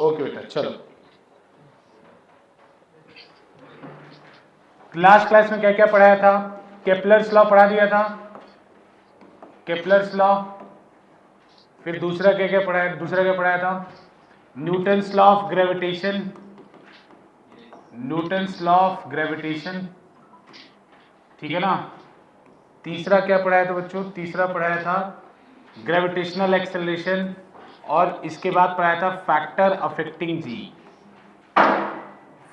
Okay बेटा, चलो last class में क्या क्या पढ़ाया था? केपलर्स लॉ पढ़ा दिया था, केपलर्स लॉ। फिर दूसरा क्या क्या पढ़ाया? दूसरा क्या पढ़ाया था? Newton's law of gravitation, Newton's law of gravitation, ठीक है ना। तीसरा क्या पढ़ाया था बच्चों? तीसरा पढ़ाया था ग्रेविटेशनल एक्सेलरेशन, और इसके बाद पढ़ाया था फैक्टर अफेक्टिंग जी,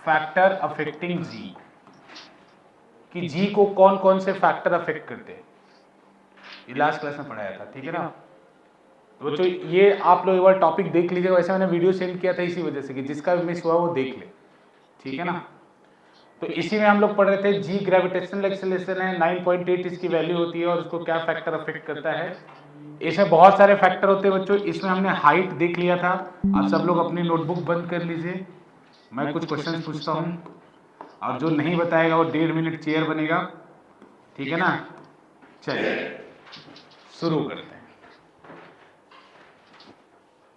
फैक्टर अफेक्टिंग जी, कि जी को कौन कौन से फैक्टर अफेक्ट करते हैं, ये लास्ट क्लास में पढ़ाया था, ठीक है ना। तो बच्चों ये आप लोग एक बार टॉपिक देख लीजिएगा, वैसे मैंने वीडियो सेंड किया था इसी वजह से कि जिसका मिस हुआ वो देख ले, ठीक है ना। तो इसी में हम लोग पढ़ रहे थे जी ग्रेविटेशनल एक्सेलरेशन है, 9.8 इसकी वैल्यू होती है, और उसको क्या फैक्टर अफेक्ट करता है। इसमें बहुत सारे फैक्टर होते हैं बच्चों। इसमें हमने हाइट देख लिया था। आप सब लोग अपनी नोटबुक बंद कर लीजिए, मैं कुछ क्वेश्चंस पूछता हूँ, और जो नहीं बताएगा वो 1.5 मिनट चेयर बनेगा, ठीक है ना। चलिए शुरू करते हैं।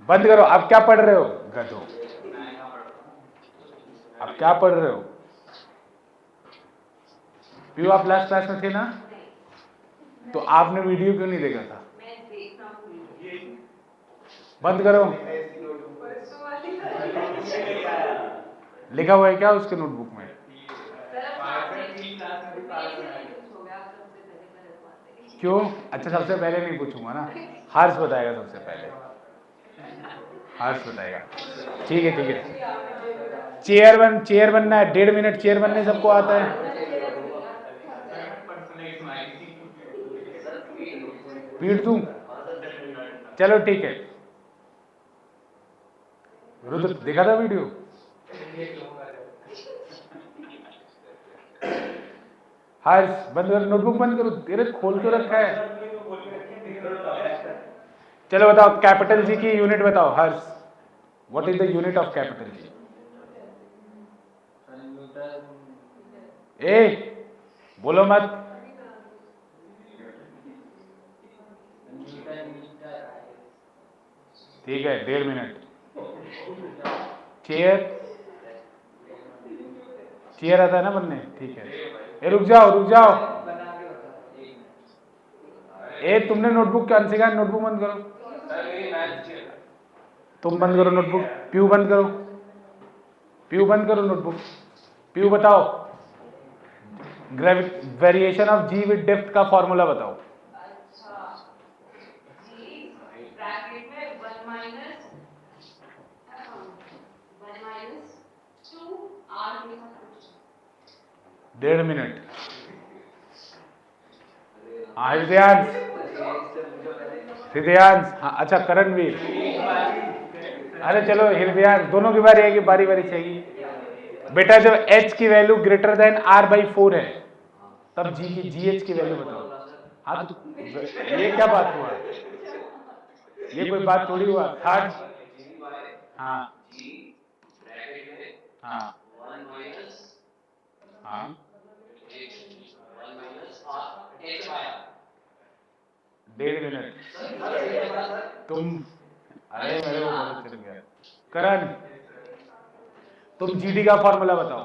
बंद करो। आप क्या पढ़ रहे हो गधो? आप क्या पढ़ रहे हो? पीयू आप लास्ट क्लास में थे ना, तो आपने वीडियो क्यों नहीं देखा था? बंद करो। लिखा हुआ है क्या उसके नोटबुक में? क्यों? अच्छा सबसे पहले नहीं पूछूंगा ना, हर्ष बताएगा सबसे पहले, हर्ष बताएगा। ठीक है ठीक है। चेयर बनना है, 1.5 मिनट चेयर बनने सबको आता है। पीट दूं? चलो ठीक है। रुद्र देखा था वीडियो? हर्ष बंद कर, नोटबुक बंद करो, तेरे खोल क्यों रखा है? चलो बताओ, कैपिटल जी की यूनिट बताओ Harsh, what is the unit of capital G? ए बोलो मत। ठीक है, 1.5 मिनट। चेयर, चेयर आता है ना बनने, ठीक है। ए रुक जाओ रुक जाओ। ए तुमने नोटबुक क्या सिखाया? नोटबुक बंद करो। तुम बंद करो नोटबुक। पीयू बंद करो, पीयू बंद करो नोटबुक। पीयू बताओ variation of g with depth का फॉर्मूला बताओ। डेढ़ मिनट। हाँ हृदयांश, हृदयांश हाँ, अच्छा करणवीर। अरे चलो हृदयांश, दोनों की बारी आएगी, बारी बारी चाहिए बेटा। जब h की वैल्यू ग्रेटर देन r/4 है तब gh की वैल्यू बताओ। हाँ तो ये क्या बात हुआ? ये कोई बात थोड़ी हुआ। थर्ड हाँ हाँ हाँ 1.5 मिनट। तुम अरे मेरे को पता चल गया। करण तुम जीडी का फॉर्मूला बताओ।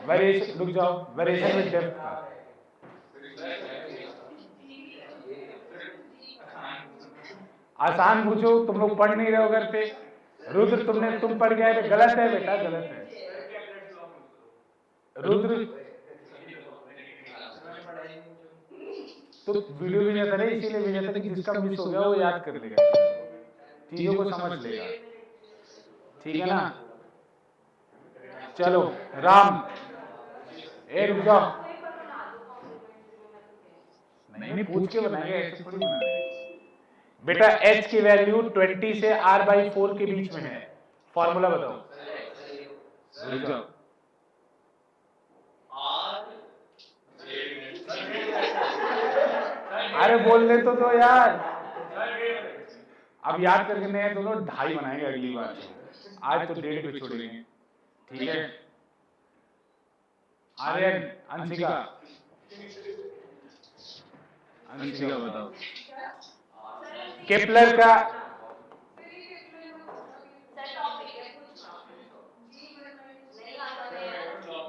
वेरिएशन, रुक जाओ, वेरिएशन विद डेप्थ का। आसान पूछो, तुम लोग पढ़ नहीं रहे हो घर पे। रुद्र तुम पढ़ गए थे, गलत है बेटा, गलत है। रुद्र तो वीडियो भी नहीं था ना, इसीलिए भी नहीं था कि जिसका मिस हो गया वो याद कर लेगा, चीजों को समझ लेगा, ठीक है ना। चलो राम, ए रुक जाओ। नहीं पूछ के बनाएंगे, ऐसे थोड़ी बनाएंगे बेटा। h की वैल्यू 20 से r/4 के बीच में है, फॉर्मूला बताओ। रुक जाओ। अरे बोलने तो यार, अब याद करके नहीं है दोनों 2.5 बनाएंगे अगली बार, आज तो 1.5 पे छोड़ेंगे, ठीक है। आर्यन, अंशिका, अंशिका बताओ केपलर का।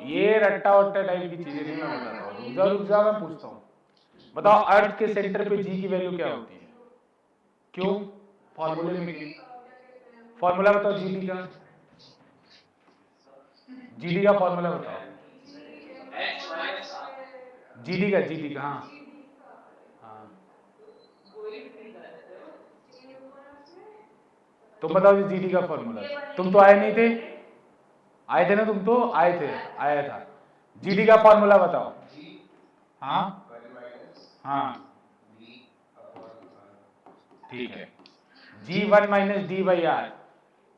ये रट्टा वट्टा टाइप की चीजें नहीं मैं बताता हूँ। रुक जाओ मैं पूछता हूँ। बताओ अर्थ के सेंटर पे जी की वैल्यू क्या होती है? क्यों? फॉर्मूले में फॉर्मूला बताओ जीडी का। जीडी का फॉर्मूला बताओ। जीडी का हाँ हाँ तुम बताओ जी जीडी का फॉर्मूला। तुम तो आए नहीं थे, आए थे ना, तुम तो आए थे, आया था। जीडी का फॉर्मूला बताओ। हाँ हाँ ठीक है। G1 - D/R।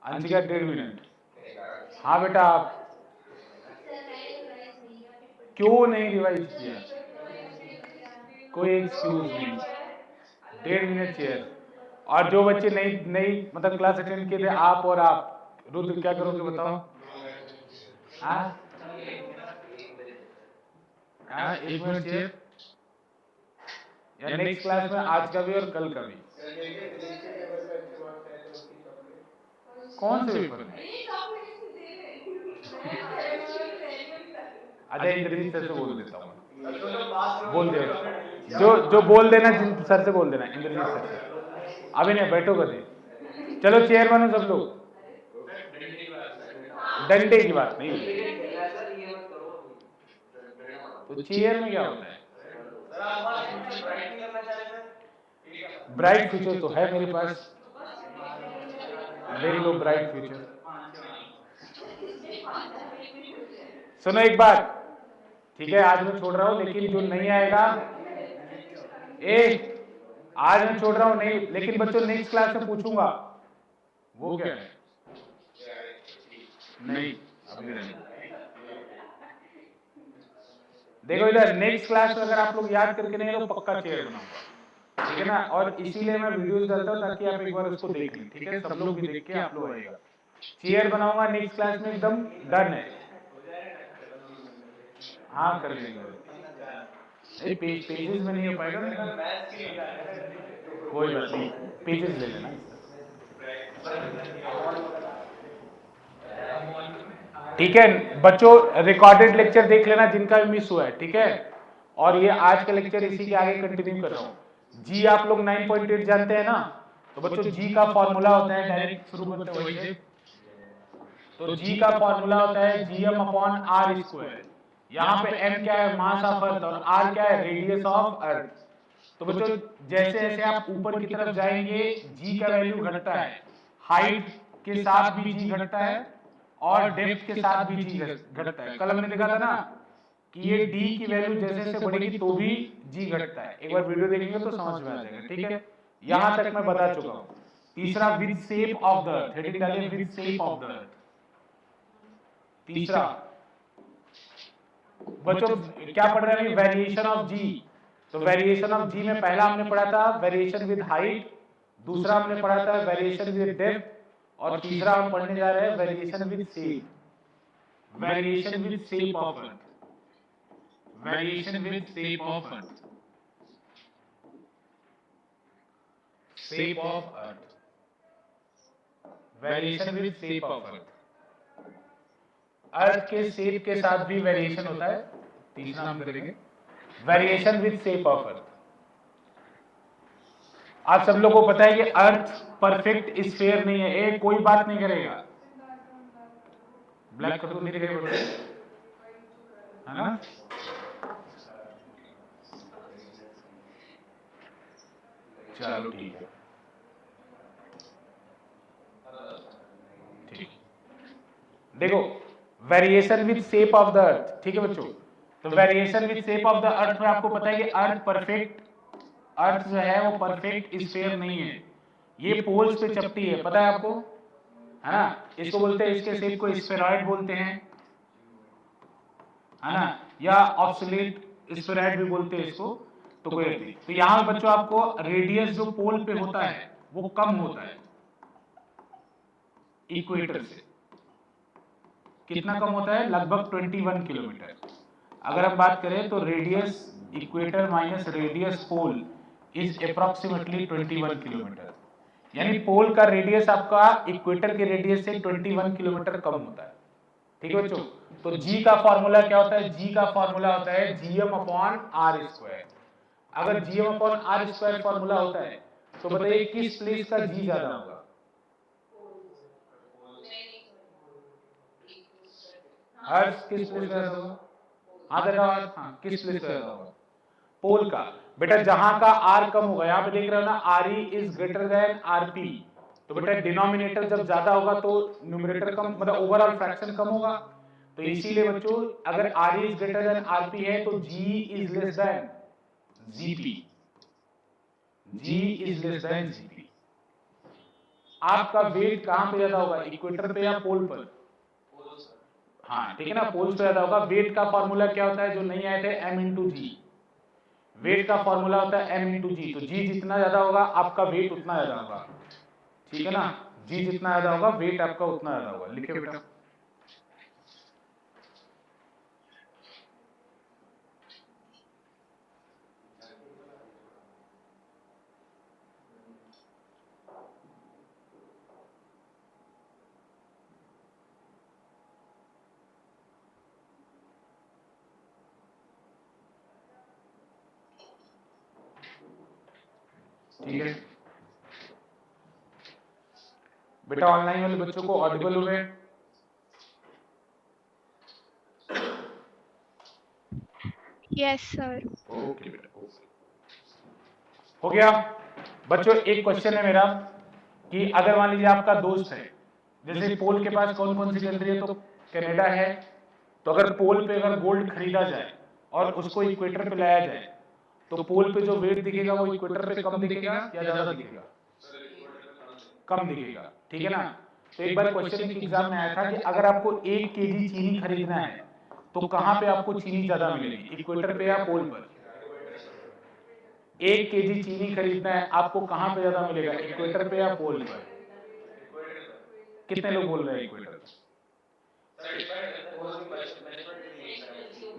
अंशिका 1.5 मिनट। हाँ बेटा आप क्यों नहीं रिवाइज किया? कोई एक्सक्यूज नहीं। 1.5 मिनट चेयर। और जो बच्चे नई नई मतलब क्लास अटेंड किए थे, आप और आप रुद्र क्या करोगे बताओ? हाँ हाँ 1 मिनट चेयर। या नेक्स्ट क्लास में आज का भी और कल का भी। कौन से पेपर में? अच्छा इंद्रजीत सर से बोल देता हूँ, बोल दे। जो बोल देना सर से बोल देना, इंद्रजीत सर से। अभी नहीं, बैठो कभी। चलो चेयर बनो सब लोग। डंडे की बात नहीं, तो चेयर में क्या होता है? ब्राइट फ्यूचर तो है मेरे पास, देख लो ब्राइट फ्यूचर। सुनो एक बात, ठीक है आज मैं छोड़ रहा हूँ, लेकिन जो नहीं आएगा आज मैं छोड़ रहा हूँ नहीं, लेकिन बच्चों नेक्स्ट क्लास में पूछूंगा। वो क्या है? नहीं अभी नहीं। देखो इधर नेक्स्ट क्लास में अगर आप लोग याद करके नहीं तो पक्का चेयर बनाऊंगा, ठीक है ना। और इसीलिए मैं वीडियोस डालता हूँ ताकि आप एक बार उसको देख लें, ठीक है। सब लोग भी देख के आप लोग आएगा। चेयर बनाऊंगा नेक्स्ट क्लास में, एकदम डन है। हाँ कर लेंगे। पेजेस में नहीं हो पाएगा ना, कोई बात नहीं, पेजेस ले लेना। ठीक है बच्चों, रिकॉर्डेड लेक्चर देख लेना जिनका भी मिस हुआ है, ठीक है। और ये आज का लेक्चर इसी के आगे कंटिन्यू कर रहा हूँ। जी आप लोग 9.8 जानते हैं ना, तो बच्चों जी का फॉर्मूला होता है, डायरेक्ट शुरू करते हैं वही से। तो जी का फॉर्मूला होता है Gm/r²। यहाँ पे m क्या है? मास ऑफ अर्थ, और r क्या है? Radius of earth. तो बच्चों जैसे जैसे आप ऊपर की तरफ जाएंगे जी का वैल्यू घटता है, हाइट के साथ भी जी घटता है और डेप्थ के साथ भी जी घटता है। कल हमने देखा था ना कि ये डी की वैल्यू जैसे जैसे बढ़ेगी तो भी जी घटता है। एक बार वीडियो देखेंगे तो समझ में आ जाएगा, ठीक है। यहां तक मैं बता चुका हूं। तीसरा with shape of the earth, heading डालिए with shape of the earth. तीसरा बच्चों क्या पढ़ रहे हैं? Variation of G. तो वेरिएशन ऑफ जी में पहला हमने पढ़ा था वेरिएशन विद हाइट, दूसरा हमने पढ़ा था वेरिएशन विद डेप्थ, और तीसरा हम पढ़ने जा रहे हैं variation with shape. Variation with shape of earth, variation with shape of earth, shape of earth, variation with shape of earth. Earth के शेप के साथ भी वेरिएशन होता है। तीसरा हम करेंगे वेरिएशन विद शेप ऑफ अर्थ। आप सब लोगों को पता है कि अर्थ परफेक्ट स्फीयर नहीं है, एक कोई बात नहीं करेगा। ब्लैक कर दो, नहीं दिखेगा है ना। चलो ठीक है, ठीक। देखो variation with shape of the अर्थ, ठीक है बच्चों। तो variation with shape of the अर्थ में आपको पता है कि अर्थ जो है वो परफेक्ट स्फीयर नहीं है, ये पोल्स पे चपटी है, पता है आपको, है ना। इसको बोलते हैं, इसके शेप को स्फेरॉइड बोलते हैं, है ना, या ऑब्सोलेट स्फेरॉइड भी बोलते हैं इसको। तो कोई नहीं। तो यहां बच्चों आपको रेडियस जो पोल पे होता है वो कम होता है इक्वेटर से। कितना कम होता है? लगभग 21 किलोमीटर। अगर हम बात करें तो radius equator minus radius pole is approximately 21 kilometre. यानी पोल का रेडियस आपका इक्वेटर के रेडियस से 21 किलोमीटर कम होता है। ठीक है बच्चों। तो जी का फॉर्मूला क्या होता है, जी का फॉर्मूला होता है जीएम अपॉन आर स्क्वायर। अगर GM upon R square formula होता है तो बताइए किस प्लेस का जी ज्यादा होगा? अर्थ किस प्लेस का ज्यादा होगा? हाँ देखा, हाँ किस प्लेस का ज्यादा होगा? पोल का। बेटा जहां का आर कम होगा, यहां पे देख रहे हो ना, are E is greater than RP, तो बेटा डिनोमिनेटर जब ज्यादा होगा तो न्यूमरेटर कम, मतलब ओवरऑल फ्रैक्शन कम होगा। तो इसीलिए बच्चों अगर R E is greater than RP है तो G is less than GP, G is less than GP. आपका वेट कहां पे ज्यादा होगा, इक्वेटर पे या पोल पर? हाँ ठीक है ना, पोल्स पे ज्यादा होगा। वेट का फॉर्मूला क्या होता है जो नहीं आए थे, एम इंटू जी। वेट का फॉर्मूला होता है एम इंटू जी। तो जी जितना ज्यादा होगा आपका वेट उतना ज्यादा होगा, ठीक है ना। जी जितना ज्यादा होगा वेट आपका उतना ज्यादा होगा। लिखे बेटा। ठीक है बेटा, ऑनलाइन वाले बच्चों को ऑडिबल हो गए? Yes sir. ओके बेटा, हो गया। बच्चों एक क्वेश्चन है मेरा कि अगर मान लीजिए आपका दोस्त है, जैसे पोल के पास कौन कौन सी कंट्री है, तो कनाडा है। तो अगर पोल पे अगर गोल्ड खरीदा जाए और उसको इक्वेटर पे लाया जाए तो पोल पे जो वेट दिखेगा वो इक्वेटर पे कम दिखेगा या ज्यादा दिखेगा? कम दिखेगा, ठीक है ना। तो एक बार क्वेश्चन एक एग्जाम में आया था कि अगर आपको 1 केजी चीनी खरीदना है तो कहां पे आपको चीनी ज्यादा मिलेगी, इक्वेटर पे या पोल पर? 1 केजी चीनी खरीदना है आपको कहां पे ज्यादा मिलेगा, इक्वेटर पे या पोल पर? कितने लोग बोल रहे हैं इक्वेटर?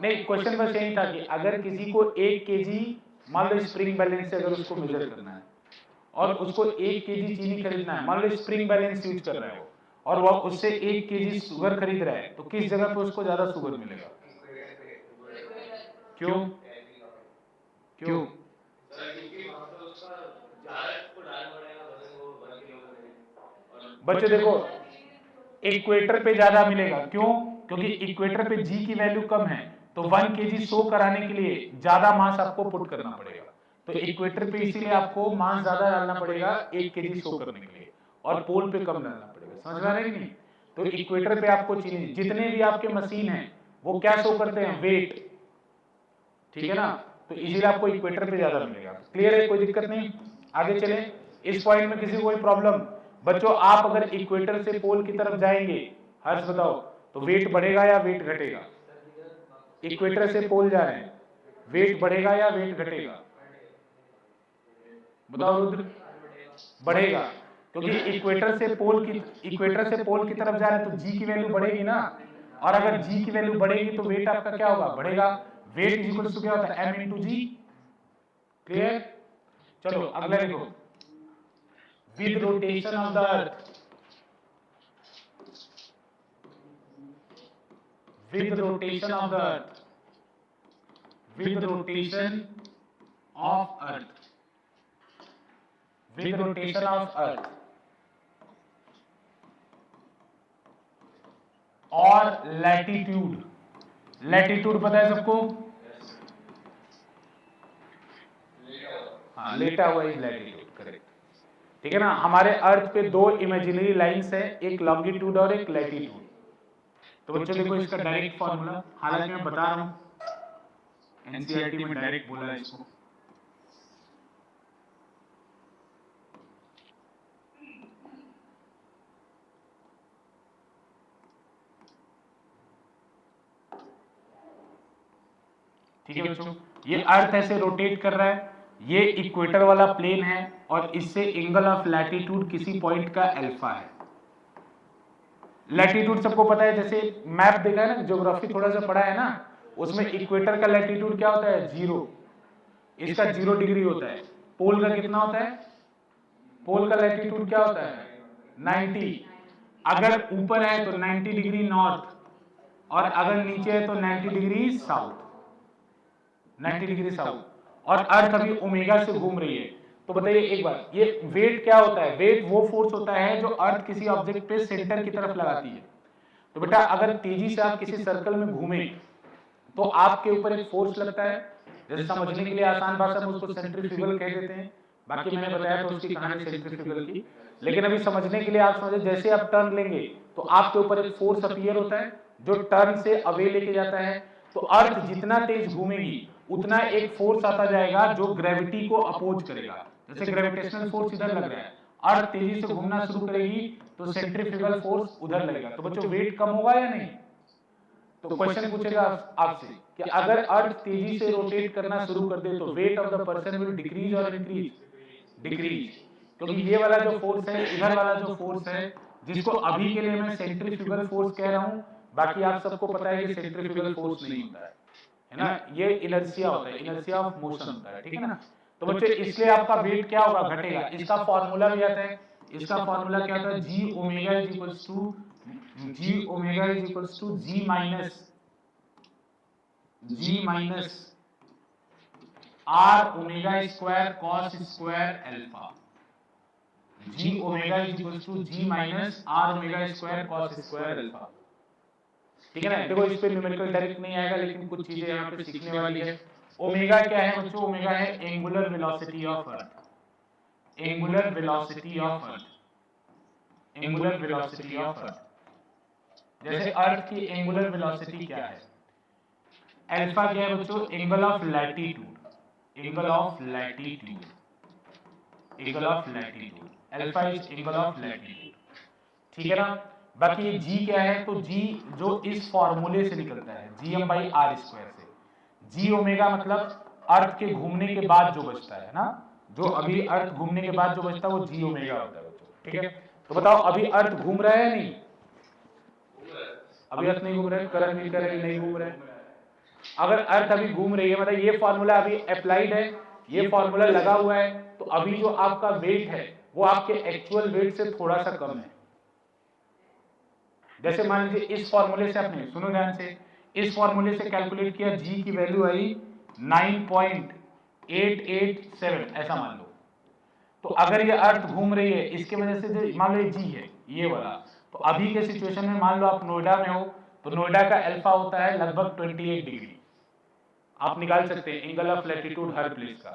नहीं, क्वेश्चन बस यही था कि अगर किसी को 1 केजी, मान लो स्प्रिंग बैलेंस से अगर उसको मेजर करना है और उसको 1 केजी चीनी खरीदना है, मान लो स्प्रिंग बैलेंस यूज कर रहा है वो, और वह उससे 1 केजी शुगर खरीद रहा है, तो किस जगह पे उसको ज्यादा शुगर मिलेगा? क्यों क्यों? बच्चों देखो, इक्वेटर पे ज्यादा मिलेगा, क्यों? क्योंकि इक्वेटर पे जी की वैल्यू कम है, तो 1 केजी शो कराने के लिए ज्यादा मास आपको पुट करना पड़ेगा। तो इक्वेटर पे इसीलिए आपको मास ज्यादा डालना पड़ेगा 1 केजी शो करने के लिए, और पोल पे कम डालना पड़ेगा। समझ में आ रहा है कि नहीं? तो इक्वेटर पे आपको चीनी, जितने भी आपके मशीन है वो क्या शो करते हैं, वेट, ठीक है ना। तो इसीलिए आपको इक्वेटर पे ज्यादा मिलेगा। क्लियर है, कोई दिक्कत नहीं। आगे चले, इस पॉइंट में किसी को कोई प्रॉब्लम? बच्चों आप अगर इक्वेटर से पोल की तरफ जाएंगे, हर्ष बताओ, तो वेट बढ़ेगा या वेट घटेगा? इक्वेटर से पोल जा रहे हैं, वेट बढ़ेगा या वेट घटेगा? बताओ रुद्र। बढ़ेगा, क्योंकि इक्वेटर से पोल की तरफ जा रहे हैं तो जी की वैल्यू बढ़ेगी ना, और अगर जी की वैल्यू बढ़ेगी तो वेट आपका क्या होगा, बढ़ेगा। वेट इज इक्वल टू क्या होता है, एम इंटू जी। क्लियर? चलो अगला देखो, with rotation of the earth, with rotation of the earth, with rotation of earth, with rotation of earth और लैटिट्यूड, लैटिट्यूड पता है सबको? हाँ, लेटा हुआ इज लैटिट्यूड, करेक्ट, ठीक है ना। हमारे अर्थ पे 2 इमेजिनरी लाइंस है, एक लॉन्गिट्यूड और एक लैटिट्यूड। तो बच्चों देखो इसका डायरेक्ट फॉर्मूला, हालांकि मैं बता रहा हूं एनसीईआरटी में डायरेक्ट बोला है इसको। ठीक है बच्चों, ये अर्थ ऐसे रोटेट कर रहा है, ये इक्वेटर वाला प्लेन है, और इससे एंगल ऑफ लैटिट्यूड किसी पॉइंट का अल्फा है। लैटिट्यूड सबको पता है, जैसे मैप देखा है ना, ज्योग्राफी थोड़ा सा पढ़ा है ना, उसमें इक्वेटर का लैटिट्यूड क्या होता है, 0, इसका 0 डिग्री होता है। पोल का कितना होता है, पोल का लैटिट्यूड क्या होता है, 90। अगर ऊपर है तो 90 डिग्री नॉर्थ, और अगर नीचे है तो 90 डिग्री साउथ, 90 डिग्री साउथ, और अर्थ अभी ओमेगा से घूम रही है। तो बताइए एक बार, ये वेट क्या होता है? वेट वो फोर्स होता है जो अर्थ किसी ऑब्जेक्ट पे सेंटर की तरफ लगाती है। तो बेटा अगर तेजी से आप किसी सर्कल में घूमें तो आपके ऊपर एक फोर्स लगता है, जैसे समझने के लिए आसान भाषा में उसको सेंट्रीफ्यूगल कह देते हैं। बाकी मैंने बताया तो उसकी कहानी सेंट्रीफ्यूगल की, लेकिन अभी समझने के लिए आप समझे, जैसे आप टर्न लेंगे तो आपके ऊपर एक फोर्स अपीयर होता है जो टर्न से अवे लेके जाता है। तो अर्थ जितना तेज घूमेगी उतना एक फोर्स आता जाएगा जो ग्रेविटी को अपोज करेगा। जैसे ग्रेविटेशनल फोर्स इधर लग रहा है, अर्थ तेजी से घूमना शुरू करेगी तो सेंट्रीफ्यूगल फोर्स उधर लगेगा। तो बच्चों वेट कम होगा या नहीं? तो क्वेश्चन पूछेगा आपसे कि अगर अर्थ तेजी से रोटेट करना शुरू कर दे तो weight of the person will decrease और इंक्रीज? डिक्रीज, क्योंकि ये वाला जो फोर्स है, इधर वाला जो फोर्स है, जिसको अभी के लिए मैं सेंट्रीफ्यूगल फोर्स कह रहा हूं, बाकी आप सबको पता है कि सेंट्रीफ्यूगल फोर्स नहीं होता है ना, ये इनर्शिया होता है, इनर्शिया ऑफ मोशन होता है, ठीक है ना। तो बच्चे इसलिए आपका वेट क्या होगा? घटेगा। इसका फॉर्मूला भी आता है, इसका फॉर्मूला क्या होता है? G omega is equals to G minus R omega square cos square alpha. G omega is equals to G minus R omega square cos square alpha. ठीक है ना। देखो इस पे न्यूमेरिकल डायरेक्ट नहीं आएगा, लेकिन कुछ चीजें यहाँ पे सीखने वाली है। ओमेगा क्या है बच्चों? ओमेगा है angular velocity of earth, angular velocity of earth, angular velocity of earth. जैसे अर्थ की एंगुलर वेलोसिटी क्या है? अल्फा क्या है बच्चों? Angle of latitude, angle of latitude, angle of latitude, alpha is angle of latitude, ठीक है ना। बाकी जी क्या है? तो जी जो इस फॉर्मूले से निकलता है, जीएम बाई आर स्क्वायर से। जी ओमेगा मतलब अर्थ के घूमने के बाद जो बचता है ना, जो अभी अर्थ घूमने के बाद जो बचता है वो जी ओमेगा होता है बच्चों, ठीक है। तो बताओ अभी अर्थ घूम रहा है या नहीं? अभी अर्थ नहीं घूम रहा है, करंट नहीं कर रही, नहीं घूम रहा है। अगर अर्थ अभी घूम रही है मतलब ये फॉर्मूला अभी अप्लाइड है, ये फॉर्मूला लगा हुआ है, तो अभी जो आपका वेट है वो आपके एक्चुअल वेट से थोड़ा सा कम है। जैसे मान लीजिए इस फॉर्मूले से आपने, सुनो ध्यान से, इस फॉर्मूले से कैलकुलेट किया, जी की वैल्यू आई 9.887 ऐसा मान लो। तो अगर ये अर्थ घूम रही है इसके वजह से जो मान लो ये जी है ये वाला, तो अभी के सिचुएशन में मान लो आप नोएडा में हो तो नोएडा का अल्फा होता है लगभग 28 डिग्री। आप निकाल सकते हैं angle of latitude her place का।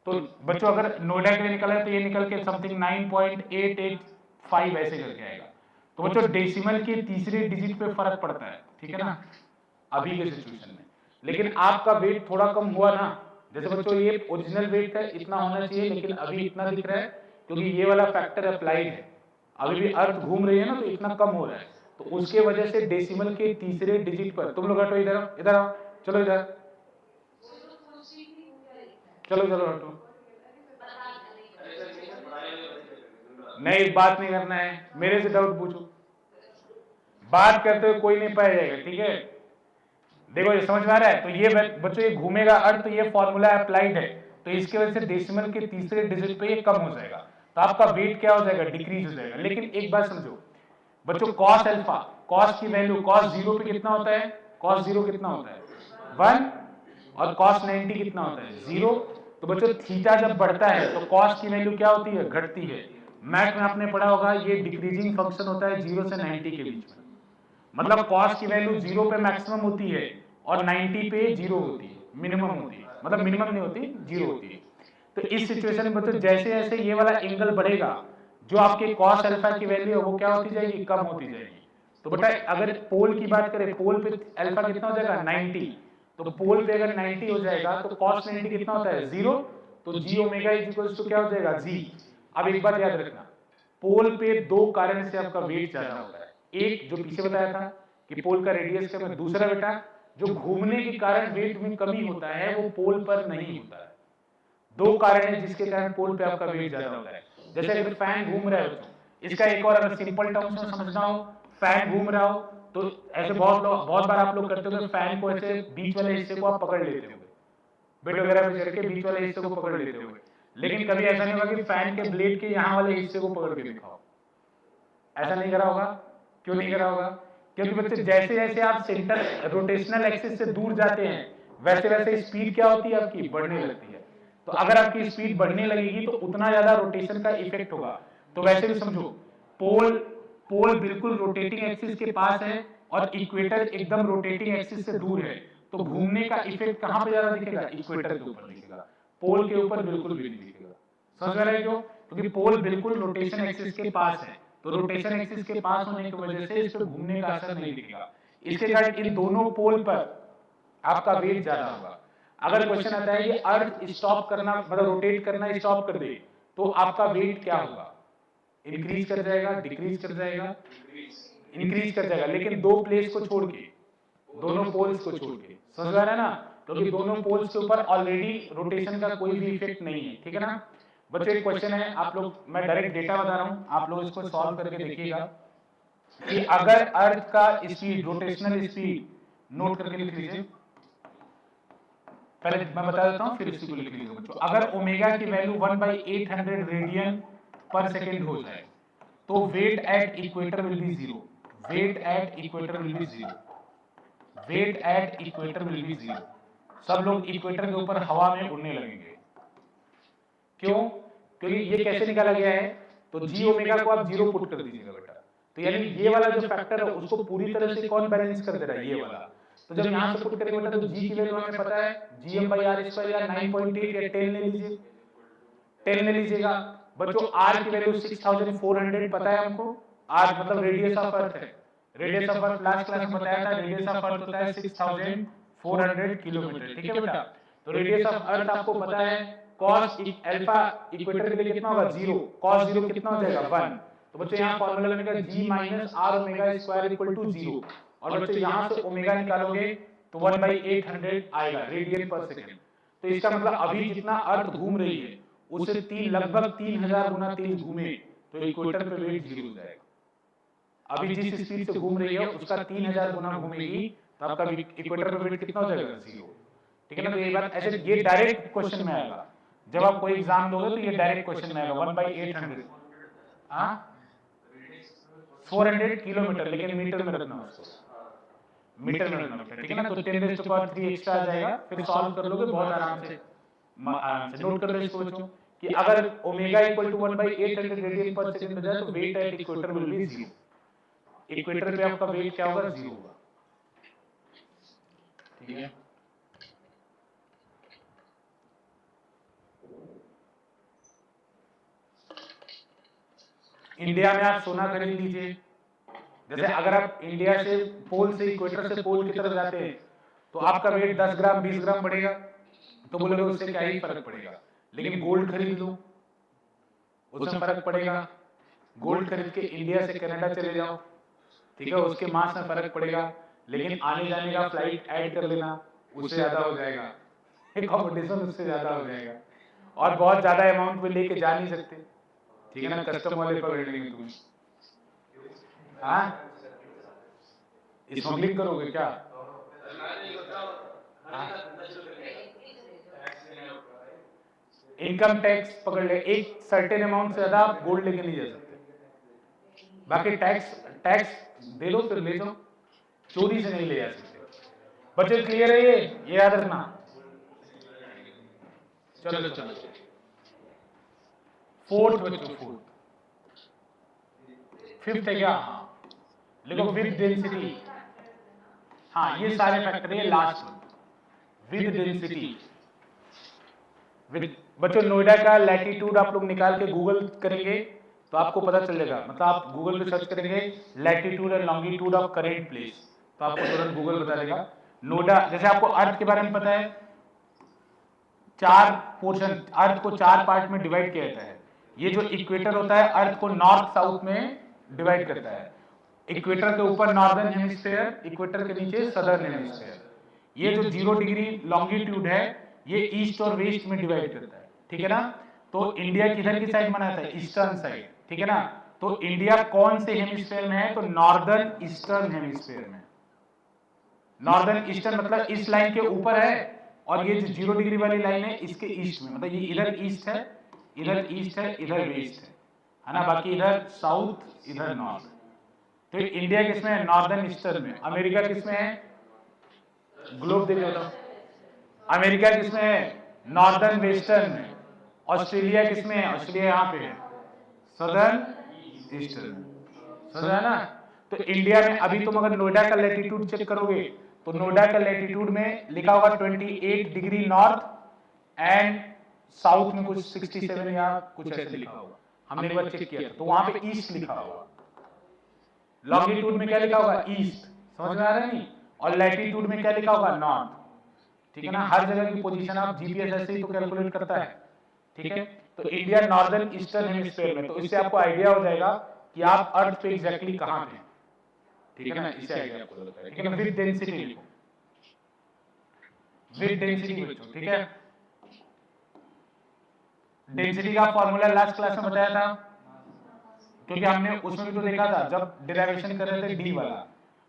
तो बच्चों अगर नोएडा के लिए निकला है तो ये निकल के समथिंग 9.885 ऐसे करके आएगा। तो बच्चों डेसिमल के तीसरे डिजिट पे फर्क पड़ता है, ठीक है ना, अभी के सिचुएशन में। लेकिन आपका वेट थोड़ा कम हुआ ना, जैसे बच्चों ये ओरिजिनल वेट है इतना होना चाहिए, लेकिन अभी इतना दिख रहा है क्योंकि ये वाला फैक्टर अप्लाइड है। अभी भी अर्थ घूम रही है ना, तो इतना कम हो रहा है, तो उसके वजह से डेसिमल के तीसरे डिजिट पर, तुम लोग हटो इधर, इधर आओ, चलो इधर, चलो चलो हटो, नहीं बात नहीं करना है, मेरे से डाउट पूछो, बात करते हुए कोई नहीं पाया जाएगा, ठीक है। देखो ये समझ में आ रहा है? तो ये बच्चों ये घूमेगा अर्थ, तो ये फॉर्मूला अप्लाइड है, तो इसके वजह से डेसिमल के तीसरे डिजिट पे ये कम हो जाएगा, तो आपका वेट क्या हो जाएगा? डिक्रीज हो जाएगा। लेकिन एक बात समझो बच्चों, कॉस अल्फा, कॉस की वैल्यू कॉस 0 पे कितना होता है? कॉस 0 कितना होता है? 1, और कॉस 90 कितना होता है? 0। तो बच्चों थीटा जब बढ़ता है तो कॉस की वैल्यू क्या होती है? घटती है। मैथ में आपने पढ़ा होगा ये डिक्रीजिंग फंक्शन होता है 0 से 90 के बीच में, मतलब कॉस की वैल्यू 0 पे मैक्सिमम होती है और 90 पे 0 होती है, मिनिमम होती है, मतलब मिनिमम नहीं होती, 0 होती है। तो इस सिचुएशन में बच्चों जैसे जैसे ये वाला एंगल बढ़ेगा, जो आपके कॉस अल्फा की वैल्यू है वो क्या होती जाएगी? कम होती जाएगी। तो बेटा अगर पोल की बात करें, पोल पे अल्फा कितना हो जाएगा? 90। तो पोल पे अगर 90 हो जाएगा तो कॉस 90 कितना होता है? 0। तो जी ओमेगा इज इक्वल्स टू क्या हो जाएगा? जी। अब एक बात याद रखना, पोल पे दो कारण से आपका वेट ज्यादा होता है। एक जो पीछे बताया था कि पोल का रेडियस कम है, दूसरा बेटा जो घूमने के कारण वेट में कमी होता है वो पोल पर नहीं होता है। दो कारण है जिसके कारण पोल पे आपका वेट ज्यादा होता है। जैसे अगर फैन घूम रहा है बच्चों, इसका एक और अगर सिंपल टर्म्स में समझना हो, फैन घूम रहा हो तो ऐसे बहुत बार आप लोग करते हो कि फैन को ऐसे बीच वाले हिस्से को आप पकड़ लेते हो, बेड वगैरह पे चढ़ के बीच वाले हिस्से को पकड़ लेते हो, लेकिन कभी ऐसा नहीं होगा कि फैन के ब्लेड के यहाँ वाले हिस्से को पकड़ के दिखाओ, ऐसा नहीं करा होगा। क्यों नहीं करा होगा? क्योंकि बच्चे जैसे जैसे आप सेंटर रोटेशनल एक्सिस से दूर जाते हैं वैसे वैसे स्पीड क्या होती है आपकी, बढ़ने लगती है। तो अगर आपकी स्पीड बढ़ने लगेगी तो उतना ज्यादा रोटेशन का इफेक्ट होगा। तो वैसे भी समझो, पोल पोल बिल्कुल रोटेटिंग एक्सिस के पास है और इक्वेटर एकदम रोटेटिंग एक्सिस से दूर है, तो घूमने का इफेक्ट कहां पे ज्यादा दिखेगा, इक्वेटर के ऊपर दिखेगा, पोल के ऊपर बिल्कुल भी नहीं दिखेगा। समझ में आ रहा है क्यों? क्योंकि पोल बिल्कुल रोटेशन एक्सिस के पास है, तो रोटेशन एक्सिस के पास होने की वजह से इस पे घूमने का असर नहीं दिखेगा। इसके कारण इन दोनों पोल पर आपका वेट ज्यादा होगा। अगर क्वेश्चन आता है कि अर्थ स्टॉप करना मतलब रोटेट करना स्टॉप कर दे, तो आपका वेट क्या होगा, इंक्रीज कर जाएगा, डिक्रीज कर जाएगा, इंक्रीज कर जाएगा, लेकिन दो प्लेस को छोड़ के, दोनों पोल्स को छोड़ के। समझ आ रहा है ना? क्योंकि दोनों पोल्स के ऊपर ऑलरेडी रोटेशन का कोई भी इफेक्ट नहीं है। ठीक है ना बच्चों? एक क्वेश्चन है, आप लोग, मैं डायरेक्ट डेटा बता रहा हूं, आप लोग इसको सॉल्व करके देखिएगा कि अगर अर्थ का स्पीड, रोटेशनल स्पीड, नोट करके लिख लीजिए, पहले मैं बता देता हूं फिर इसी को लिख लीजिए बच्चों। अगर ओमेगा की वैल्यू 1/800 रेडियन पर सेकेंड हो जाए तो weight at equator will be zero, weight at equator will be zero, weight at equator will be zero. सब लोग इक्वेटर के ऊपर हवा में उड़ने लगेंगे। क्यों? क्योंकि ये कैसे निकाला गया है, तो जी ओमेगा को आप जीरो पुट कर दीजिएगा बेटा, तो यानी ये वाला जो फैक्टर है उसको पूरी तरह से कौन बैलेंस कर दे रहा है, ये वाला। तो जब यहां से पुट करेंगे बेटा तो जी की वैल्यू हमें पता है, gm/r² या 9.8 या 10 ले लीजिए, 10 ले लीजिएगा बच्चों। आर की वैल्यू 6400 पता है हमको, आर मतलब रेडियस ऑफ अर्थ है, radius of earth last class में बताया था, रेडियस ऑफ अर्थ होता है 6400 किलोमीटर। ठीक है बेटा? तो रेडियस ऑफ अर्थ आपको पता है, cos अल्फा इक्वेटर के लिए कितना होगा, 0, cos 0 कितना हो जाएगा, 1। तो बच्चों यहाँ फॉर्मूला बनेगा g minus R omega square equal to 0, और बच्चों यहाँ से ओमेगा निकालोगे तो 1/800 आएगा रेडियन पर सेकेंड। तो इसका मतलब अभी जितना अर्थ घूम रही है उससे लगभग 3000 गुना तेज घूमे तो इक्वेटर पे वेट 0 हो जाएगा। अभी जिस स्पीड से घूम रही है उसका 3000 गुना घूमेगी तो आपका इक्वेटर पे वेट कितना हो जाएगा, 0। ठीक है ना? तो ये बात ऐसे, ये डायरेक्ट क्वेश्चन में आएगा, जब आप कोई एग्जाम दोगे तो ये डायरेक्ट क्वेश्चन में आएगा 1/800। हाँ 400 किलोमीटर, लेकिन मीटर में रखना उसको, मीटर में रखना। ठीक है ना? तो 10⁻³ एक्स्ट्रा आ जाएगा, फिर सॉल्व कर लोगे बहुत आराम से। नोट कर लो इसको बच्चों कि अगर ओमेगा इक्वल टू 1/800 रेडियन पर सेकंड हो जाए तो weight at equator will be 0। Equator पे आपका वेट क्या होगा, 0 होगा। ठीक है? इंडिया में आप सोना खरीद लीजिए, जैसे अगर आप इंडिया से पोल से इक्वेटर से पोल की तरफ जाते हैं तो आपका वेट 10 ग्राम 20 ग्राम बढ़ेगा, तो बोलोगे उससे क्या ही फर्क पड़ेगा। लेकिन गोल्ड खरीद लो उसमें फर्क पड़ेगा, गोल्ड खरीद के इंडिया से कनाडा चले जाओ, ठीक है, उसके मास में फर्क पड़ेगा, लेकिन आने जाने का फ्लाइट ऐड कर लेना उससे ज्यादा हो जाएगा, कॉम्पिटिशन उससे ज्यादा हो जाएगा, और बहुत ज्यादा अमाउंट में लेके जा नहीं सकते। ठीक है ना? कस्टम वाले पकड़ लेंगे तुम्हें। हाँ स्मगलिंग करोगे क्या? इनकम टैक्स पकड़ ले, एक सर्टेन अमाउंट से ज्यादा आप गोल्ड लेके नहीं जा सकते, बाकी टैक्स टैक्स दे दो फिर ले जाओ, चोरी से नहीं ले जा सकते। बच्चे क्लियर है? ये याद रखना। चलो चलो फोर्थ बच्चों, फोर्थ, फिफ्थ है क्या? लिखो विद डेंसिटी। हाँ ये सारे फैक्टर है, लास्ट विद डेंसिटी। विद बच्चों नोएडा का लैटिट्यूड आप लोग निकाल के गूगल करेंगे तो आपको पता चलेगा, मतलब आप गूगल पे सर्च करेंगे latitude and longitude of current place तो आपको तुरंत गूगल बता देगा। नोएडा, जैसे आपको अर्थ के बारे में पता है, 4 पोर्शन, अर्थ को 4 पार्ट में डिवाइड किया जाता है। ये जो इक्वेटर होता है अर्थ को नॉर्थ साउथ में डिवाइड करता है, इक्वेटर के ऊपर नॉर्दर्न हेमिस्फीयर, इक्वेटर के नीचे सदर्न हेमिस्फीयर। ये जो 0 डिग्री लॉन्गिट्यूड है ये ईस्ट और वेस्ट में डिवाइड करता है। ठीक है ना? तो इंडिया किधर की साइड मनाता है, ईस्टर्न साइड। ठीक है ना? तो इंडिया कौन से हेमिस्फीयर में है, तो नॉर्दर्न ईस्टर्न हेमिस्फीयर में। नॉर्दर्न ईस्टर्न मतलब इस लाइन के ऊपर है, और ये जो 0 डिग्री वाली लाइन है इसके ईस्ट में, मतलब ये इधर ईस्ट है, इधर ईस्ट है, इधर वेस्ट है ना, बाकी इधर साउथ, इधर नॉर्थ। तो इंडिया किसमें है? नॉर्दर्न ईस्टर्न में। अमेरिका किसमें है? ग्लोब देख लो, अमेरिका किसमें है? नॉर्दर्न वेस्टर्न में। ऑस्ट्रेलिया किसमें है? ऑस्ट्रेलिया यहाँ पे है, सदर्न ईस्टर्न में। समझा ना? तो इंडिया में अभी तुम अगर नोएडा का लैटिट्यूड चेक करोगे तो नोएडा का लैटिट्यूड में लिखा होगा 28 डिग्री नॉर्थ एंड साउथ में कुछ 67 या कुछ ऐसे लिखा होगा। हमने एक बार चेक किया था तो वहां पे ईस्ट लिखा होगा। लॉन्गिट्यूड में क्या लिखा होगा? ईस्ट। समझ में आ रहा है नहीं? और लैटिट्यूड में क्या लिखा होगा? नॉर्थ। ठीक है ना? हर जगह की पोजीशन आप जीपीएस ऐसे ही तो कैलकुलेट करता है। ठीक है? तो इंडिया नॉर्दर्न ईस्टर्न हेमिस्फीयर में, तो इससे आपको आइडिया हो जाएगा कि आप अर्थ पे एग्जैक्टली कहां पे हैं। ठीक है ना? इससे आइडिया आपको होता है। ठीक है ना? विद डेंसिटी लिखो, विद डेंसिटी बच्चों। ठीक है? डेंसिटी का फॉर्मूला लास्ट क्लास में बताया था, क्योंकि हमने उसमें भी तो देखा था जब डेरिवेशन कर रहे थे डी वाला।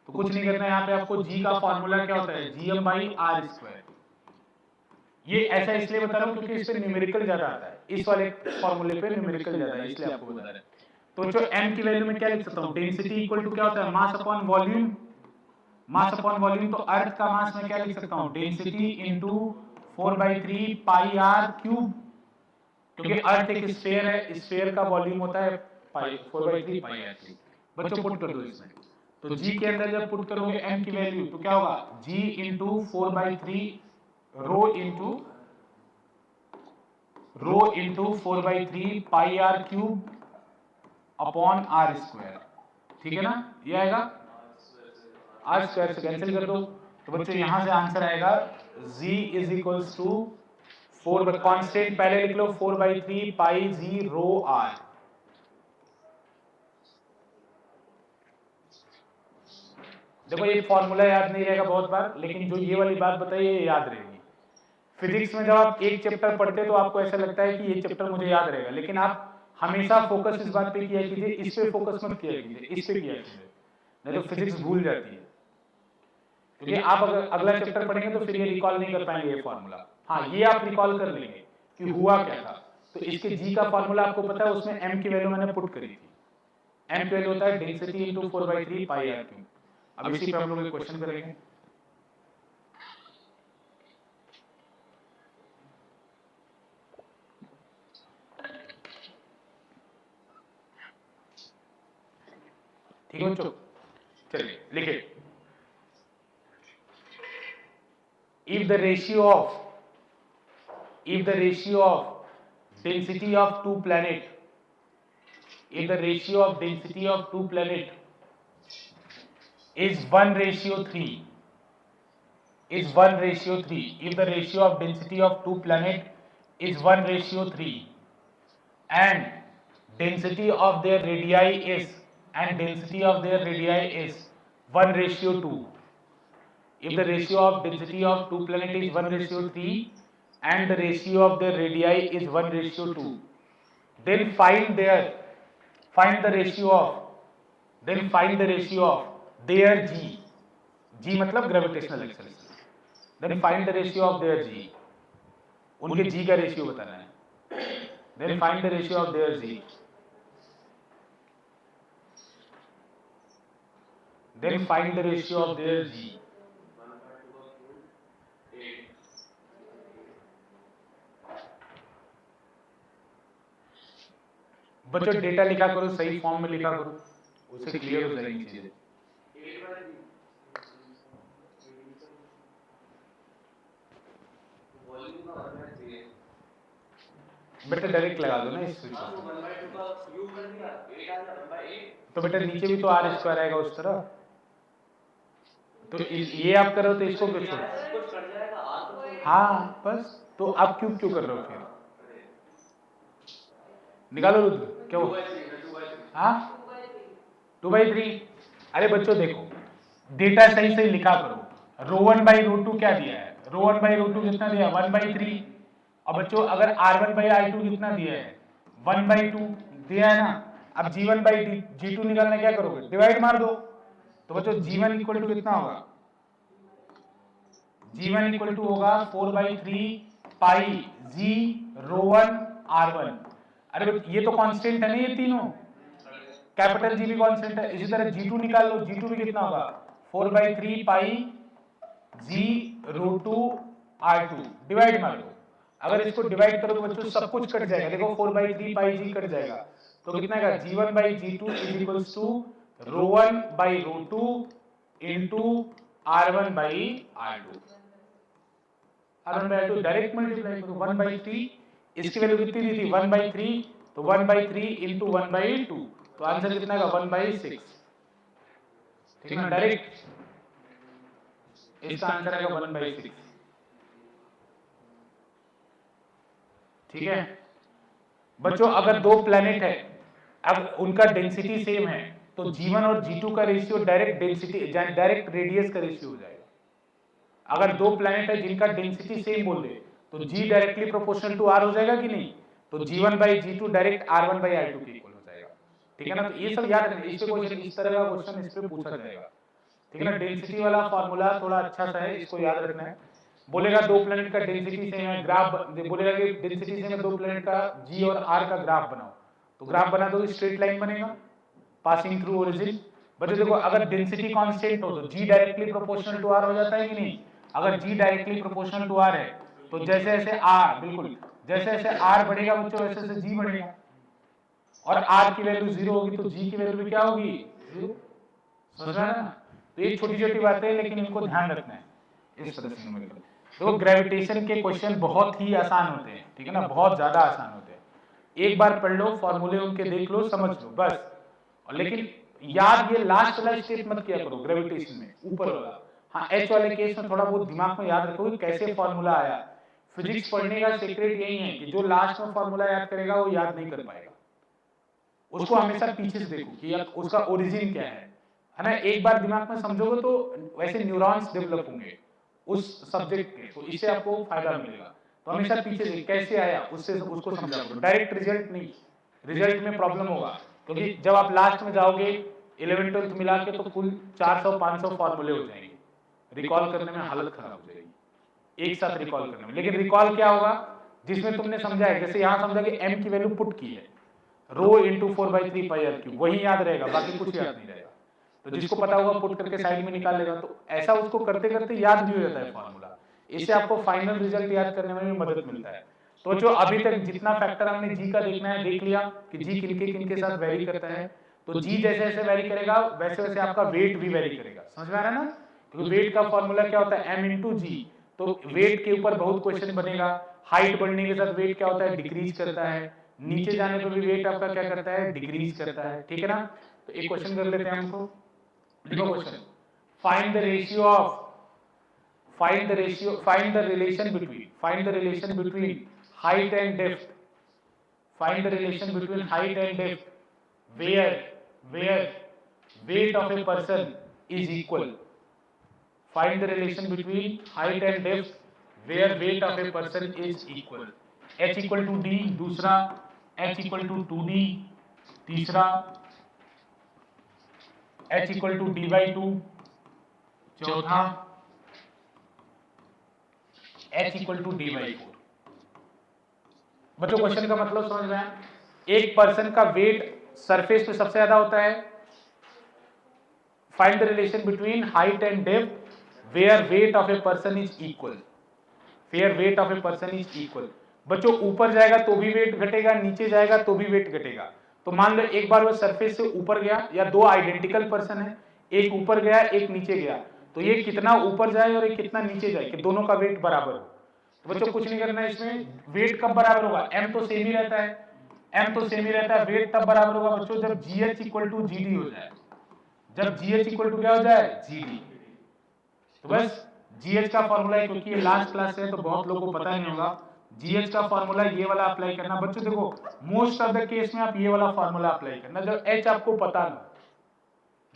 तो कुछ नहीं करना है, यहाँ पे आपको जी का फॉर्मूला क्या होता है? GM by R square. ये ऐसा इसलिए बता रहा हूँ क्योंकि इस पे न्यूमेरिकल ज्यादा आता है, इस वाले फॉर्मूले पे न्यूमेरिकल ज्यादा है, इसलिए आपको बता रहे हैं। तो जो m की वैल्यू में क्या लिख सकता हूँ? डेंसिटी इक्वल टू क्या होता है? Mass upon volume. Mass upon volume, तो अर्थ का मास में क्या लिख सकता हूँ? Density into 4/3 pi R cube, क्योंकि अर्थ एक स्फीयर है, स्फीयर का वॉल्यूम होता है पाई 4/3 पाई आर क्यूब। बच्चों पुट कर दो इसमें, तो g के अंदर जब पुट करोगे m की वैल्यू तो क्या होगा? g into 4/3 rho into 4/3 pi R cube upon R square. ठीक है ना? ये आएगा, आर स्क्वायर से कैंसिल कर दो, तो बच्चों यहां से आंसर आएगा z is equals to 4, constant पहले लिख लो 4/3 पाई जी रो आर। देखो ये फॉर्मूला याद नहीं रहेगा बहुत बार, लेकिन जो ये वाली बात बताई ये याद रहेगी। फिजिक्स में जब आप एक चैप्टर पढ़ते तो आपको ऐसा लगता है कि ये चैप्टर मुझे याद रहेगा, लेकिन आप हमेशा फोकस इस बात पे किया कीजिए, इस पे फोकस मत किया कीजिए, इस पे किया कीजिए, नहीं तो फिजिक्स भूल जाती है। क्योंकि आप अगर अगला चैप्टर पढ़ेंगे तो फिर ये रिकॉल नहीं कर पाएंगे ये फॉर्मूला। हाँ, ये आप रिकॉल कर लेंगे कि हुआ क्या था। तो इसके जी का फॉर्मूला आपको पता है, उसमें m की वैल्यू मैंने पुट करी थी। m की वैल्यू होता है density into 4/3 pi R cube. अब इसी पे हम लोग एक क्वेश्चन करेंगे। ठीक है बच्चों, चलिए लिखिए। if the ratio of density of two planet if the ratio of density of two planet is 1:3 if the ratio of density of two planet is 1:3 and density of their radii is 1:2. If the ratio of density of two planet is 1:3 and the ratio of their radii is 1:2, then find the ratio of their g. g मतलब gravitational acceleration. then find the ratio of their g, उनके g का ratio बताना है। then find the ratio of their g, then find the ratio of their g। बच्चों data लिखा करो, सही form में लिखा करो, उससे क्लियर हो जाएगी चीजें। बेटा डायरेक्ट लगा दो ना इस स्विच, तो बेटा नीचे भी तो आर स्क्वायर आएगा उस तरह। तो ये आप करो तो इसको क्यों छोड़? हाँ बस, तो आप क्यों कर रहे हो? फिर निकालो रुद्र, क्या हो? हाँ 2/3। अरे बच्चों देखो, डेटा सही सही लिखा करो। ρ1/√2 क्या दिया है? ρ1/√2 कितना दिया है? 1/3। और बच्चों अगर r1/r2 कितना दिया है? 1/2 दिया है ना। अब g1/g2 निकालना, क्या करोगे? डिवाइड मार दो। तो बच्चों g1 इक्वल टू कितना होगा? g1 इक्वल टू होगा 4/3 पाई g ρ1 r1। अरे ये तो कांस्टेंट है ना ये तीनों, कैपिटल जी भी कांस्टेंट है, इसी तरह G2 निकाल लो, G2 भी कितना होगा 4/3 पाई G √2 R2, डिवाइड मार दो। अगर इसको डिवाइड करो तो बच्चों सब कुछ कट जाएगा, देखो 4/3 पाई G कट जाएगा, तो कितना आएगा G1/G2 is equals to ρ1/ρ2 into R1/R2। R1/R2 direct multiply करो, 1/3 इसकी वैल्यू कितनी दी थी 1/3, तो 1/3 इनटू 1/2, तो आंसर कितना आएगा 1/6। ठीक है ना, डायरेक्ट इसका आंसर आएगा 1/6। ठीक है बच्चों, अगर दो प्लेनेट है, अब उनका डेंसिटी सेम है, तो G1 और G2 का ratio direct density direct radius का रेशियो हो जाएगा। अगर दो प्लेनेट है जिनका डेंसिटी सेम बोल दे तो G directly proportional to R हो जाएगा कि नहीं, तो G1/G2 डायरेक्ट R1/R2 के इक्वल हो जाएगा। ठीक है ना, तो ये सब याद रखना, इस पे क्वेश्चन इस तरह का क्वेश्चन इस पे पूछा जाएगा। ठीक है ना, डेंसिटी वाला फॉर्मूला थोड़ा अच्छा सा है, इसको याद रखना है। बोलेगा दो प्लेनेट का डेंसिटी सेम है, ग्राफ बोलेगा कि डेंसिटी सेम है दो प्लेनेट का, G और R का ग्राफ बनाओ, तो ग्राफ बना दो, स्ट्रेट लाइन बनेगा पासिंग थ्रू ओरिजिन। बच्चों देखो, अगर डेंसिटी कांस्टेंट हो तो G directly proportional to R हो जाता है कि नहीं, अगर G directly proportional to R है तो जैसे जैसे R, बिल्कुल जैसे जैसे R बढ़ेगा बच्चों वैसे वैसे G बढ़ेगा, और R की वैल्यू 0 होगी तो G की वैल्यू भी क्या होगी 0। समझ रहा है ना, तो ये छोटी छोटी बातें हैं लेकिन इनको ध्यान रखना है इस तरह से न्यूमेरिकल। देखो ग्रेविटेशन के क्वेश्चन बहुत ही आसान होते हैं, ठीक है ना, बहुत ज्यादा आसान होते हैं, एक बार पढ़ लो, फॉर्मूले उनके देख लो, समझ लो बस। और लेकिन याद ये लास्ट वाला स्टेप मत किया करो ग्रेविटेशन में, ऊपर वाला। हाँ, एच वाले केस में थोड़ा बहुत दिमाग में याद रखो कि कैसे फॉर्मूला आया। फिजिक्स पढ़ने का सीक्रेट यही है कि जो लास्ट में फॉर्मूला याद करेगा वो याद नहीं कर पाएगा, उसको हमेशा पीछे से देखो कि उसका ओरिजिन क्या है ना। एक बार दिमाग में समझोगे तो वैसे न्यूरॉन्स डेवलप होंगे उस सब्जेक्ट के, तो इससे आपको फायदा मिलेगा। तो हमेशा पीछे से कैसे आया उससे उसको समझा करो, डायरेक्ट रिजल्ट नहीं, रिजल्ट में प्रॉब्लम होगा, क्योंकि जब आप लास्ट में जाओगे 11th 12th मिला के तो कुल 400-500 फॉर्मूले हो जाएंगे, रिकॉल करने में हालत खराब हो जाएगी एक साथ रिकॉल करने में। लेकिन रिकॉल क्या होगा जिसमें तुमने समझा है, जैसे यहाँ समझा कि m की वैल्यू पुट की है, रो इंटू 4/3 पाई आर क्यूब, वही याद रहेगा, बाकी कुछ याद नहीं रहेगा। तो जिसको पता होगा पुट करके साइड में निकाल लेगा, तो ऐसा उसको करते करते याद भी हो जाता है फॉर्मूला, इससे आपको फाइनल रिजल्ट याद करने में भी मदद मिलता है। तो जो अभी तक जितना फैक्टर हमने जी का देखना है देख लिया कि जी किनके किनके साथ वेरी करता है, तो जी जैसे जैसे वेरी करेगा वैसे वैसे आपका वेट भी वेरी करेगा। समझ में आ रहा है ना, क्योंकि वेट का फॉर्मूला क्या होता है m इंटू जी, तो वेट के ऊपर बहुत क्वेश्चन बनेगा। हाइट बढ़ने के साथ वेट क्या होता है डिक्रीज करता है, नीचे जाने पर भी वेट आपका क्या करता है डिक्रीज करता है। ठीक है ना, तो एक क्वेश्चन कर लेते हैं हमको, देखो question, find the ratio of find the relation between height and depth, find the relation between height and depth where weight of a person is equal, find the relation between height and depth where weight of a person is equal, h equal to d दूसरा, h equal to 2d तीसरा, h equal to d/2 चौथा, h equal to d/4। बच्चों question का मतलब समझ रहे हैं, एक पर्सन का वेट सरफेस पे सबसे ज्यादा होता है, find the relation between height and depth where weight of a person is equal, where weight of a person is equal. बच्चों ऊपर जाएगा तो भी वेट घटेगा, नीचे जाएगा तो भी वेट घटेगा। तो मान लो एक बार वो सरफेस से ऊपर गया, या दो आइडेंटिकल पर्सन है, एक ऊपर गया एक नीचे गया, तो ये कितना ऊपर जाए और ये कितना नीचे जाए कि दोनों का वेट बराबर हो। तो बच्चों कुछ नहीं करना है इसमें, वेट कब बराबर होगा, m तो सेम ही रहता है, m तो सेम ही रहता है, वेट तब बराबर होगा बच्चों जब gh इक्वल टू gd हो जाए, जब gh इक्वल टू क्या हो जाए gd। तो बस gh का फॉर्मूला है, क्योंकि ये लास्ट क्लास है तो बहुत लोगों को पता नहीं होगा, gh का फॉर्मूला ये वाला अप्लाई करना। बच्चों देखो मोस्ट ऑफ द केस में आप ये वाला फॉर्मूला अप्लाई करना, जब h आपको पता ना,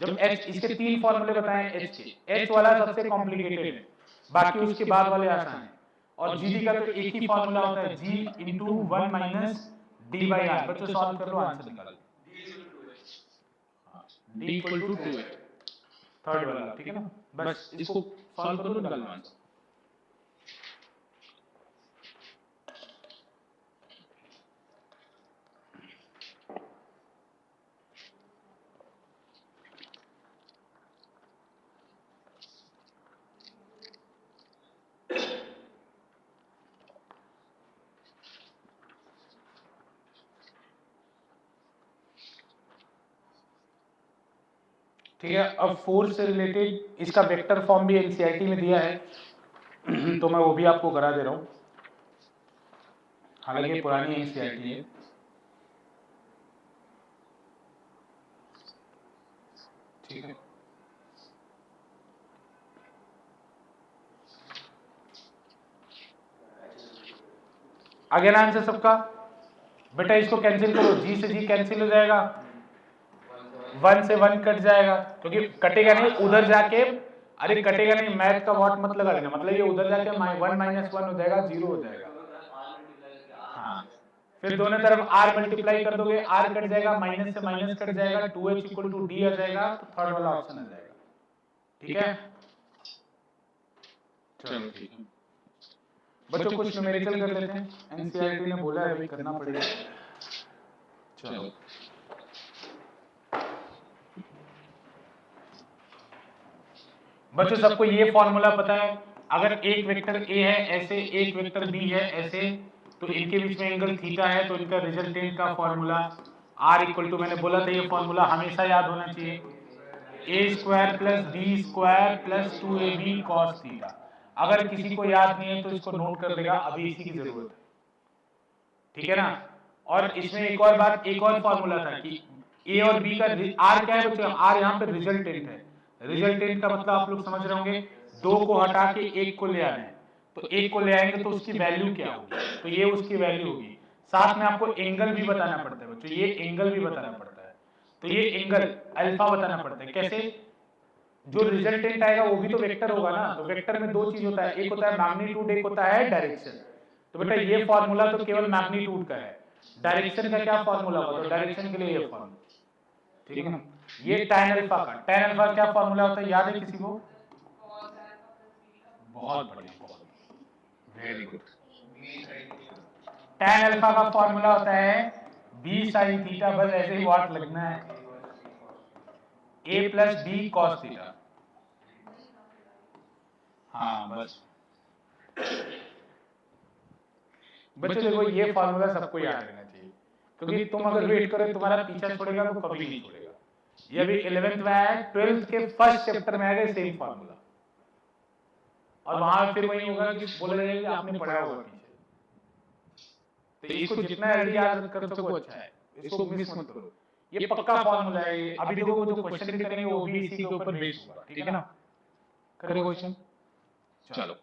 जब h, इसके तीन फॉर्मूले बताएं h के, h वाला सबसे कॉम्प्लिकेटेड है, बाकी उसके बाद वाले आसान है। और gd का तो एक ही फॉर्मूला होता है, g into 1 minus D by R. बच्चों सॉल्व कर लो, आंसर निकालो, d equal to 2h, third वाला। ठीक है ना, बस इसको सॉल्व कर लो, निकालो आंसर। ठीक है। अब फोर्स से रिलेटेड इसका वेक्टर फॉर्म भी एनसीईआरटी में दिया है तो मैं वो भी आपको करा दे रहा हूँ, हालांकि पुरानी एनसीईआरटी है। ठीक है, आगे ना आंसर सबका। बेटा इसको कैंसिल करो, जी से जी कैंसिल हो जाएगा, 1 से 1 कट जाएगा, क्योंकि कटेगा नहीं उधर जाके, अरे कटेगा नहीं, मैथ का वॉट मत लगा लेना, मतलब ये उधर जाके 1 माइनस 1 हो जाएगा, 0 हो जाएगा। हाँ, फिर दोनों तरफ r मल्टीप्लाई कर दोगे, r कट जाएगा, माइनस से माइनस कट जाएगा, 2h इक्वल टू d आ जाएगा, तो थर्ड वाला ऑप्शन आ जाएगा। ठीक है, चलो ठीक है बच्चों, कुछ न्यूमेरिकल कर लेते हैं, एनसीईआरटी ने बोला है भाई करना पड़ेगा। चलो बच्चों, सबको ये फॉर्मूला पता है, अगर एक वेक्टर a है ऐसे, एक वेक्टर b है ऐसे, तो इनके बीच में एंगल थीटा है, तो इनका रिजल्टेंट का फॉर्मूला r इक्वल टू, मैंने बोला था ये फॉर्मूला हमेशा याद होना चाहिए, a square plus b square plus 2ab cos theta. अगर किसी को याद नहीं है तो इसको नोट कर लेगा, अभी इसी की जरूरत है। ठीक है ना, और इसमें एक और बात, एक और फॉर्मूला था कि a और b का r क्या है बच्चों, r यहाँ पे रिजल्टेंट है। रिजल्टेंट का मतलब आप लोग समझ रहे होंगे, दो को हटा के एक को ले आना है, तो एक को ले आएंगे तो उसकी वैल्यू क्या होगी, तो ये उसकी वैल्यू होगी। साथ में आपको एंगल भी बताना पड़ता है बच्चों, ये एंगल भी बताना पड़ता है, तो ये एंगल अल्फा बताना पड़ता है। कैसे, जो रिजल्टेंट आएगा वो भी तो वेक्टर होगा ना, तो वेक्टर में दो चीज होता है, एक होता है मैग्नीट्यूड, एक होता है डायरेक्शन। तो बेटा ये फॉर्मूला तो केवल मैग्नीट्यूड का है, डायरेक्शन का क्या फॉर्मूला होगा, तो डायरेक्शन के लिए ये फॉर्मूला, ठीक है ना। ये tan अल्फा का, tan अल्फा क्या फॉर्मूला होता है, याद है किसी को? बहुत बढ़िया, बहुत वेरी गुड। tan अल्फा का फॉर्मूला होता है b sin थीटा, बस ऐसे ही वाट लगना है, a plus b cos theta. हाँ बस बच्चों देखो, ये फॉर्मूला सबको याद रहना चाहिए, क्योंकि तुम अगर वेट करो तुम्हारा पीछा छोड़ेगा तो कभी नहीं छोड़ेगा। ये अभी 11th में आया, 12th के फर्स्ट चैप्टर में आएगा सेम फॉर्मूला, और वहां फिर वही होगा कि बोलेगा कि आपने पढ़ा होगा पीछे, तो इसको जितना जल्दी याद कर सको अच्छा है, इसको मिस मत करो, ये पक्का फॉर्मूला है। अभी देखो वो जो क्वेश्चन भी करेंगे वो भी इसी के ऊपर बेस्ड होगा, ठीक है ना। करें क्वेश्चन, चलो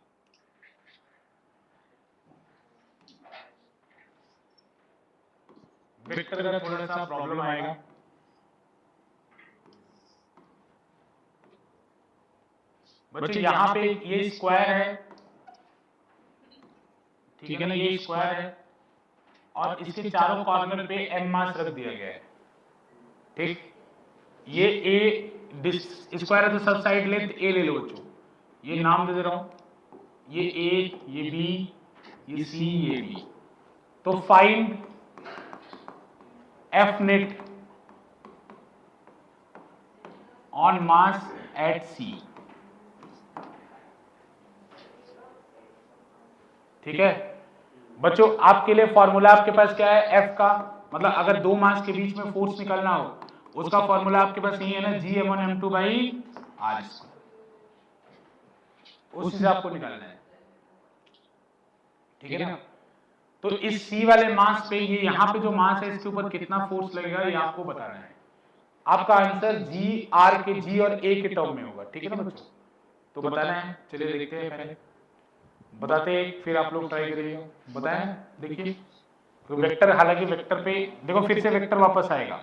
वेक्टर का थोड़ा सा प्रॉब्लम आएगा। बच्चों यहाँ पे ये स्क्वायर है, ठीक है ना, ये स्क्वायर है, और इसके चारों कॉर्नर पे m मास रख दिया गया है। ठीक, ये a स्क्वायर है तो सब साइड लेंथ a ले लो बच्चों, ये नाम दे रहा हूं, ये a, ये b, ये c, ये d। तो find f net on mass at c। ठीक है बच्चों, आपके लिए फॉर्मूला आपके पास क्या है, f का, मतलब अगर दो मास के बीच में फोर्स निकालना हो उसका फॉर्मूला आपके पास यही है ना, G m1m2 by r square, उस से आपको निकालना है, ठीक है ना। तो इस C वाले मास पे, ये यहाँ पे जो मास है इसके ऊपर कितना फोर्स लगेगा ये आपको बताना है। आपका आंसर G R के G और A के टर्म में होगा, ठीक है ना बच्चों, तो बताना है। चलिए देखते हैं, पहले बताते हैं फिर आप लोग ट्राई करिएगा, बताएं। देखिए तो वेक्टर, हालांकि वेक्टर पे देखो फिर से वेक्टर वापस आएगा,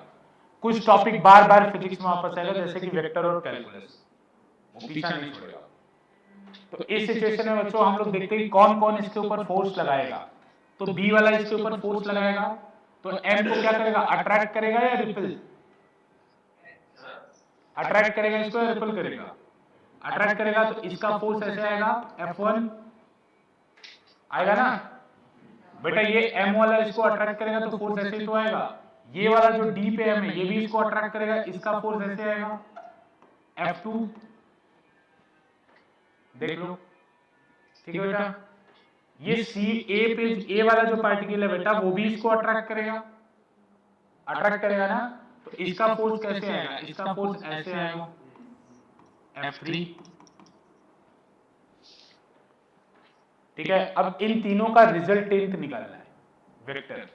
कुछ टॉपिक बार बार फिजिक्स में वापस आएगा, जैसे कि वेक्टर और कैलकुलस, वो पीछा नहीं छोड़ेगा। तो इस सिचुएशन में बच्चों हम लोग देखते हैं कौन कौन इसके ऊपर फोर्स लगाएगा। तो बी वाला इसके ऊपर फोर्स लगाएगा, तो एम को क्या करेगा, अट्रैक्ट करेगा या रिपल, अट्रैक्ट करेगा इसको या रिपल करेगा, अट्रैक्ट करेगा, तो इसका फोर्स ऐसे आएगा, F1 आएगा ना बेटा, ये M वाला इसको अट्रैक्ट करेगा तो फोर्स ऐसे ही तो आएगा, ये वाला जो D पे M है ये भी इसको अट्रैक्ट करेगा, इसका फोर्स ऐसे आएगा F2, देख लो, ठीक है बेटा। ये C A पे, A वाला जो पार्टिकल है बेटा वो भी इसको अट्रैक्ट करेगा, अट्रैक्ट करेगा ना, तो इसका फोर्स कैसे आएगा, इसका फोर्स ऐसे आएगा, F3, ठीक है। अब इन तीनों का रिजल्टेंट निकालना है वेक्टर।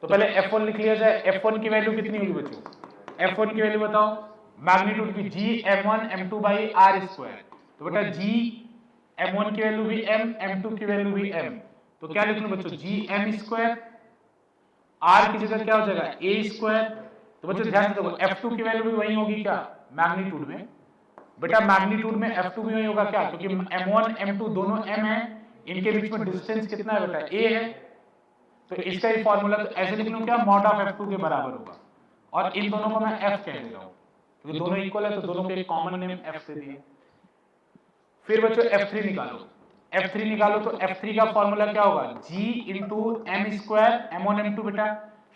तो पहले F1 लिख लिया जाए। F1 की वैल्यू कितनी होगी बच्चों? F1 की वैल्यू बताओ, मैग्नीट्यूड की G M1 M2 by R square. तो बेटा G M1 की वैल्यू भी M, M2 की वैल्यू भी M, तो क्या लिख लूं बच्चों? G M square. R की जगह क्या हो जाएगा? A square. तो बच्चों ध्यान से देखो, F2 की वैल्यू भी वही होगी क्या? मैग्नीट्यूड में। बेटा मैग्नीट्यूड में F2 भी वही होगा क्या? क्योंकि M1 M2 दोनों M है, इनके बीच में डिस्टेंस कितना है बेटा? A है। तो इसका ही फॉर्मूला तो ऐसे लिख लूं क्या? मॉड ऑफ F2 के बराबर होगा, और इन दोनों को मैं F कह दे रहा हूं क्योंकि दोनों इक्वल है, तो दोनों को एक कॉमन नेम F दे दिए। फिर बच्चों F3 निकालो। F3 निकालो तो F3 का फॉर्मूला क्या होगा? G into M square M1 M2 बेटा।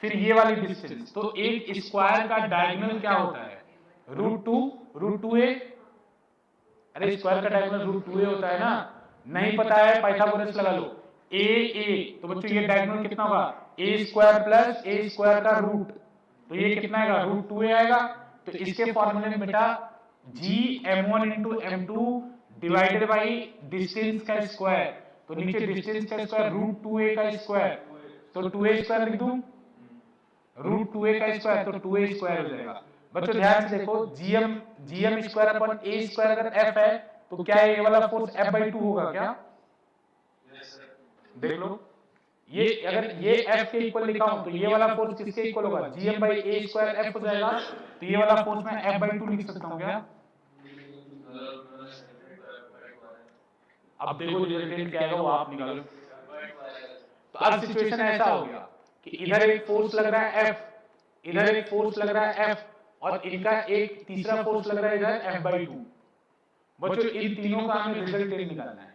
फिर ये वाली डिस्टेंस, तो एक स्क्वायर का डायगोनल क्या होता है? √2 a। अरे स्क्वायर का डायगोनल √2a होता है ना? नहीं पता है, पाइथागोरस लगा लो। a तो बच्चों ये डायगोनल कितना होगा? a square plus a square का रूट, तो ये कितना आएगा? √2a आएगा। तो इसके फॉर्मूले में बेटा G M1 into M2 divided by distance का स्क्वायर, तो नीचे डिस्टेंस का स्क्वायर √2a का स्क्वायर, तो 2a स्क्वायर लिख दूं, √2a का स्क्वायर, तो 2a स्क्वायर हो जाएगा। बच्चों ध्यान से देखो, gm square upon a square अगर f है, तो क्या ये वाला फोर्स f/2 होगा क्या? देख लो, ये अगर ये f के इक्वल लिखा हूं, तो ये वाला फोर्स किसके इक्वल होगा? gm/a स्क्वायर f हो जाएगा। तो ये वाला फोर्स मैं f/2 लिख सकता हूं क्या? अब देखो रिजल्टेंट क्या आएगा वो आप निकालो। तो अब सिचुएशन ऐसा हो गया कि इधर एक फोर्स लग रहा है F, इधर एक फोर्स लग रहा है F, और इनका एक तीसरा फोर्स लग रहा है इधर f/2। बच्चों इन तीनों का हमें रिजल्टेंट निकालना है,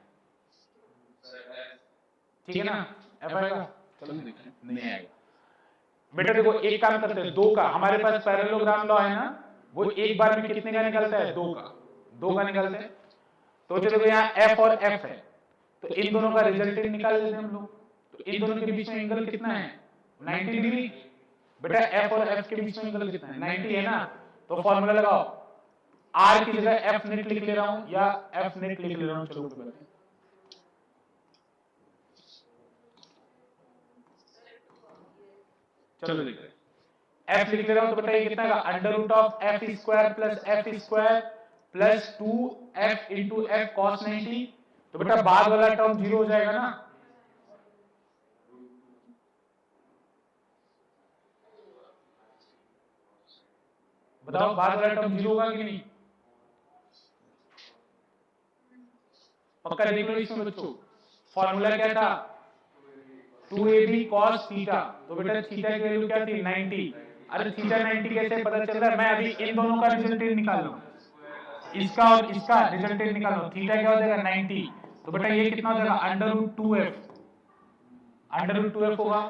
ठीक है ना? F आएगा? चलो देखते हैं, नहीं आएगा। बेटा देखो एक काम करते हैं, दो का, हमारे पास पैरेललोग्राम लॉ है ना, वो एक बार में कितने का निकलता है? दो का निकलता है। तो देखो यहाँ F और F है, तो इन दोनों का रिजल्टेंट निकाल लेते हैं हम लोग। तो इन दोनों के बीच में एंगल कितना है? 90 डिग्री। बेटा F और F के बीच में एंगल कितना है? 90 है ना? तो फॉर्मूला लगाओ, R की जगह F नेट लिख ले रहा हूं या F नेट लिख ले रहा हूं, चलो चलो देखते हैं। F लिख ले रहा हूं तो बेटा ये कितना है? √f square plus f square plus 2f into f cos 90। तो बेटा बाद वाला टर्म 0 हो जाएगा ना? बताओ बाद वाला टर्म 0 होगा कि नहीं? पक्का देख लो इसमें बच्चों। फॉर्मूला क्या था? 2ab cos theta. तो बेटा थीटा की वैल्यू क्या थी? 90। अरे थीटा 90 कैसे पता चल रहा है? मैं अभी इन दोनों का रिजल्टेंट निकाल रहा हूं, इसका और इसका रिजल्टेंट निकाल रहा हूं। थीटा क्या हो जाएगा? 90। तो बेटा ये कितना हो जाएगा? √2f होगा।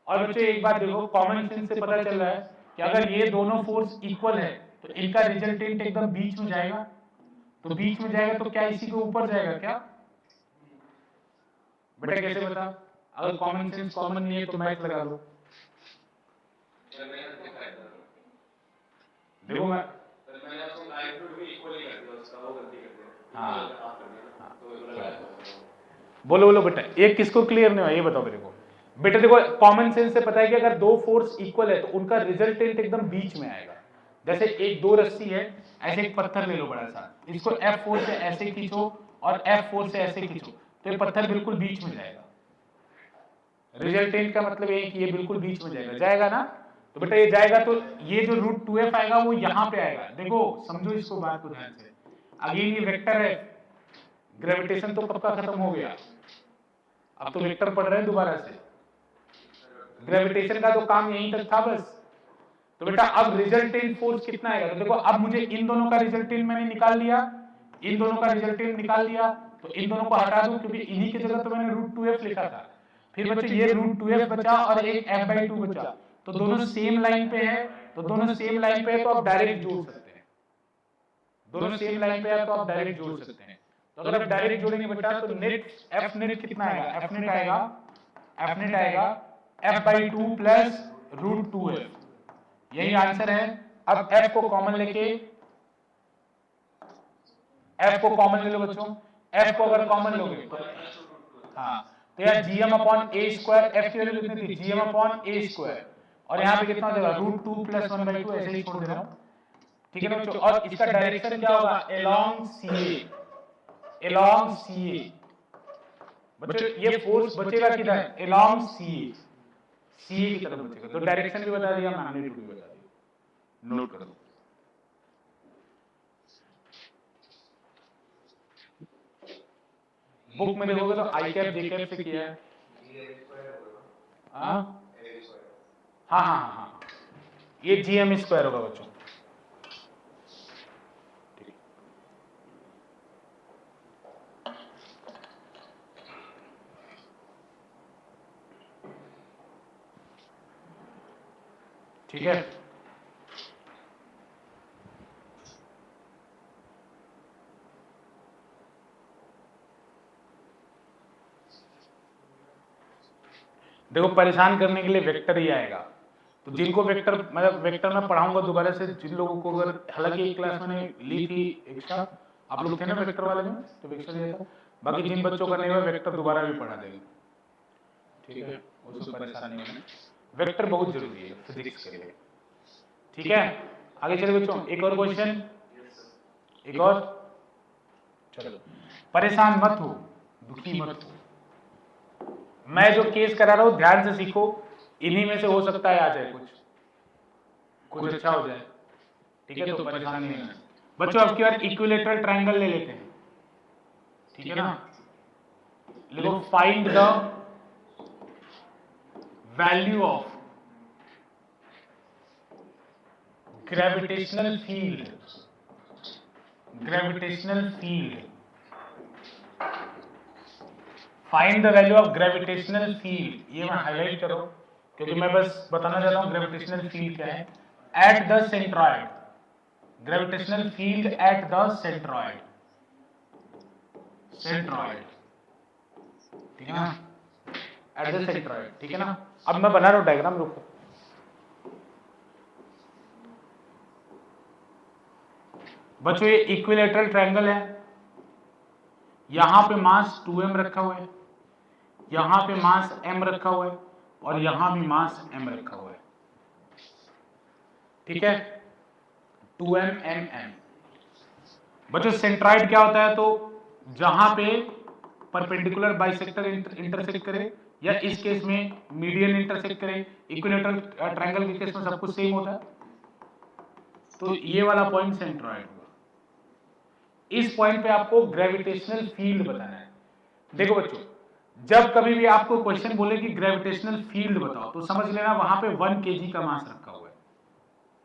और बच्चों एक बात देखो, कॉमन सेंस से पता चल रहा है कि अगर ये दोनों फोर्स इक्वल है तो इनका रिजल्टेंट एकदम बीच में जाएगा। तो बीच में जाएगा तो क्या इसी के ऊपर जाएगा क्या? बेटा कैसे बता? अगर कॉमन सेंस कॉमन नहीं है तो मैथ लगा दो। देखो मैं हाँ, बोलो बोलो बेटा, एक किसको क्लियर नहीं हुआ ये बताओ मेरे को। बेटा देखो कॉमन सेंस से पता है कि अगर दो फोर्स इक्वल है तो उनका रिजल्टेंट एकदम बीच में आएगा। जैसे एक दो रस्सी है, ऐसे एक पत्थर ले लो बड़ा सा, इसको F फोर्स से ऐसे खींचो और F फोर्स से ऐसे खींचो, तो ये पत्थर बिल्कुल बीच में जाएगा। रिजल्टेंट का मतलब ये है कि ये बिल्कुल बीच में जाएगा ना? तो बेटा ये जाएगा तो ये जो √2f आएगा वो यहाँ पे आएगा। देखो समझो इसको, बात को ध्यान से। अगेन ये वेक्टर है, ग्रेविटेशन तो पक्का खत्म हो गया, अब तो वेक्टर पढ़ रहे हैं दोबारा से। ग्रेविटेशन का तो काम यहीं तक था बस। तो बेटा अब रिजल्टेंट फोर्स कितना आएगा? तो देखो अब मुझे इन दोनों का रिजल्टेंट मैंने निकाल लिया, इन दोनों का रिजल्टेंट निकाल लिया, तो इन दोनों को हटा दूं क्योंकि इन्हीं की जगह तो मैंने √2f लिखा था। फिर बच्चों ये √2f बचा और एक f/2 बचा, तो दोनों सेम लाइन पे है, तो दोनों सेम लाइन पे है तो आप डायरेक्ट जोड़ सकते हैं। दोनों सेम लाइन पे है तो आप डायरेक्ट जोड़ सकते हैं। तो अगर आप डायरेक्ट जोड़ेंगे बेटा तो नेट f नेट कितना आएगा? f नेट आएगा f/2 प्लस √2f, यही आंसर है। अब f को कॉमन लेके एफ को कॉमन ले लो बच्चों, एफ को अगर कॉमन लोगे तो हाँ, तो यार जीएम अपॉन ए स्क्वायर, एफ की वैल्यू कितनी थी, जीएम अपॉन ए स्क्वायर, और यहाँ पे कितना हो जाएगा √2 + 1/2, ऐसे ही छोड़ दे रहा हूँ, ठीक है ना बच्चों। और इसका डायरेक्शन क्या होगा, अलोंग सीए, अलोंग सीए बच्चों, ये फोर्स बचेगा किधर, अलोंग सीए, सीए की तरफ बचेगा। तो डायरेक्शन भी बता दिया, मैग्नीट्यूड भी बता दिया, नोट कर दो। बुक में देखोगे तो आई कैप जे कैप से किया है। हाँ हाँ हाँ हाँ, ये जीएम स्क्वायर होगा बच्चों। ठीक है, देखो परेशान करने के लिए वेक्टर ही आएगा, तो जिनको वेक्टर मतलब वेक्टर में पढ़ाऊंगा दोबारा से, जिन लोगों को अगर, हालांकि एक क्लास मैंने ली थी एक्स्ट्रा, आप लोग थे ना वेक्टर वाले में, तो वेक्टर दिया था, बाकी जिन बच्चों का नहीं हुआ वेक्टर दोबारा भी पढ़ा देंगे, ठीक है, उसको परेशान नहीं होना। वेक्टर बहुत जरूरी है फिजिक्स के लिए, ठीक है। आगे चले बच्चों, एक और क्वेश्चन, एक और, चलो। परेशान मत हो, दुखी मत हो, मैं जो केस करा रहा हूं ध्यान से सीखो, इन्हीं में से हो सकता है आ जाए कुछ अच्छा हो जाए, ठीक है, तो परेशान नहीं होना बच्चों। अब की बार इक्विलेटरल ट्रायंगल ले लेते हैं, ठीक है ना। लिखो find the value of gravitational field, gravitational field, find the value of gravitational field, ये मैं हाईलाइट करो क्योंकि मैं बस बताना चाहता हूं ग्रेविटेशनल फील्ड क्या है। At the centroid, gravitational field at the centroid, centroid, ठीक है ना, एट द सेंट्रॉइड, ठीक है ना। अब मैं बना रहा हूं डायग्राम, रुको। बच्चों ये इक्विलेटरल ट्रायंगल है, यहां पे मास 2m रखा हुआ है, यहां पे मास m रखा हुआ है, और यहां भी मास m रखा हुआ है, ठीक है, 2m m m। बच्चों सेंट्रॉइड क्या होता है, तो जहां पे परपेंडिकुलर बाइसेक्टर इंटरसेक्ट करे, या इस केस में मीडियन इंटरसेक्ट करे, इक्विलेटरल ट्रायंगल के केस में सब कुछ सेम होता है, तो ये वाला पॉइंट सेंट्रॉइड होगा। इस पॉइंट पे आपको ग्रेविटेशनल फील्ड बताना है। देखो बच्चों, जब कभी भी आपको क्वेश्चन बोले कि ग्रेविटेशनल फील्ड बताओ, तो समझ लेना वहां पे 1 kg का मास रखा हुआ है।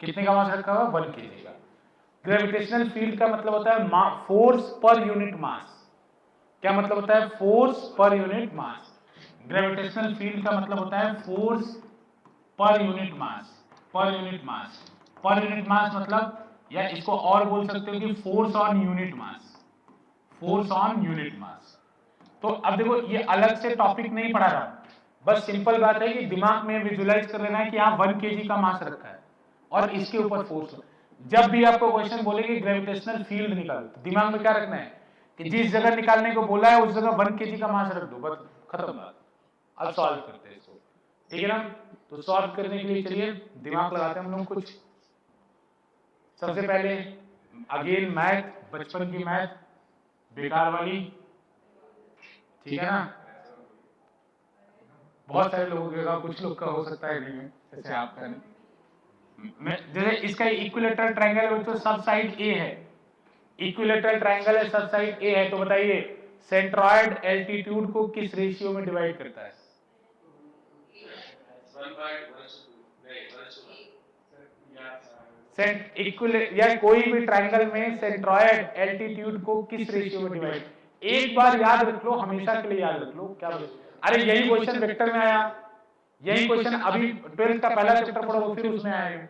कितने का मास रखा हुआ है, 1 kg का। ग्रेविटेशनल फील्ड का मतलब होता है फोर्स पर यूनिट मास। क्या मतलब होता है, force per unit mass. Gravitational field का मतलब होता है force per unit mass, per unit mass, per unit mass मतलब, या इसको और बोल सकते हो कि force on unit mass, force on unit mass. तो अब देखो ये अलग से टॉपिक नहीं पढ़ा रहा, बस सिंपल बात है कि दिमाग में विजुलाइज कर लेना है कि यहाँ 1 kg का मास रखा है और इसके ऊपर फोर्स। जब भी आपको क्वेश्चन बोले कि ग्रेविटेशनल फील्ड निकालो, तो दिमाग में क्या रखना है कि जिस जगह निकालने को बोला है उस जगह 1 kg का मास रख दो, बस खत्म बात। अब सॉल्व करते हैं इसको, ठीक है ना। तो सॉल्व करने के लिए चलिए दिमाग लगाते हैं हम लोग कुछ। सबसे पहले अगेन मैथ, बचपन की मैथ बेकार वाली, ठीक है ना। बहुत सारे लोगों का, कुछ लोग का हो सकता है नहीं, जैसे आपका नहीं। जैसे इसका इक्विलेटरल ट्रायंगल है तो सब साइड ए है, इक्विलेटरल ट्रायंगल है, सब साइड ए है, तो बताइए सेंट्रॉइड एल्टीट्यूड को किस रेशियो में डिवाइड करता है। या कोई भी ट्रायंगल में सेंट्रॉइड एल्टीट्यूड को किस रेशियो में डिवाइड, एक बार याद रख लो, हमेशा के लिए याद रख लो। क्या बोले, अरे यही क्वेश्चन वेक्टर में आया, यही क्वेश्चन अभी 12th का पहला चैप्टर पढ़ो फिर उसमें आएगा,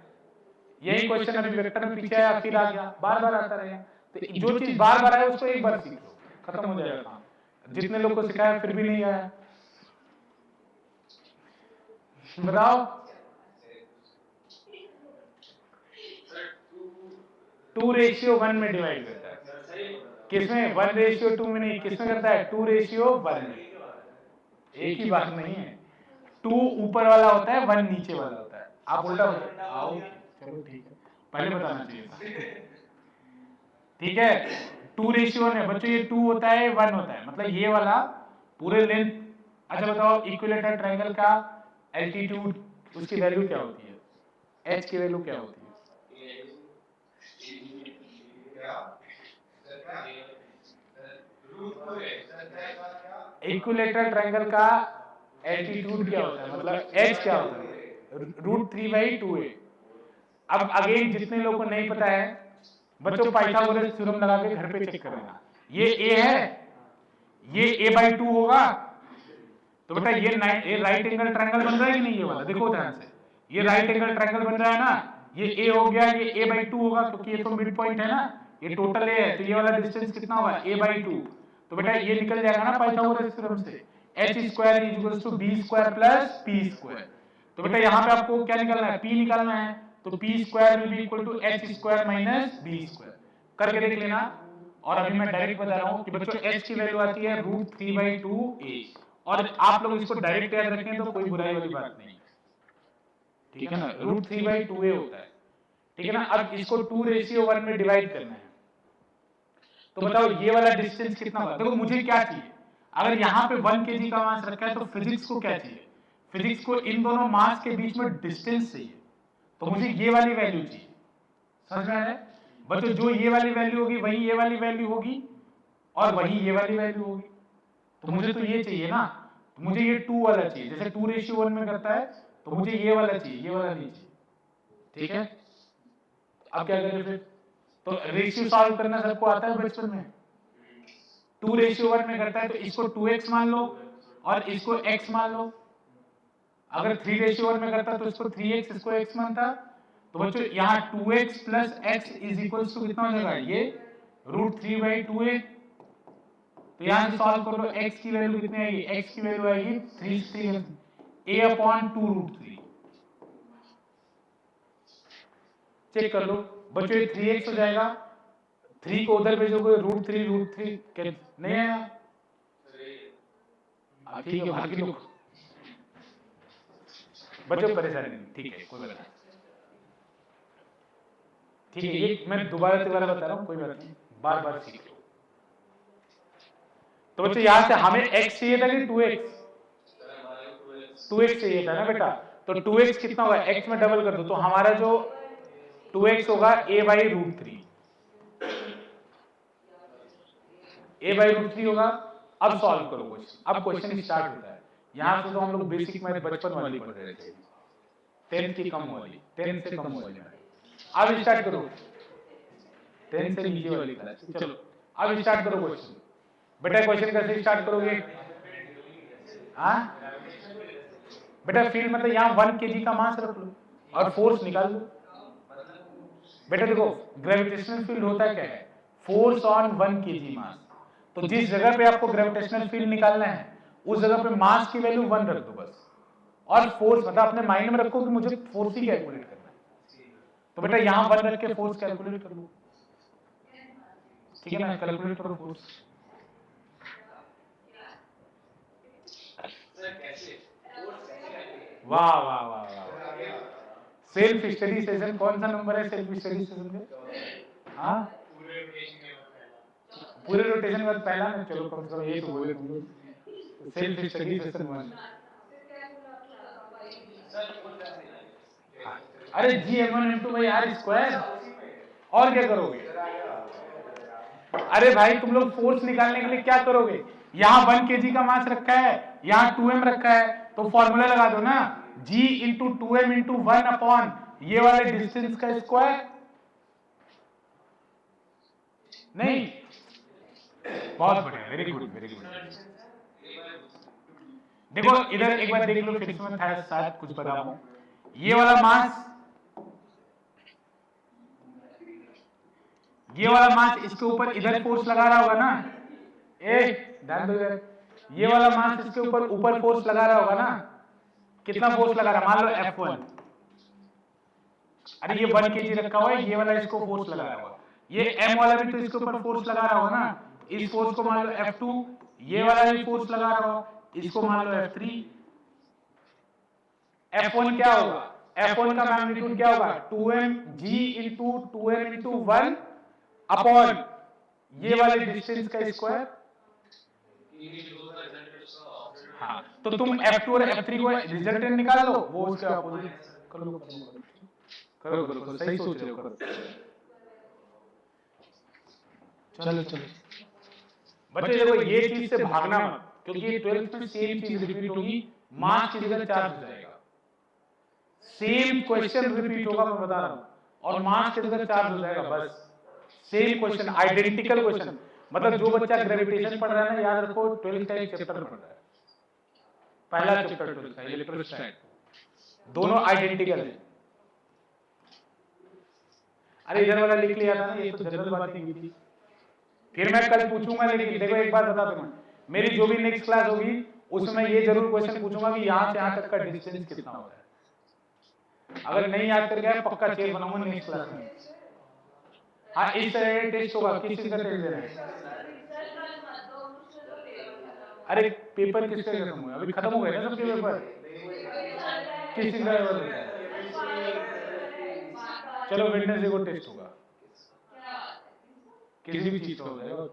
यही क्वेश्चन अभी वेक्टर में पीछे आया फिर आ गया, बार बार आता रहेगा। तो जो चीज बार बार आए उसको एक बार सीख लो, खत्म हो जाएगा काम। जितने लोग को सिखाया फिर भी नहीं आया, बताओ। 2:1 में डिवाइड करता है, किसमें 1:2 में नहीं, किसमें करता है 2:1 में। एक ही बात नहीं है, 2 ऊपर वाला होता है 1 नीचे वाला होता है। आप उल्टा आओ, चलो ठीक है, पहले बताना चाहिए था। ठीक है, 2:1 है बच्चों, ये 2 होता है 1 होता है, मतलब ये वाला पूरे लेंथ। अच्छा बताओ, इक्विलेटरल ट्रायंगल का एल्टीट्यूड उसकी वैल्यू क्या होती है, एच की वैल्यू क्या होती है? इक्विलेटरल ट्रायंगल का एल्टीट्यूड क्या होता है, मतलब एच क्या होता है, √3/2a। अब अगेन जितने लोगों को नहीं पता है बच्चों, पाइथागोरस थ्योरम लगा के घर पे चेक करना। ये a है, ये a/2 होगा, तो बेटा ये राइट एंगल ट्रायंगल बन रहा है कि नहीं? ये वाला देखो ध्यान से, ये राइट एंगल ट्रायंगल बन रहा है ना, ये a हो गया, ये a/2 होगा, क्योंकि ये तो मिड पॉइंट है ना, ये टोटल a है, तो ये वाला डिस्टेंस कितना होगा a/2। तो बेटा ये निकल जाएगा ना पाइथागोरस थ्योरम से, h² = b² + p²। तो बेटा यहाँ पे आपको क्या निकालना है, p निकालना है, तो p² = h² - b²। करके देख लेना। और अभी मैं डायरेक्ट बता रहा हूँ कि बच्चों h की वैल्यू आती है √3/2a, और आप लोग इसको डायरेक्ट याद रखें तो कोई बुराई वाली बात नहीं, ठीक है ना, √3/2a होता है, ठीक है ना। अब इसको 2:1 में डिवाइड करना है, तो बताओ ये वाला डिस्टेंस कितना होगा। देखो मुझे क्या चाहिए, अगर यहाँ पे 1 kg का मास रखा है तो फिजिक्स को क्या चाहिए, फिजिक्स को इन दोनों मास के बीच में डिस्टेंस चाहिए, तो मुझे ये वाली वैल्यू चाहिए। समझ में आ रहा है बच्चों, जो ये वाली वैल्यू होगी वही ये वाली वैल्यू होगी, और वही ये वाली वैल्यू होगी, तो मुझे तो ये चाहिए ना, तो मुझे ये 2 वाला चाहिए, जैसे 2:1 में करता है, तो मुझे ये वाला चाहिए, ये वाला नहीं चाहिए, ठीक है। अब क्या करें फिर, तो रेशियो सॉल्व करना सबको आता है बचपन में, 2:1 में करता है तो इसको 2x मान लो और इसको x मान लो। अगर 3:1 में करता तो इसको 3x, इसको x मानता। तो बच्चों यहाँ 2x + x = कितना हो जाएगा, ये √3/2a। तो यहाँ से सॉल्व कर लो, x की वैल्यू कितनी आएगी, x की वैल्यू आएगी 3 a/2√3। चेक कर लो बच्चों, ये 3x हो जाएगा, 3 को उधर भेजोगे √3 नहीं आया। ठीक है, बाकी लोग बच्चों परेशानी नहीं, ठीक है कोई बात नहीं, ठीक है, ये मैं दोबारा बता रहा हूँ, कोई बात नहीं, बार बार सीख लो। तो बच्चों यहां से हमें x चाहिए था कि 2x, 2x चाहिए था ना बेटा, तो 2x कितना होगा, x में डबल कर दो, तो हमारा जो 2x होगा a/√3, a/√3 होगा। अब सॉल्व करो क्वेश्चन, अब क्वेश्चन स्टार्ट होता है। यहां से तो हम लोग बेसिक मैथ बचपन वाली पढ़ रहे थे, 10th की कम वाली, 10th से कम वाली। अब स्टार्ट करो 10th से नीचे वाली क्लास, चलो अब स्टार्ट करो क्वेश्चन। बेटा क्वेश्चन कैसे स्टार्ट करोगे, हाँ बेटा फील्ड मतलब यहाँ 1 kg का मास रख लो और फोर्स निकाल लो। बेटा देखो ग्रेविटेशनल फील्ड होता क्या है, फोर्स ऑन 1 kg मास। तो जिस जगह पे आपको ग्रेविटेशनल फील्ड निकालना है उस जगह पे मास की वैल्यू 1 रख दो बस, और फोर्स मतलब अपने माइंड में रखो कि मुझे फोर्स ही कैलकुलेट करना है। तो बेटा यहाँ 1 रख के फोर्स कैलकुलेट कर लो, ठीक है ना, कैलकुलेट करो फोर्स। वाह वाह वाह वाह, सेल्फ स्टडी सेशन कौन सा नंबर है सेल्फ स्टडी सेशन में, हाँ पूरे रोटेशन में पहला ना, चलो कम से कम ये तो बोले तुम लोग, सेल्फ स्टडी सेशन 1। अरे G(m1m2/r²), और क्या करोगे, अरे भाई तुम लोग फोर्स निकालने के लिए क्या करोगे, यहाँ 1 kg का मास रखा है, यहाँ 2m रखा है, तो फॉर्मूला लगा दो ना, G × 2m × 1 ये वाले डिस्टेंस का स्क्वायर। नहीं, बहुत बढ़िया, वेरी गुड वेरी गुड। देखो इधर एक बार देख लो, फिर से मैं शायद कुछ बता पाऊं। ये वाला मास, ये वाला मास इसके ऊपर इधर फोर्स लगा रहा होगा ना, ध्यान दो इधर, ये वाला मास इसके ऊपर फोर्स लगा रहा होगा ना, कितना फोर्स लगा रहा, मान लो F1। अरे ये 1 kg रखा हुआ है, ये वाला इसको फोर्स लगा रहा होगा, ये m वाला भी तो इसके ऊपर फोर्स लगा रहा होगा ना, इस फोर्स को मान लो F2, ये वाला भी फोर्स लगा रहा होगा, इसको मान लो F3। F1 क्या होगा, F1 का मैग्नीट्यूड क्या होगा, 2m g into 2m into 1 upon ये वाले डिस्टेंस का स्क्वायर। हाँ, तो तुम F2 और F3 को रिजल्टेंट निकाल लो, वो उसके अपोजिट कर लो। करो करो करो, सही सोच रहे हो, करो। चलो चलो बच्चे देखो, ये चीज से भागना मत, क्योंकि ये 12th में सेम चीज रिपीट होगी, मार्क्स की जगह चार्ज हो जाएगा। सेम क्वेश्चन रिपीट होगा, मैं बता रहा हूं, और मार्क्स की जगह चार्ज हो जाएगा। बस सेम क्वेश्चन, आइडेंटिकल क्वेश्चन। मतलब जो बच्चा ग्रेविटेशन पढ़ रहा है ना, याद रखो 12th का एक चैप्टर पढ़ रहा है, पहला चैप्टर 12th का इलेक्ट्रोस्टैटिक, दोनों आइडेंटिकल है। अरे इधर वाला लिख लिया था ना, ये तो जनरल बातें की थी। फिर मैं कल पूछूंगा, लेकिन देखो एक बात बता दूं, मेरी जो भी नेक्स्ट क्लास होगी उसमें ये जरूर क्वेश्चन पूछूंगा कि यहां से यहां तक का डिस्टेंस कितना होता है। अगर नहीं याद कर गया, पक्का चेयर बनाऊंगा नेक्स्ट क्लास में। हाँ, इस तरह का टेस्ट होगा। किस चीज का टेस्ट देना है? अरे पेपर किसका खत्म हुआ? अभी खत्म हो गए ना सबके पेपर। किस चीज का पेपर देना है? चलो वेडनेसडे को टेस्ट होगा, किसी भी चीज का हो जाएगा।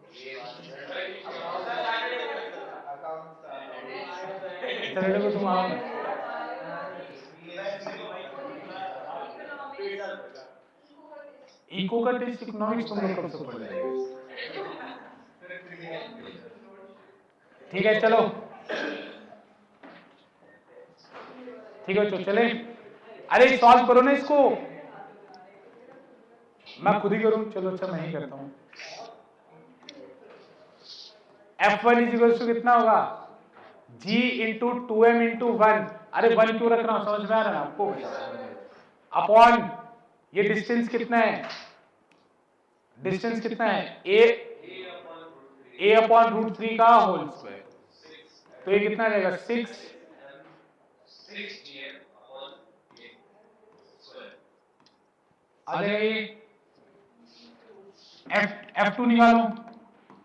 सैटरडे को तुम आओ। इको का टेस्ट इकोनॉमिक्स तुम लोग कब से पढ़ जाएंगे? ठीक है चलो, ठीक है तो चले। अरे सॉल्व करो ना इसको, मैं खुद ही करूं। चलो अच्छा, मैं ही करता हूं। F1 इज इक्वल टू कितना होगा, G इंटू 2m इंटू 1। अरे 1 क्यों रख रहा हूं, समझ में आ रहा है आपको? अपॉन ये डिस्टेंस कितना है, डिस्टेंस कितना है, a अपॉन रूट 3 का होल स्क्वायर। तो ये कितना रहेगा, 6 आ जाएगा। F2 निकालो।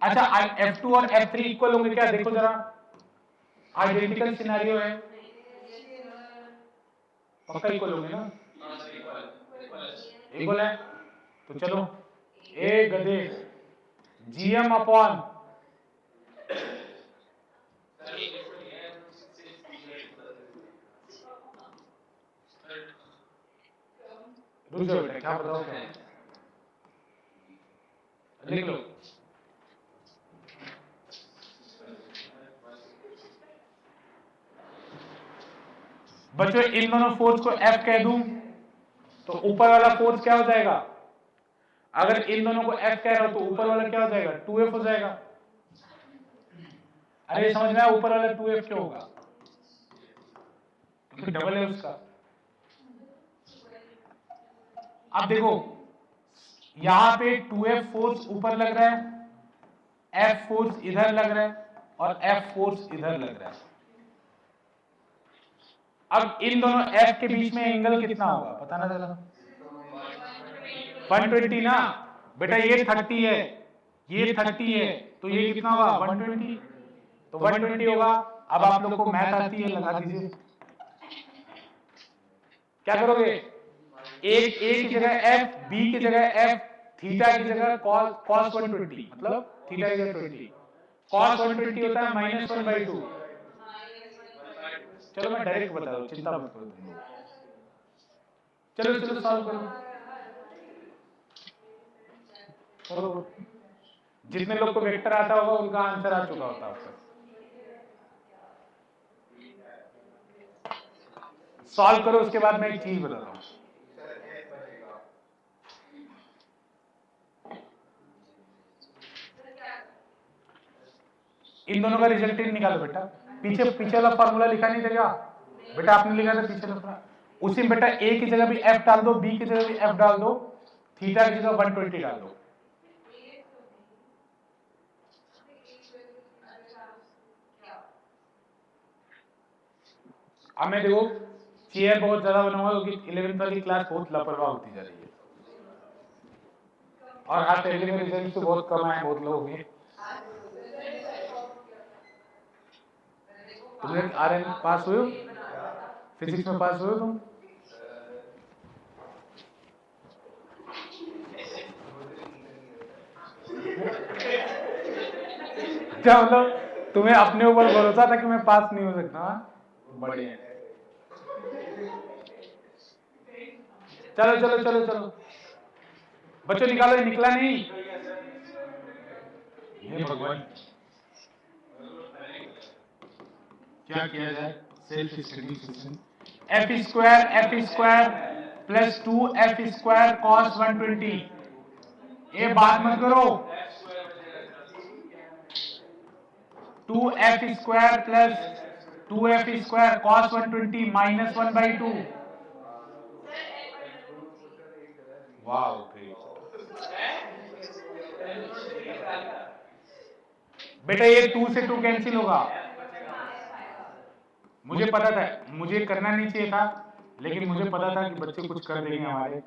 अच्छा, F2 और F3 इक्वल होंगे क्या, देखो जरा, आइडेंटिकल सिनेरियो है, पक्का इक्वल होंगे ना? इक्वल है तो चलो, ए गधे, GM अपॉन रुक जाओ बेटा, क्या बताओ, क्या लिख लो। बच्चों इन दोनों फोर्स को F कह दूं तो ऊपर वाला फोर्स क्या हो जाएगा, अगर इन दोनों को F कह रहा हूं तो ऊपर वाला क्या हो जाएगा, 2F हो जाएगा। अरे समझ में आया, ऊपर वाला 2F क्यों होगा, क्योंकि डबल है उसका। अब देखो यहां पे 2F फोर्स ऊपर लग रहा है, F फोर्स इधर लग रहा है, और F फोर्स इधर लग रहा है। अब इन दोनों F के बीच में एंगल कितना होगा, पता ना चला? 120 ना बेटा, ये 30 है, ये 30 है, तो ये कितना होगा, 120। तो 120 होगा। अब आप लोग को मैथ आती है, लगा दीजिए। क्या करोगे, एक ए की जगह F, बी की जगह F, थीटा की जगह cos 120, मतलब थीटा की जगह 20। cos 120 होता है -1/2। चलो मैं डायरेक्ट बता दूं, चिंता मत करो तुम लोग। चलो चलो सॉल्व करो, करो। जितने लोग को वेक्टर आता होगा उनका आंसर आ चुका होता है। सॉल्व करो, उसके बाद मैं एक चीज बताता हूं। इन दोनों का रिजल्टेंट निकालो बेटा। पीछे पीछे वाला फार्मूला लिखा नहीं था बेटा, आपने लिखा था पीछे वाला, उसी में बेटा ए की जगह भी F डाल दो, बी की जगह भी F डाल दो, थीटा की जगह 120 डाल दो। अब मैं देखो चेयर बहुत ज्यादा बनाऊंगा, क्योंकि 11th वाली क्लास बहुत लापरवाह होती जा रही है। और आज पहले में रिजल्ट तो बहुत कम आए बहुत लोगों के। तुमने आरएन पास हुए हो, फिजिक्स में पास हुए हो तुम? क्या मतलब तुम्हें अपने ऊपर भरोसा था कि मैं पास नहीं हो सकता? बढ़िया। चलो चलो चलो चलो बच्चों निकालो, ये निकला नहीं। हे भगवान, क्या किया जाए? Self study session. F square plus 2f² cos 120। ये बात मत करो। 2f² plus 2f² cos 120 minus 1/2। वाह, बेटा ये 2 से 2 कैंसिल होगा। मुझे पता था, मुझे करना नहीं चाहिए था, लेकिन मुझे पता था कि बच्चे कुछ कर देंगे हमारे।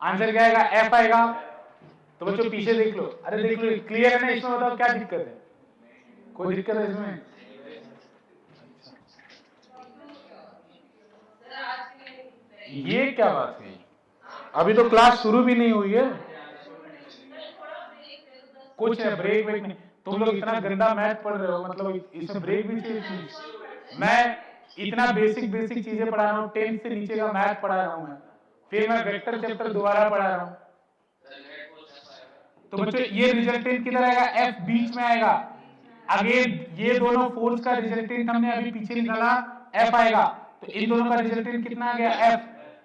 आंसर क्या आएगा? एफ आएगा। तो बच्चों पीछे देख लो। अरे देख लो, क्लियर है ना? इसमें बताओ क्या दिक्कत है? कोई दिक्कत है इसमें? ये क्या बात है? अभी तो क्लास शुरू भी नहीं हुई है। कुछ है ब्रेक वेक नहीं। तुम लोग इतना गंदा मैथ पढ़ रहे हो, मतलब इसमें ब्रेक भी चाहिए? मैं इतना बेसिक बेसिक चीजें पढ़ा रहा हूँ, 10th से नीचे का मैथ पढ़ा रहा हूँ मैं, फिर मैं वेक्टर चैप्टर दोबारा पढ़ा रहा हूँ। तो बच्चों ये रिजल्टेंट किधर आएगा? एफ बीच में आएगा। अगेन ये दोनों फोर्स का रिजल्टेंट हमने अभी पीछे निकाला, एफ आएगा। तो इन दोनों का रिजल्टेंट कितना आ गया? एफ।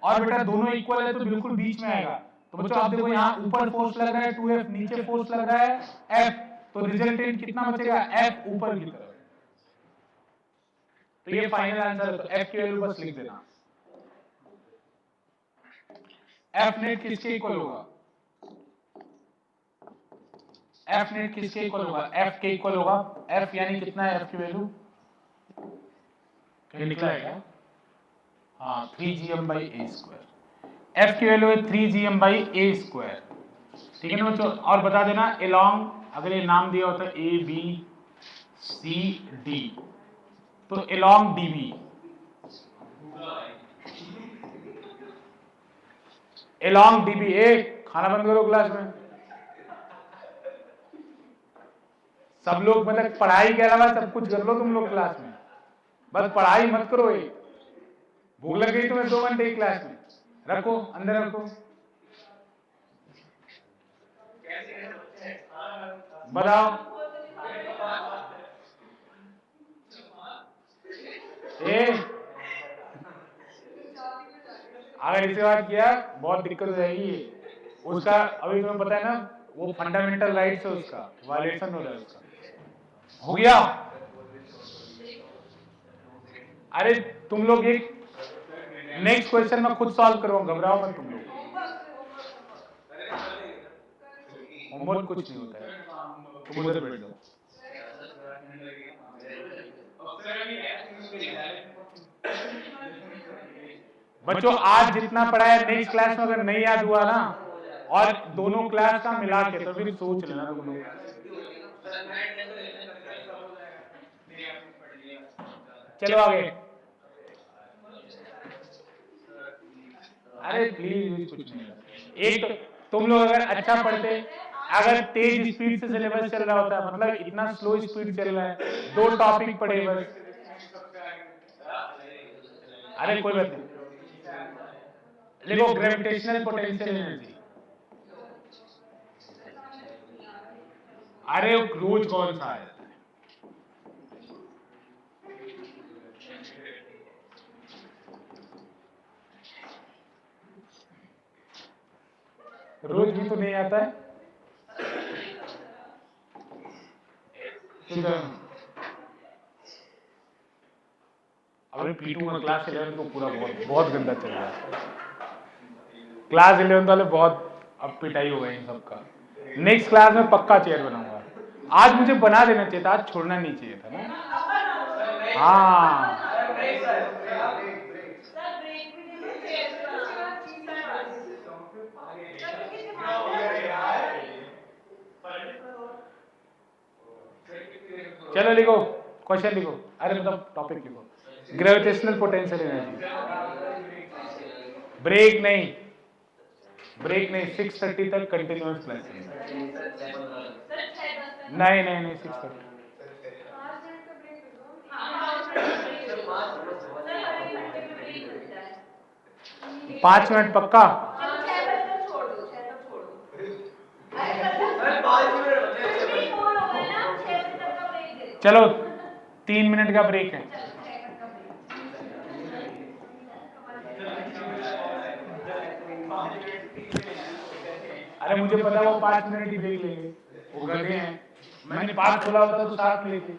और बेटा दोनों इक्वल है तो बिल्कुल बीच में आएगा। तो बच्चों आप देखो, यहाँ ऊपर फोर्स लग रहा है 2f, नीचे फोर्स लग रहा है f, तो रिजल्टेंट कितना बचेगा? f ऊपर की तरफ। तो ये फाइनल आंसर है। तो f की वैल्यू बस लिख देना। f नेट किसके इक्वल होगा? f नेट किसके इक्वल होगा? f के इक्वल होगा। f यानी कितना है? f की वैल्यू क्या निकला है क्या? हाँ, 3gm/a²। f की वैल्यू है 3gm/a²। ठीक है ना बच्चों? और बता देना एलोंग, अगर ये नाम दिया होता है ए बी सी डी, तो एलोंग db, एलोंग db। एक खाना बंद करो क्लास में। सब लोग मतलब पढ़ाई के अलावा सब कुछ कर लो तुम लोग क्लास में, बस पढ़ाई मत करो। भूख लग गई तुम्हें 2 घंटे की क्लास में, रखो अंदर रखो। बताओ अगर इसे बात किया बहुत दिक्कत हो जाएगी। उसका अभी तुम्हें पता है ना, वो फंडामेंटल राइट्स है, उसका वायलेशन हो रहा है उसका। हो गया? अरे तुम लोग एक नेक्स्ट क्वेश्चन में खुद सॉल्व करो, घबराओ मत तुम लोग। होमवर्क कुछ नहीं होता है, तुम उधर बैठ जाओ। बच्चों आज जितना पढ़ा है नेक्स्ट क्लास में अगर नहीं याद हुआ ना, और दोनों क्लास का मिला के, तो फिर सोच लेना तुम लोग। चलो आगे। अरे प्लीज कुछ नहीं। एक तो तुम लोग अगर अच्छा पढ़ते, अगर तेज स्पीड से सिलेबस चल रहा होता, मतलब इतना स्लो स्पीड चल रहा है, 2 टॉपिक पढ़े बस। अरे कोई बात नहीं। लिखो ग्रेविटेशनल पोटेंशियल एनर्जी। अरे रोज कौन सा है? रोज भी तो नहीं आता है। अभी P2 में क्लास 11 तो पूरा बहुत गंदा चल रहा है। क्लास 11 वाले बहुत अब पिटाई हो गई इन सबका। नेक्स्ट क्लास में पक्का चेयर बनाऊंगा। आज मुझे बना देना चाहिए था, आज छोड़ना नहीं चाहिए था ना। हाँ चलो लिखो, क्वेश्चन लिखो, अरे मतलब टॉपिक लिखो, ग्रेविटेशनल पोटेंशियल एनर्जी। ब्रेक नहीं, ब्रेक नहीं, 6:30 तक कंटिन्यूअस क्लास। नहीं नहीं नहीं, 6:30। 5 मिनट पक्का? चलो 3 मिनट का ब्रेक है। अरे मुझे पता है वो 5 मिनट ही ब्रेक लेंगे, वो गधे हैं। मैंने 5 बोला होता तो 7 लेते।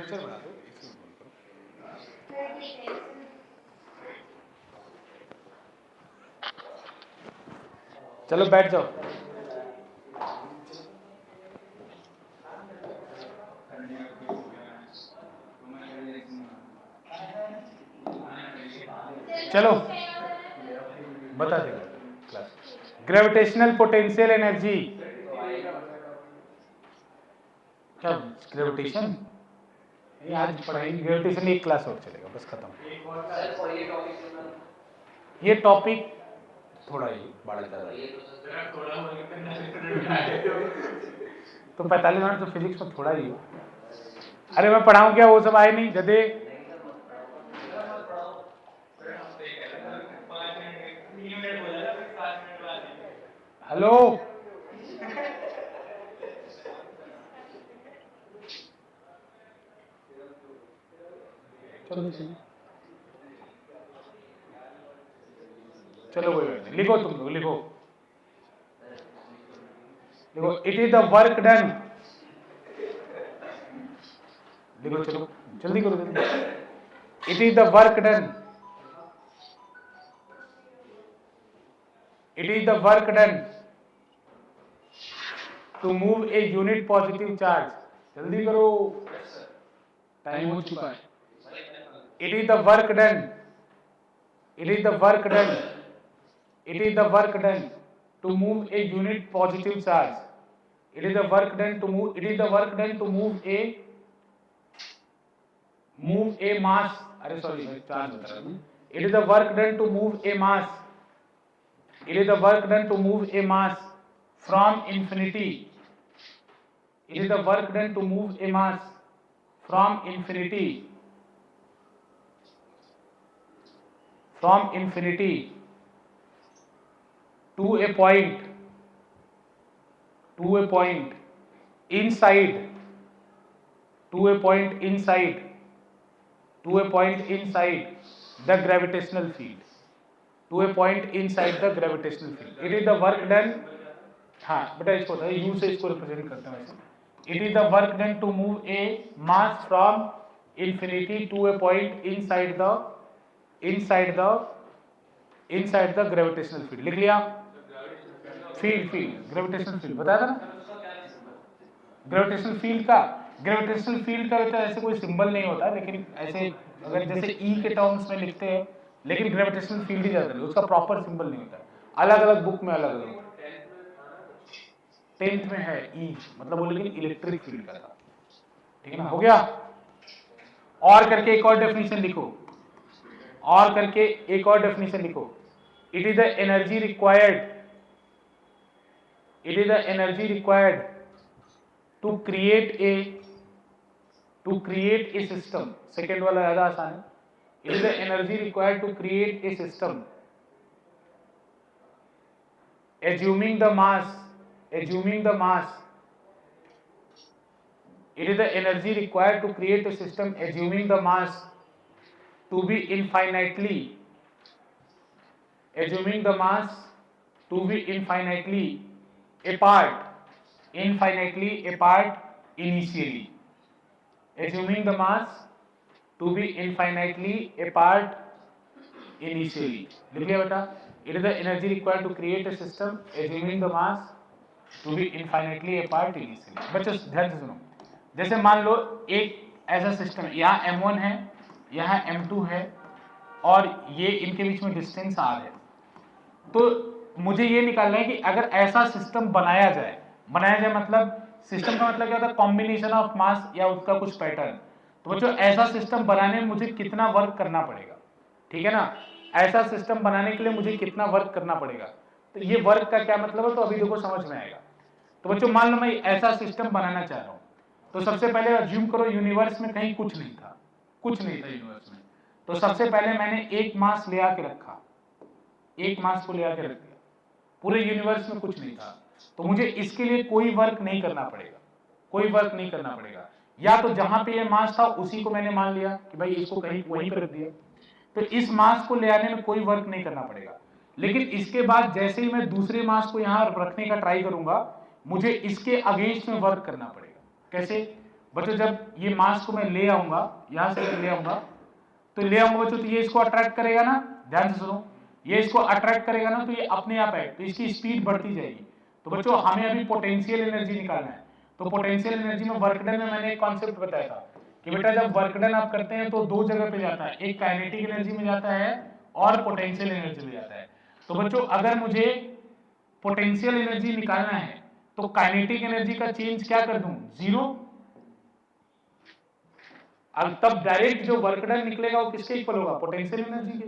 पिक्चर बना दो, इसमें बोल करो। चलो बैठ जाओ। चलो बता देगा क्लास। ग्रेविटेशनल पोटेंशियल एनर्जी क्या? ग्रेविटेशन आज पढ़ाएंगे। ग्रेविटेशन एक क्लास और चलेगा, बस खत्म। ये टॉपिक थोड़ा ही बड़ा ज़्यादा तो 45 मिनट तो फिजिक्स में थोड़ा ही हो। अरे मैं पढ़ाऊं क्या? वो सब आए नहीं गधे। हेलो चलो कोई बात नहीं, लिखो तुम लोग लिखो। देखो, it is the work done. देखो चलो जल्दी करो जल्दी। It is the work done. It is the work done to move a unit positive charge. जल्दी करो, टाइम हो चुका है। It is the work done. It is the work done. It is the work done to move a unit positive charge. It is the work done to move. It is the work done to move a mass. अरे sorry मैं charge बता रहा हूँ। It is the work done to move a mass. It is the work done to move a mass from infinity. It is the work done to move a mass from infinity. From infinity to a point. To a point inside. To a point inside. To a point inside the gravitational field. To a point inside the gravitational field. It is the work done. हाँ बेटा इसको होता है, you से इसको represent करते हैं वैसे। It is the work done to move a mass from infinity to a point inside the gravitational field. लिख लिया? फील्ड ग्रेविटेशनल फील्ड बताया था ना। ग्रेविटेशनल फील्ड का तो ऐसे कोई सिंबल नहीं होता, लेकिन ऐसे अगर जैसे ई के टर्म्स में लिखते हैं, लेकिन ग्रेविटेशनल फील्ड ही ज्यादा है, उसका प्रॉपर सिंबल नहीं होता। अलग अलग बुक में अलग अलग। 10th में है ई, मतलब वो लेकिन इलेक्ट्रिक फील्ड का था। ठीक है ना, हो गया। और करके एक और डेफिनेशन लिखो। और करके एक और डेफिनेशन लिखो। It is the energy required. It is the energy required to create a system. Second वाला ज़्यादा आसान है। It is the energy required to create a system, assuming the mass. It is the energy required to create a system assuming the mass to be infinitely apart initially. Assuming the mass to be infinitely apart initially. लिख लिया बेटा? It is the energy required to create a system assuming the mass to be infinitely apart initially. बच्चों ध्यान से सुनो। जैसे मान लो एक ऐसा सिस्टम, यहाँ m1 है, यहाँ m2 है, और ये इनके बीच में डिस्टेंस r है। तो मुझे ये निकालना है कि अगर ऐसा सिस्टम बनाया जाए मतलब सिस्टम का मतलब क्या होता है? कॉम्बिनेशन ऑफ मास या उसका कुछ पैटर्न। तो बच्चों ऐसा सिस्टम बनाने में मुझे कितना वर्क करना पड़ेगा? ठीक है ना, ऐसा सिस्टम बनाने के लिए मुझे कितना वर्क करना पड़ेगा? तो ये वर्क का क्या मतलब है, तो अभी देखो समझ में आएगा। तो बच्चों मान लो मैं ऐसा सिस्टम बनाना चाह रहा हूँ, तो सबसे पहले अज्यूम करो यूनिवर्स में कहीं कुछ नहीं था यूनिवर्स में। तो सबसे पहले मैंने एक मास ले आके रखा, एक मास को ले आके रख दिया, पूरे यूनिवर्स में कुछ नहीं था। तो मुझे इसके लिए कोई वर्क नहीं करना पड़ेगा। या तो जहां पे ये मास था उसी को मैंने मान लिया कि भाई इसको कहीं वहीं पर रख दिया, तो इस मास को ले आने में कोई वर्क नहीं करना पड़ेगा। लेकिन इसके बाद जैसे ही मैं दूसरे मास को यहाँ रखने का ट्राई करूंगा, मुझे इसके अगेंस्ट में वर्क करना पड़ेगा। कैसे बच्चों जब ये मास को मैं ले आऊंगा, यहां से ले आऊंगा, तो ले आऊंगा बच्चों, तो ये इसको अट्रैक्ट करेगा ना, ध्यान से सुनो, ये इसको अट्रैक्ट करेगा ना, तो ये अपने आप है, तो इसकी स्पीड बढ़ती जाएगी। तो बच्चों हमें अभी पोटेंशियल एनर्जी निकालना है। तो पोटेंशियल एनर्जी में वर्क डन में मैंने एक कॉन्सेप्ट बताया था कि बेटा जब वर्क डन आप करते हैं तो दो जगह पे जाता है, एक काइनेटिक एनर्जी में जाता है और पोटेंशियल एनर्जी में जाता है। तो बच्चों अगर मुझे पोटेंशियल एनर्जी निकालना है तो काइनेटिक एनर्जी का चेंज क्या कर दूं, 0। अब तब डायरेक्ट जो वर्क डन निकलेगा वो किसके इक्वल होगा, पोटेंशियल एनर्जी के।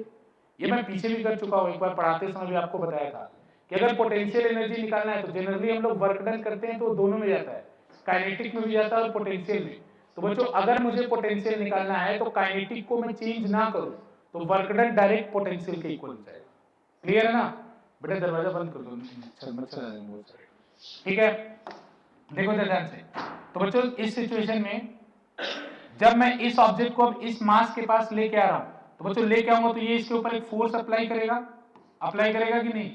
ये मैं पीछे भी कर चुका हूं, एक बार पढ़ाते समय भी आपको बताया था कि अगर पोटेंशियल एनर्जी निकालना है तो जनरली हम लोग वर्क डन करते हैं तो दोनों में जाता है, काइनेटिक में भी जाता है और पोटेंशियल में। तो बच्चों अगर मुझे पोटेंशियल निकालना है तो काइनेटिक को मैं चेंज ना करूं तो वर्क डन डायरेक्ट पोटेंशियल के इक्वल हो जाएगा। क्लियर है ना बेटा, दरवाजा बंद कर दो, ठीक है। देखो ध्यान से, तो बच्चों इस सिचुएशन में जब मैं इस ऑब्जेक्ट को अब इस मास के पास लेके आ रहा हूं, तो बच्चों लेके आऊंगा तो ये इसके ऊपर एक फोर्स अप्लाई करेगा, अप्लाई करेगा कि नहीं।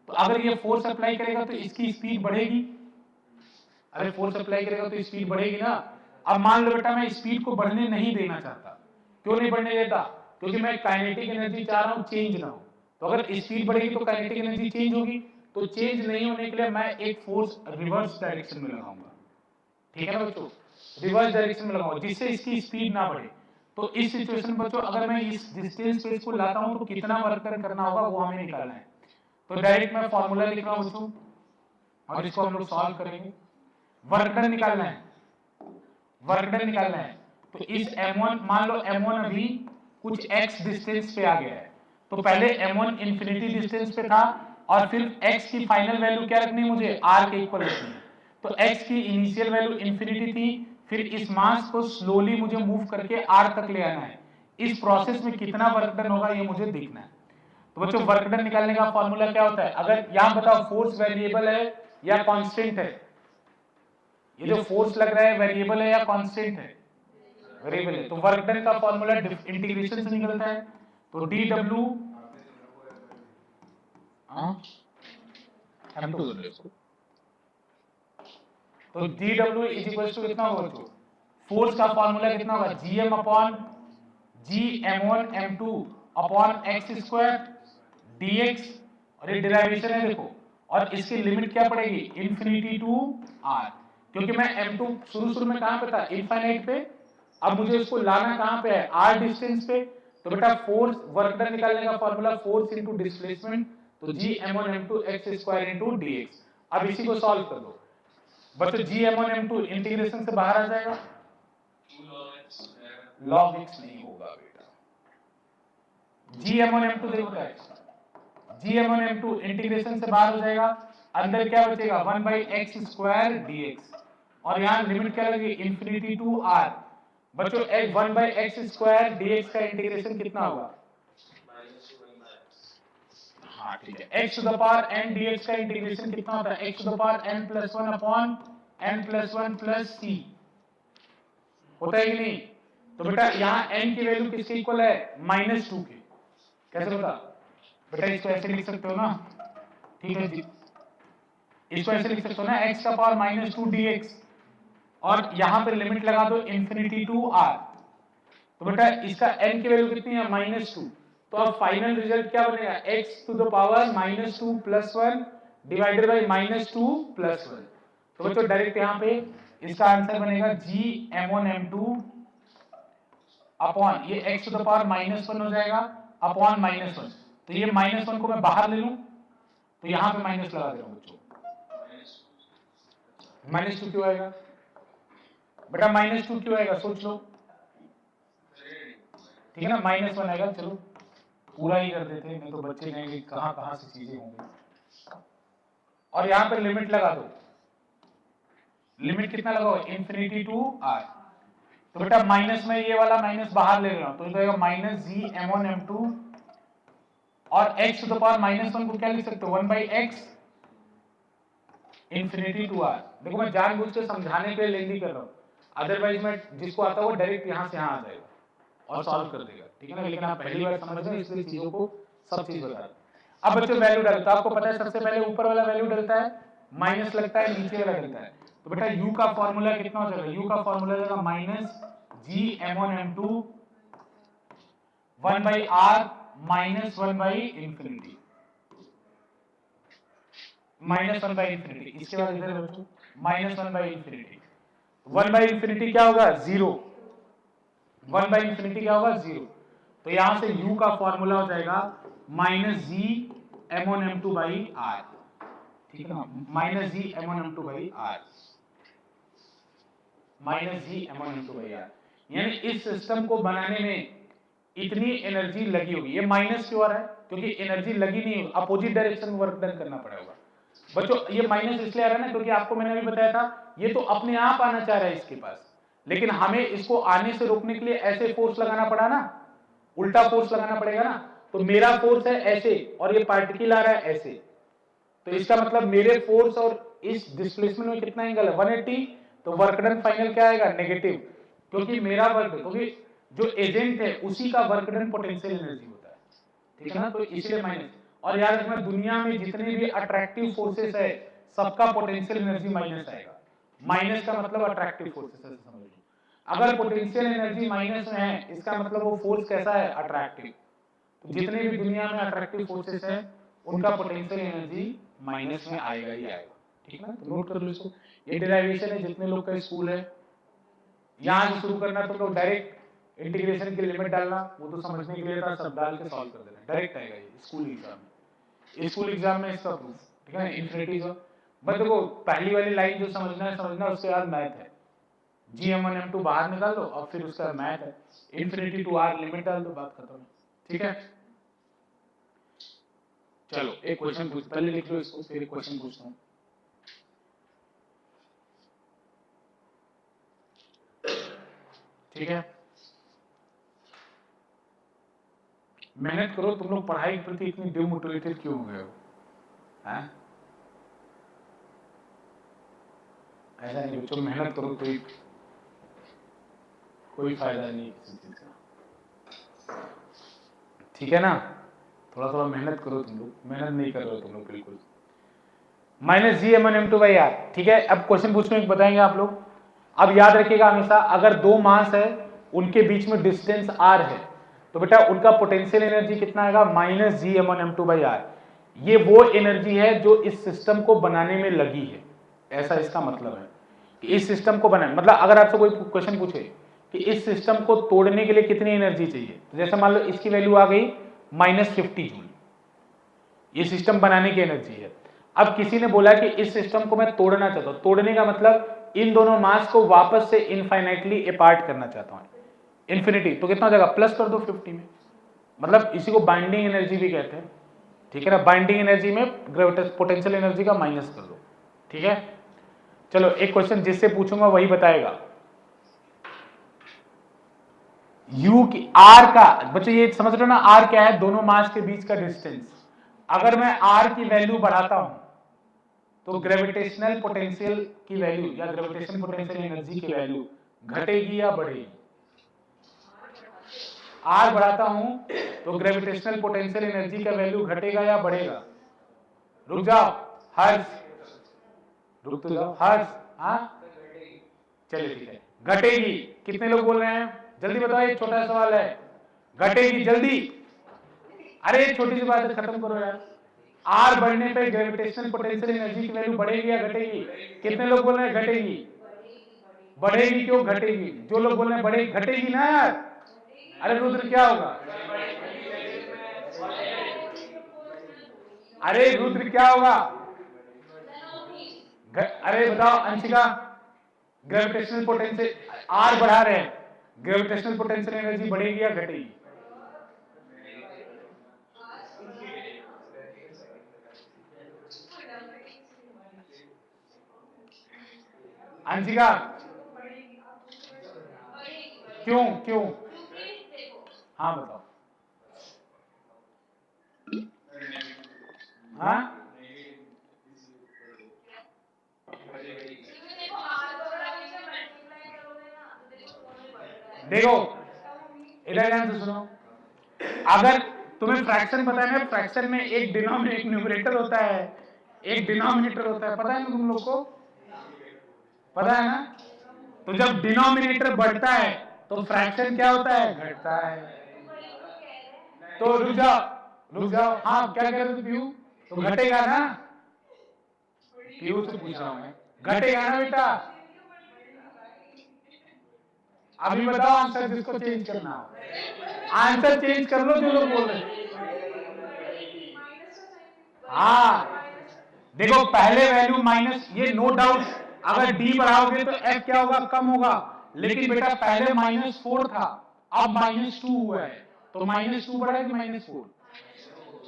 तो अगर ये फोर्स अप्लाई करेगा तो इसकी स्पीड बढ़ेगी, अरे फोर्स अप्लाई करेगा तो स्पीड बढ़ेगी ना। अब मान लो बेटा मैं स्पीड को बढ़ने नहीं देना चाहता, क्यों नहीं बढ़ने देता, क्योंकि मैं काइनेटिक एनर्जी चाह रहा हूं चेंज ना हो। तो अगर स्पीड बढ़ेगी तो काइनेटिक एनर्जी चेंज होगी, तो चेंज नहीं होने के लिए मैं एक फोर्स रिवर्स डायरेक्शन में लगाऊंगा, ठीक है ना बच्चों, रिवर्स डायरेक्शन में लगाऊंगा जिससे इसकी स्पीड ना बढ़े। तो इस सिचुएशन में बच्चों अगर मैं इस डिस्टेंस पे इसको लाता हूं तो कितना वर्क डन करना होगा वो हमें निकालना है। तो डायरेक्ट मैं फॉर्मूला लिख रहा हूं बच्चों और इसको हम लोग सॉल्व करेंगे। वर्क डन निकालना है, वर्क डन निकालना है। तो इस m1 मान लो m1 अभी कुछ x डिस्टेंस पे आ गया है, तो पहले m1 इंफिनिटी डिस्टेंस पे था और फिर x की फाइनल वैल्यू क्या रखनी है मुझे, r के इक्वल रखनी है। तो x की इनिशियल वैल्यू इंफिनिटी थी, फिर इस मास को स्लोली मुझे मूव करके r तक ले आना है। इस प्रोसेस में कितना वर्क डन होगा ये मुझे देखना है। तो बच्चों वर्क डन निकालने का फॉर्मूला क्या होता है, अगर यहां बताओ फोर्स वेरिएबल है या कांस्टेंट है, ये जो फोर्स लग रहा है वेरिएबल है या कांस्टेंट है, वेरिएबल है। तो वर्क डन का फॉर्मूला इंटीग्रेशन से निकलता है, तो dw m2 तो dw इज इक्वल टू कितना होगा बच्चों, फोर्स का फॉर्मूला कितना होगा, gm upon gm1 m2 upon x square dx, और ये डेरिवेशन है देखो, और इसकी लिमिट क्या पड़ेगी, इंफिनिटी टू r, क्योंकि मैं m2 शुरू में कहां पे था, इनफाइनाइट पे, अब मुझे इसको लाना कहां पे है, r डिस्टेंस पे। तो बेटा फोर्स वर्क डन निकालने का फॉर्मूला फोर्स इनटू डिस्प्लेसमेंट, तो gm1 m2 x square into dx। अब इसी को सॉल्व कर दो बच्चों, gm1 m2 इंटीग्रेशन से बाहर आ जाएगा, log x नहीं होगा बेटा, gm1 m2 देखो क्या है, gm1 m2 इंटीग्रेशन से बाहर हो जाएगा, अंदर क्या बचेगा 1/x स्क्वायर dx, और यहां लिमिट क्या लगेगी, इंफिनिटी टू r। बच्चों 1/x स्क्वायर dx का इंटीग्रेशन कितना होगा, हाँ ठीक है, x to the power n dx का इंटीग्रेशन कितना होता है, x to the power n plus 1 upon n plus 1 plus c, होता है कि नहीं। तो बेटा यहाँ n की वैल्यू किसके इक्वल है, -2 के। कैसे बता बेटा, इसको ऐसे लिख सकते हो ना, ठीक है जी, इसको ऐसे लिख सकते हो ना, x का पावर -2 dx, और यहां पर लिमिट लगा दो इंफिनिटी टू r। तो बेटा इसका n की वैल्यू कितनी है, -2, तो अब फाइनल रिजल्ट क्या बनेगा, x to the power -2 plus 1 divided by -2 plus 1। तो बच्चों डायरेक्ट यहाँ पे इसका आंसर बनेगा gm1 m2 अपॉन ये x टू द पावर -1 हो जाएगा अपॉन -1। तो ये -1 को मैं बाहर ले लूं तो यहां पे माइनस लगा दे रहा हूं बच्चों, -2 क्यों आएगा बेटा, -2 क्यों आएगा सोच लो, ठीक है ना, -1 आएगा। चलो पूरा ही कर देते हैं, नहीं तो बच्चे कहेंगे कहां से चीजें होंगी। और यहां पर लिमिट लगा दो, लिमिट कितना लगाओ, इंफिनिटी टू r। तो बेटा माइनस में ये वाला माइनस बाहर ले रहा हूं, तो ये जाएगा -gm1 m2, और x टू द पावर -1 को क्या लिख सकते हो, 1/x इंफिनिटी टू r। देखो मैं जानबूझ के समझाने के लिए लेंदी कर रहा हूं, अदरवाइज मैं जिसको आता है वो डायरेक्ट यहां से यहां आ जाएगा और सॉल्व कर देगा, ठीक है ना। लेकिन आप पहली बार समझ रहे हो इसलिए चीजों को सब चीज बता रहा हूं। अब बच्चों वैल्यू डालो, तो आपको पता है सबसे पहले ऊपर वाला वैल्यू डलता है, माइनस लगता है, नीचे वाला डलता है। तो बेटा u का फॉर्मूला कितना हो जाएगा, u का फॉर्मूला हो जाएगा minus G m1m2 1 by R minus 1 by infinity, minus 1 by infinity. इसके बाद इधर बच्चों minus 1 by infinity, 1 by infinity क्या होगा 0, 1 बाई इंफिनिटी क्या होगा 0। तो यहां से u का फॉर्मूला हो जाएगा minus G m1m2 by are, ठीक है ना, minus G m1m2 by R, minus G m1m2 by R. यानी इस सिस्टम को बनाने में इतनी एनर्जी लगी होगी। ये माइनस क्यों आ रहा है, क्योंकि एनर्जी लगी नहीं होगी, अपोजिट डायरेक्शन में वर्क डन करना पड़ेगा। बच्चों ये माइनस इसलिए आ रहा है ना, क्योंकि आपको मैंने अभी बताया था ये तो अपने आप आना चाह रहा है इसके पास, लेकिन हमें इसको आने से रोकने के लिए ऐसे फोर्स लगाना पड़ा ना, उल्टा फोर्स लगाना पड़ेगा ना। तो मेरा फोर्स है ऐसे और ये पार्टिकल आ रहा है ऐसे, तो इसका मतलब मेरे फोर्स और इस डिस्प्लेसमेंट में कितना एंगल है 180, तो वर्क डन फाइनल क्या आएगा नेगेटिव, क्योंकि मेरा वर्क, क्योंकि जो एजेंट है उसी का वर्क डन पोटेंशियल एनर्जी होता है, ठीक है ना, तो इसलिए माइनस। और याद रखना दुनिया में जितने भी अट्रैक्टिव फोर्सेस है सबका पोटेंशियल एनर्जी माइनस आएगा। माइनस का मतलब अट्रैक्टिव फोर्सेस है, समझ लो। अगर पोटेंशियल एनर्जी माइनस में है इसका मतलब वो फोर्स कैसा है अट्रैक्टिव। तो जितने भी दुनिया में अट्रैक्टिव फोर्सेस है उनका पोटेंशियल एनर्जी माइनस में आएगा ही आएगा, ठीक है ना। तो नोट कर लो इसको, ये डेरिवेशन है जितने लोग का स्कूल है। यहां से शुरू करना तो लोग डायरेक्ट इंटीग्रेशन की लिमिट डालना, वो तो समझने के लिए था, सब डाल के सॉल्व कर देना, डायरेक्ट आएगा ये स्कूल एग्जाम में। स्कूल एग्जाम में इसका प्रूफ, ठीक है ना, इन्फिनिटी का। बट देखो पहली वाली लाइन जो समझना है समझना, उसके बाद मैथ है, gm1 m2 बाहर निकाल लो और फिर उसका मैथ है, इन्फिनिटी टू आर लिमिट डाल दो, बात खत्म है, ठीक है। चलो एक क्वेश्चन पूछ, पहले लिख लो इसको फिर एक क्वेश्चन पूछता हूं। ठीक है, मेहनत करो, तुम लोग पढ़ाई के प्रति इतनी डिमोटिवेटेड क्यों हो गए हो, हैं? ऐसा नहीं बच्चों, मेहनत करो, कोई फायदा नहीं किसी चीज का, ठीक है ना। थोड़ा थोड़ा मेहनत करो, तुम लोग मेहनत नहीं कर रहे हो तुम लोग बिल्कुल। Minus G m1m2 by are, ठीक है। अब क्वेश्चन पूछने में बताएंगे आप लोग। अब याद रखिएगा हमेशा, अगर दो मास है उनके बीच में डिस्टेंस r है तो बेटा उनका पोटेंशियल एनर्जी कितना आएगा minus G m1m2 by R. ये वो एनर्जी है जो इस सिस्टम को बनाने में लगी है, ऐसा इसका मतलब है कि इस सिस्टम को बनाने, मतलब अगर आपसे कोई क्वेश्चन पूछे कि इस सिस्टम को तोड़ने के लिए कितनी एनर्जी चाहिए, तो जैसे मान लो इसकी वैल्यू आ गई -50 जूल, ये सिस्टम बनाने की एनर्जी है। अब किसी ने बोला कि इस सिस्टम को मैं तोड़ना चाहता हूं, तोड़ने का मतलब इन दोनों मास को वापस से इनफाइनाइटली अपार्ट करना चाहता हूं, इन्फिनिटी, तो कितना हो जाएगा प्लस कर दो 50 में, मतलब इसी को बाइंडिंग एनर्जी भी कहते हैं, ठीक है ना। बाइंडिंग एनर्जी में पोटेंशियल एनर्जी का माइनस कर दो, ठीक है। चलो एक क्वेश्चन जिससे पूछूंगा वही बताएगा। यू की आर का, बच्चों ये समझ रहे हो ना, आर क्या है, दोनों मास के बीच का डिस्टेंस। अगर मैं आर की वैल्यू बढ़ाता हूं तो ग्रेविटेशनल पोटेंशियल की वैल्यू या ग्रेविटेशन पोटेंशियल एनर्जी की वैल्यू घटेगी या बढ़ेगी। आर बढ़ाता हूं तो ग्रेविटेशनल पोटेंशियल एनर्जी का वैल्यू घटेगा या बढ़ेगा। रुक जाओ हर्ष, रुक तो जाओ हर्ष, हाँ चलिए ठीक है, घटेगी। कितने लोग बोल रहे हैं, जल्दी बताओ, एक छोटा सवाल है, घटेगी जल्दी। अरे छोटी सी बात है, खत्म करो यार। आर बढ़ने पे ग्रेविटेशनल पोटेंशियल एनर्जी की वैल्यू बढ़ेगी या घटेगी। कितने लोग बोल रहे हैं घटेगी, बढ़ेगी, क्यों घटेगी, जो लोग बोल रहे हैं बढ़ेगी, घटेगी ना यार। अरे रुद्र क्या होगा, अरे रुद्र क्या होगा, अरे बताओ अंशिका, ग्रेविटेशनल पोटेंशियल आर बढ़ा रहे हैं, ग्रेविटेशनल पोटेंशियल एनर्जी बढ़ेगी या घटेगी। अंशिका क्यों क्यों, हाँ बताओ, हाँ देखो इधर ध्यान से सुनो, अगर तुम्हें फ्रैक्शन पता है ना, फ्रैक्शन में एक डिनोमिनेटर, न्यूमरेटर होता है, एक डिनोमिनेटर होता है, पता है ना तुम लोग को। पता है ना? तो जब डिनोमिनेटर बढ़ता है तो फ्रैक्शन क्या होता है? घटता है। तो रुक जाओ, हाँ क्या कह रहे थे पीयू? तो घटेगा ना? पीयू से पूछ रहा हूं मैं, घटेगा ना बेटा? अभी बताओ आंसर जिसको चेंज करना हो। आंसर चेंज कर लो जो लोग बोल रहे हैं। हाँ देखो, पहले वैल्यू माइनस, ये नो डाउट, अगर डी बढ़ाओगे तो एफ क्या होगा? कम होगा। लेकिन बेटा पहले -4 था, अब -2 हुआ है, तो -2 बढ़ा कि -4?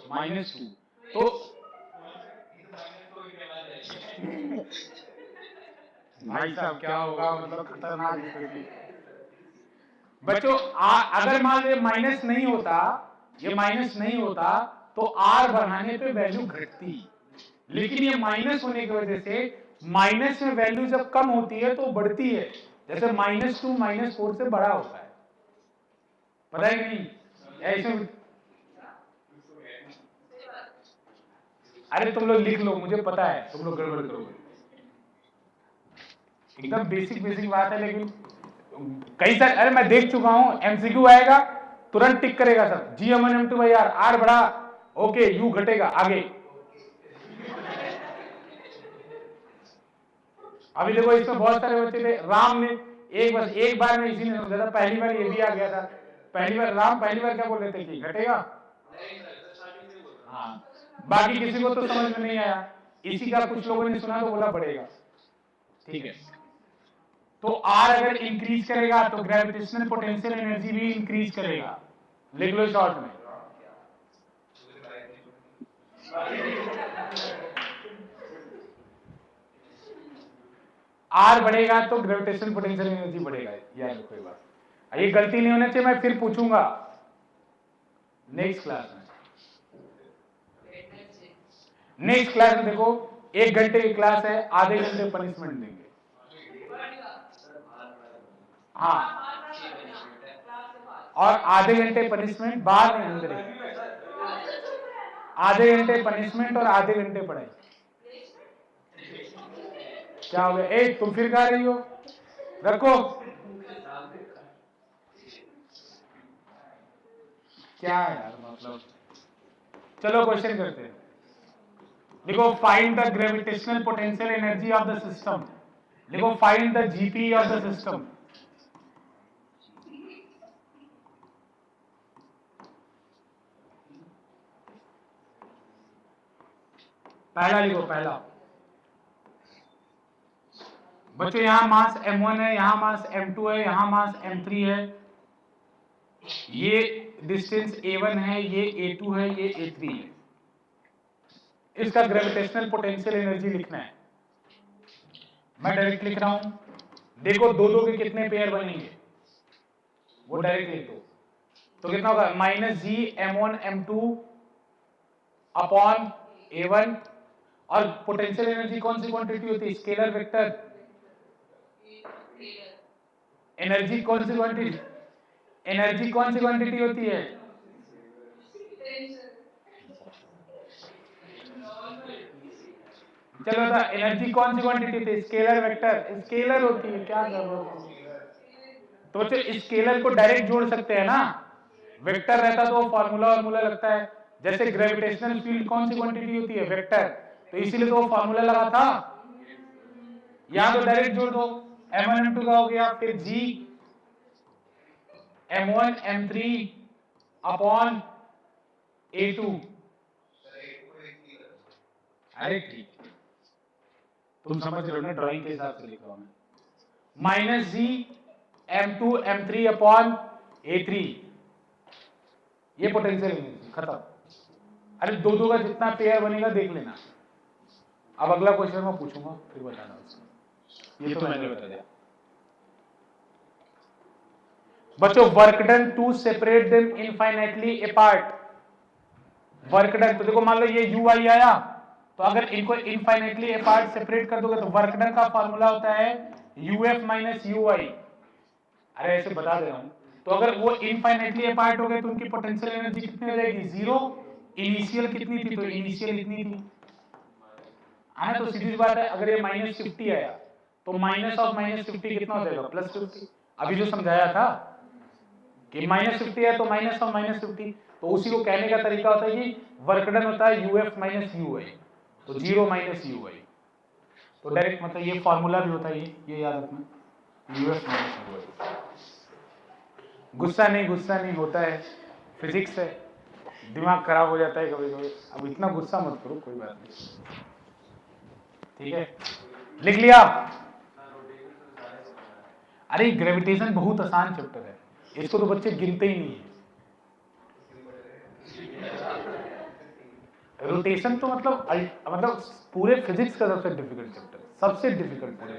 -2। तो भाई साहब क्या होगा, मतलब खतरनाक स्थिति। बच्चों अगर मान लो माइनस नहीं होता, ये माइनस नहीं होता, तो आर बढ़ाने पे वैल्यू घटती। लेकिन ये माइनस होने की वजह से माइनस में वैल्यू जब कम होती है तो बढ़ती है। जैसे -2 -4 से बड़ा होता है, पता है कि नहीं? ऐसे अरे तुम लोग लिख लो, मुझे पता है तुम लोग गड़बड़ करोगे। एकदम बेसिक बेसिक बात है, लेकिन कई सारे, अरे मैं देख चुका हूं, एमसीक्यू आएगा तुरंत टिक करेगा सब, G1 M2 आर, आर बढ़ा, ओके, यू घटेगा, आगे। अभी देखो इसमें बहुत सारे बच्चे थे, राम ने एक बार में इसी ने समझा था, पहली बार ये भी आ गया था। पहली बार राम पहली बार क्या बोल रहे थे कि घटेगा? हाँ, बाकी किसी को तो समझ में नहीं आया, इसी का कुछ लोगों ने सुना तो बोला बढ़ेगा। ठीक है, तो आर अगर इंक्रीज करेगा तो ग्रेविटेशनल पोटेंशियल एनर्जी भी इंक्रीज करेगा। लिख लो शॉर्ट में, आर बढ़ेगा तो ग्रेविटेशनल पोटेंशियल एनर्जी बढ़ेगा। याद रखो ये बात, ये गलती नहीं होना चाहिए, मैं फिर पूछूंगा नेक्स्ट क्लास में। नेक्स्ट क्लास में देखो, 1 घंटे की क्लास है, आधे घंटे पनिशमेंट देंगे। हाँ, और आधे घंटे पनिशमेंट, बाहर नहीं अंदर, आधे घंटे पनिशमेंट और आधे घंटे पढ़ाई। क्या हो गया? ए तुम फिर गा रही हो, रखो। क्या यार मतलब, चलो क्वेश्चन करते हैं। देखो, find the gravitational potential energy of the system. देखो, find the GP of the system. पहला लिखो, पहला बच्चों, यहां मास m1 है, यहां मास m2 है, यहां मास m3 है, ये डिस्टेंस a1 है, ये a2 है, ये a3 है। इसका ग्रेविटेशनल पोटेंशियल एनर्जी लिखना है। मैं डायरेक्ट लिख रहा हूं, देखो दो दो के कितने पेयर बनेंगे, वो डायरेक्ट लिख दो। तो कितना होगा? -G m1 m2 upon a1, और पोटेंशियल एनर्जी कौन सी क्वांटिटी होती है? Scalar vector. एनर्जी कौन सी क्वांटिटी? एनर्जी कौन सी क्वांटिटी होती है? चलो था, एनर्जी कौन सी क्वांटिटी थी? स्केलर वेक्टर, स्केलर होती है, क्या कर रहे हो? तो बच्चों स्केलर को डायरेक्ट जोड़ सकते हैं ना, वेक्टर रहता तो फार्मूला लगता है। जैसे ग्रेविटेशनल फील्ड कौन सी क्वांटिटी होती है? वेक्टर, तो इसीलिए तो फार्मूला लगा था। यहां तो डायरेक्ट जोड़ दो, m1 m2 का हो गया, फिर G m1 m3 upon a2। अरे ठीक, तुम समझ रहे हो ना, ड्राइंग के हिसाब से लिख रहा हूं मैं। -G m2 m3 upon a3, ये पोटेंशियल एनर्जी खत्म। अरे दो दो का जितना पेयर बनेगा देख लेना। अब अगला क्वेश्चन मैं पूछूंगा, फिर बताना उसको। ये तो मैंने बता दिया। बच्चों, work done to separate them infinitely apart. Work done, तो देखो मान लो ये ui आया, तो अगर इनको इनफाइनाइटली अपार्ट सेपरेट कर दोगे तो वर्क डन का फार्मूला होता है uf माइनस ui। अरे ऐसे बता दे रहा हूं, तो अगर वो इनफाइनाइटली अपार्ट हो गए तो उनकी पोटेंशियल एनर्जी कितनी हो जाएगी? 0। इनिशियल कितनी थी? तो इनिशियल इतनी थी। आना तो सीधी बात है, अगर ये -50 आया तो -50 कितना हो जाएगा, +50। अभी जो समझाया था कि -50 है तो -50, तो उसी को कहने का तरीका होता है कि वर्क डन होता है UF माइनस UI, तो 0 माइनस UI। तो डायरेक्ट मतलब ये फॉर्मूला भी होता है, ये याद रखना, UF माइनस UI। गुस्सा नहीं होता है, फिजिक्स है, दिमाग खराब हो जाता है कभी कभी। अब इतना गुस्सा मत करो, कोई बात नहीं, ठीक है। लिख लिया? अरे ग्रेविटेशन बहुत आसान चैप्टर है, इसको तो बच्चे गिनते ही नहीं है। रोटेशन तो मतलब पूरे फिजिक्स का सबसे डिफिकल्ट चैप्टर, सबसे डिफिकल्ट पूरे।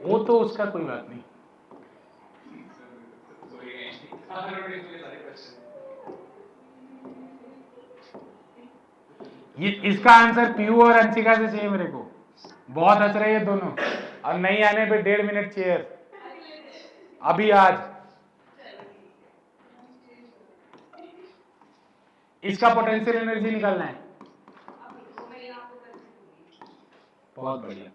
वो तो उसका कोई बात नहीं। ये इसका आंसर पीयू और अंशिका से चाहिए मेरे को। बहुत हंस रहे हैं दोनों, और नहीं आने पे 1.5 मिनट चेयर अभी आज। इसका पोटेंशियल एनर्जी निकालना है। बहुत बढ़िया,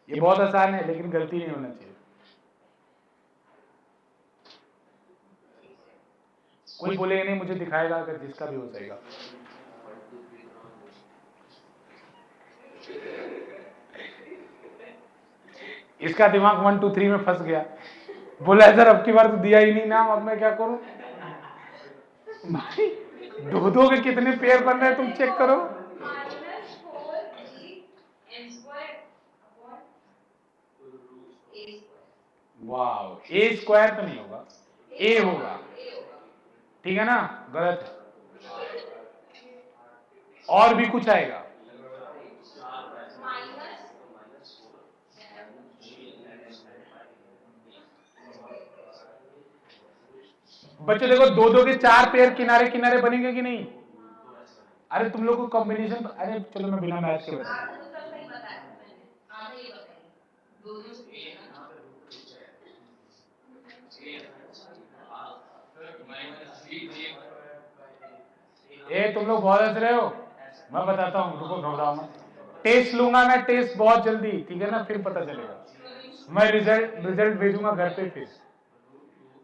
ये बहुत आसान है, लेकिन गलती नहीं होना चाहिए। कोई बोलेगा नहीं मुझे दिखाएगा, अगर जिसका भी हो जाएगा। इसका दिमाग 1 2 3 में फंस गया, बोला सर अब की बार तो दिया ही नहीं नाम, अब मैं क्या करूं। भाई दो के कितने पेयर बन रहे हैं तुम चेक करो। वाओ, ए स्क्वायर तो नहीं होगा, ए होगा, ठीक है ना? गलत है, और भी कुछ आएगा। बच्चों देखो, दो के 4 पेयर किनारे किनारे बनेंगे कि नहीं? अरे तुम लोग को कॉम्बिनेशन, अरे चलो मैं बिना मैथ के बता, ए तुम लोग बहुत हंस रहे हो, मैं बताता हूँ, रुको घबराओ मत। टेस्ट लूंगा मैं, टेस्ट बहुत जल्दी, ठीक है ना? फिर पता चलेगा, मैं रिजल्ट भेजूंगा घर पे। फिर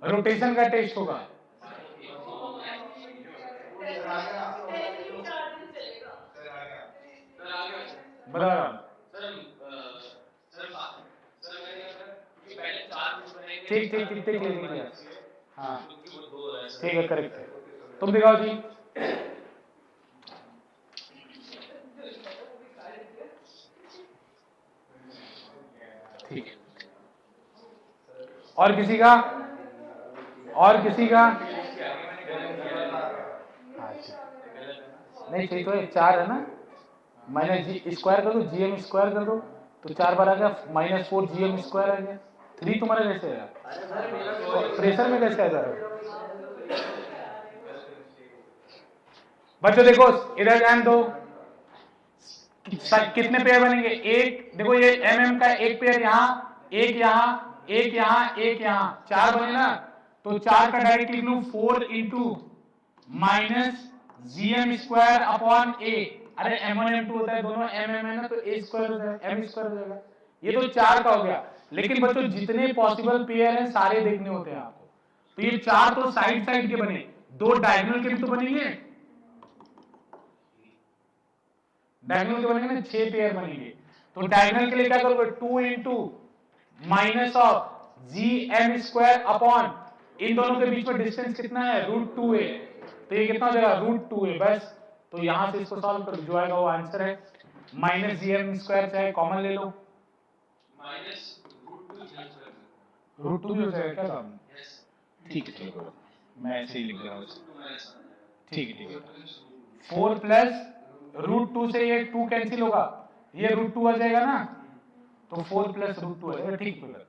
रोटेशन का टेस्ट होगा। बता रहा हूँ, ठीक ठीक ठीक ठीक लिख लिया, हाँ ठीक है, करेक्ट है। तुम दिखाओ जी। ठीक है, और किसी का? और किसी का? नहीं सही तो है, 4 है ना, माइनस जी स्क्वायर कर दो, GM स्क्वायर कर दो, तो 4 बार आ गया, -4 GM स्क्वायर आ गया। 3 तुम्हारा कैसे आया? प्रेशर में कैसे आ जा रहा है? बच्चों देखो इधर ध्यान दो, कितने पेयर बनेंगे? एक, देखो ये MM का एक पेयर यहाँ, एक यहाँ, एक यहाँ, एक यहाँ, 4 बने ना, तो 4 का डायरेक्ट लिख लूं 4 into -GM square upon A। अरे M1 M2 होता है, दोनों MM है ना, तो A स्क्वायर हो जाएगा, M स्क्वायर हो जाएगा। ये तो 4 का हो गया, लेकिन बच्चों जितने पॉसिबल पेयर हैं सारे देखने होते हैं आपको। तो ये 4 तो साइड साइड के बने, 2 डायगोनल के भी तो बनेंगे, डायगोनल के बनेंगे ना, 6 पेयर बनेंगे। तो डायगोनल के लिए क्या करोगे? 2 into minus of GM square upon, इन दोनों के बीच में डिस्टेंस कितना है? √2a, तो ये कितना हो जाएगा? √2a। बस, तो यहां से इसको सॉल्व कर, जो आएगा वो आंसर है। -GM स्क्वायर चाहे कॉमन ले लो, √2 भी हो जाएगा क्या काम? ठीक है, चलो मैं ऐसे ही लिख रहा हूँ, ठीक है ठीक है। 4 प्लस √2 से ये 2 कैंसिल होगा, ये √2 आ जाएगा ना, तो 4 प्लस √2 आ जाएगा। ठीक है,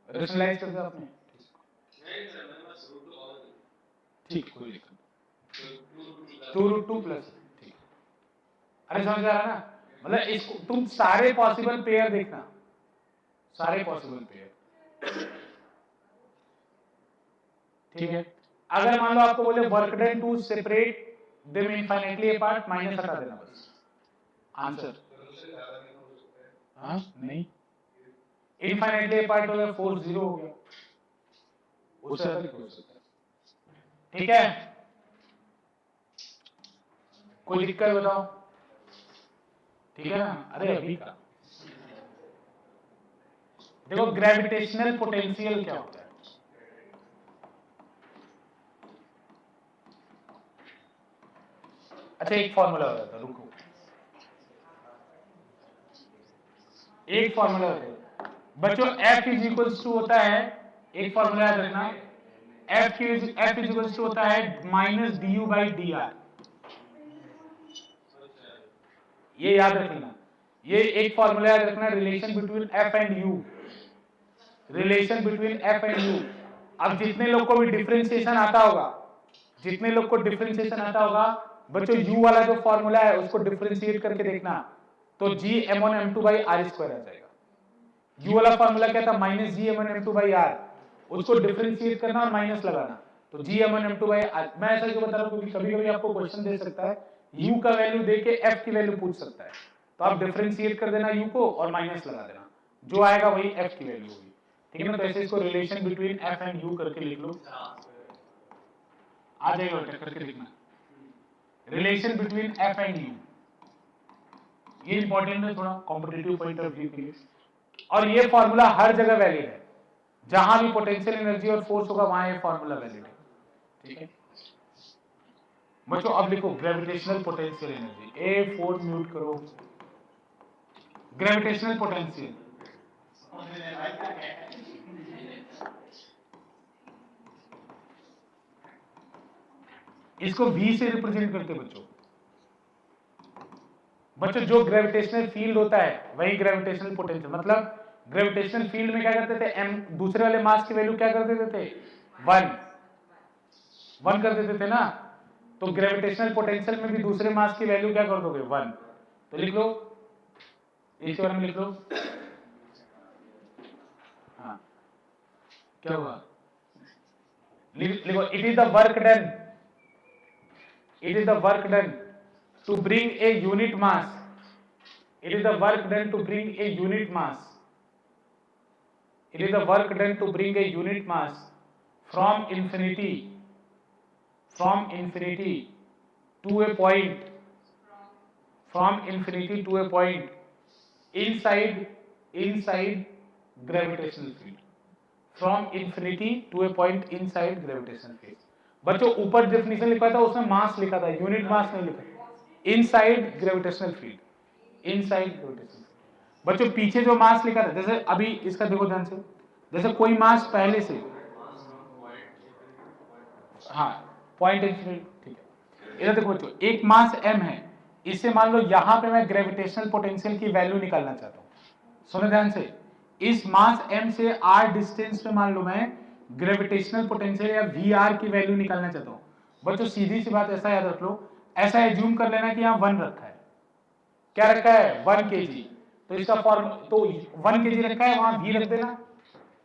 रेशनलाइज कर दिया आपने, ठीक, कोई दिक्कत नहीं, 2√2 प्लस, ठीक। अरे समझ आ रहा ना? मतलब इसको तुम सारे पॉसिबल पेयर देखना, सारे पॉसिबल पेयर, ठीक है। अगर मान लो आपको बोले work done to separate them infinitely apart, minus हटा देना बस आंसर। हाँ नहीं, इनफाइनाइटली अपार्ट हो गया, फोर्स जीरो हो गया, उससे ज्यादा नहीं हो सकता। ठीक है, कोई दिक्कत बताओ? ठीक है ना? अरे अभी का देखो, ग्रेविटेशनल पोटेंशियल क्या होता है? अच्छा एक फॉर्मूला होता है, रुको, एक फॉर्मूला होता है बच्चों, F इज इक्वल्स टू होता है, एक फॉर्मूला याद रखना, F इज इक्वल्स टू होता है minus D you by D R. ये याद रखना, ये एक फॉर्मूला याद रखना, relation between F and U, relation between F and U। अब जितने लोग को भी डिफरेंशिएशन आता होगा, जितने लोग को डिफरेंशिएशन आता होगा बच्चों, U वाला जो फॉर्मूला है उसको डिफरेंशिएट करके देखना, तो G m1 m2 by r square आ जाएगा। U वाला फॉर्मूला क्या था? Minus G m1 m2 by r, उसको डिफरेंशिएट करना और माइनस लगाना, तो G m1 m2 by r। मैं ऐसा क्यों बता रहा हूं? क्योंकि कभी कभी आपको क्वेश्चन दे सकता है, U का वैल्यू देके F की वैल्यू पूछ सकता है, तो आप डिफरेंशिएट कर देना U को और माइनस लगा देना, जो आएगा वही F की वैल्यू होगी। ठीक है ना? तो ऐसे इसको relation between F and U करके लिख लो, आ जाएगा बेटा, करके लिखना, relation between F and U। ये इंपॉर्टेंट है थोड़ा कॉम्पिटिटिव पॉइंट ऑफ व्यू के लिए, और ये फॉर्मूला हर जगह वैलिड है, जहां भी पोटेंशियल एनर्जी और फोर्स होगा वहां ये फॉर्मूला वैलिड है। ठीक है बच्चों, अब लिखो ग्रेविटेशनल पोटेंशियल एनर्जी, ए फोन म्यूट करो, ग्रेविटेशनल पोटेंशियल, इसको V से रिप्रेजेंट करते बच्चों। बच्चों जो ग्रेविटेशनल फील्ड होता है वही ग्रेविटेशनल पोटेंशियल, मतलब ग्रेविटेशनल फील्ड में क्या करते थे, m दूसरे वाले मास की वैल्यू क्या कर देते थे, 1 कर देते थे ना, तो ग्रेविटेशनल पोटेंशियल में भी दूसरे मास की वैल्यू क्या कर दोगे, 1। तो लिख लो, इसके बारे में लिख लो। हाँ क्या हुआ, लिखो, it is the work done, it is the work done to bring a unit mass, it is the work done to bring a unit mass, it is the work done to bring a unit mass from infinity to a point, from infinity to a point inside gravitational field, from infinity to a point inside gravitational field। बच्चों ऊपर definition लिखा था, उसमें मास लिखा था, unit mass नहीं लिखा, inside gravitational field, inside gravitational. बच्चों पीछे जो मास लिखा था, जैसे अभी इसका देखो ध्यान से, जैसे कोई मास पहले से, हाँ पॉइंट इंफिनिटी, ठीक है, इधर देखो बच्चों, एक मास m है, इससे मान लो यहां पे मैं ग्रेविटेशनल पोटेंशियल की वैल्यू निकालना चाहता हूं, सुनो ध्यान से, इस मास m से r डिस्टेंस पे मान लो मैं ग्रेविटेशनल पोटेंशियल या Vr की वैल्यू निकालना चाहता हूं। बच्चों सीधी सी बात ऐसा याद रख लो, ऐसा एज्यूम कर लेना कि यहां 1 रखा है, क्या रखा है, 1 kg, तो इसका फॉर्म, तो 1 kg रखा है, वहां v रख देना,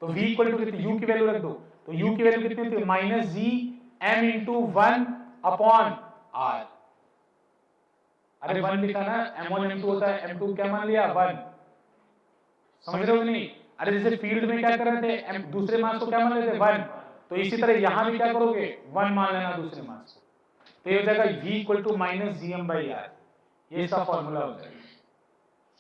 तो v इक्वल टू कितनी, u की वैल्यू रख दो, तो u की वैल्यू कितनी होती है, माइनस जी m इंटू 1 अपॉन r। अरे 1 लिखा ना, m1 m2 होता है, m2 क्या मान लिया, 1, समझ रहे हो नहीं? अरे जैसे फील्ड में क्या कर रहे थे, दूसरे मास को क्या मान लेते, 1, तो इसी तरह यहां भी क्या करोगे, 1 मान लेना दूसरे मास को, तो ये हो जाएगा v equal to minus G M by R, ये इसका फॉर्मूला हो जाएगा।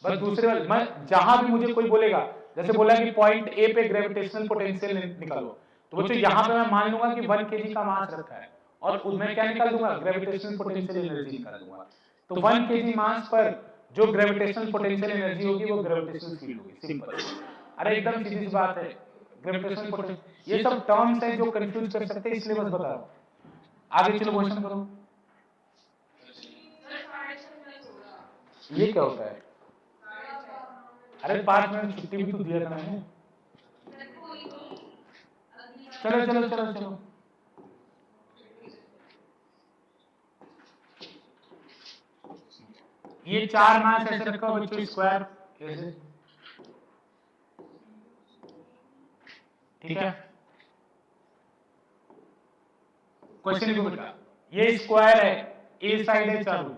बस दूसरे वाले, मैं जहां भी मुझे कोई बोलेगा, जैसे बोला कि पॉइंट ए पे ग्रेविटेशनल पोटेंशियल निकालो, तो बच्चों यहां पे मैं मान लूंगा कि 1 kg का मास रखा है, और उसमें क्या निकाल दूंगा, ग्रेविटेशनल पोटेंशियल एनर्जी निकाल दूंगा, तो 1 kg मास पर जो ग्रेविटेशनल पोटेंशियल एनर्जी होगी वो ग्रेविटेशनल फील्ड होगी, सिंपल। अरे एकदम सीधी सी बात है, ग्रेविटेशनल पोटेंशियल, ये सब टर्म्स हैं जो कंफ्यूज कर सकते हैं, इसलिए बस बता रहा हूं। आगे चलो क्वेश्चन करो। ये क्या होता है, अरे 5 मिनट छुट्टी भी तो दिया था मैंने, चलो चलो चलो चलो, ये 4 मास ऐसे रखा हो बच्चों, स्क्वायर ऐसे, ठीक है, क्वेश्चन लिखो बेटा, ये स्क्वायर है, ए साइड है चारों।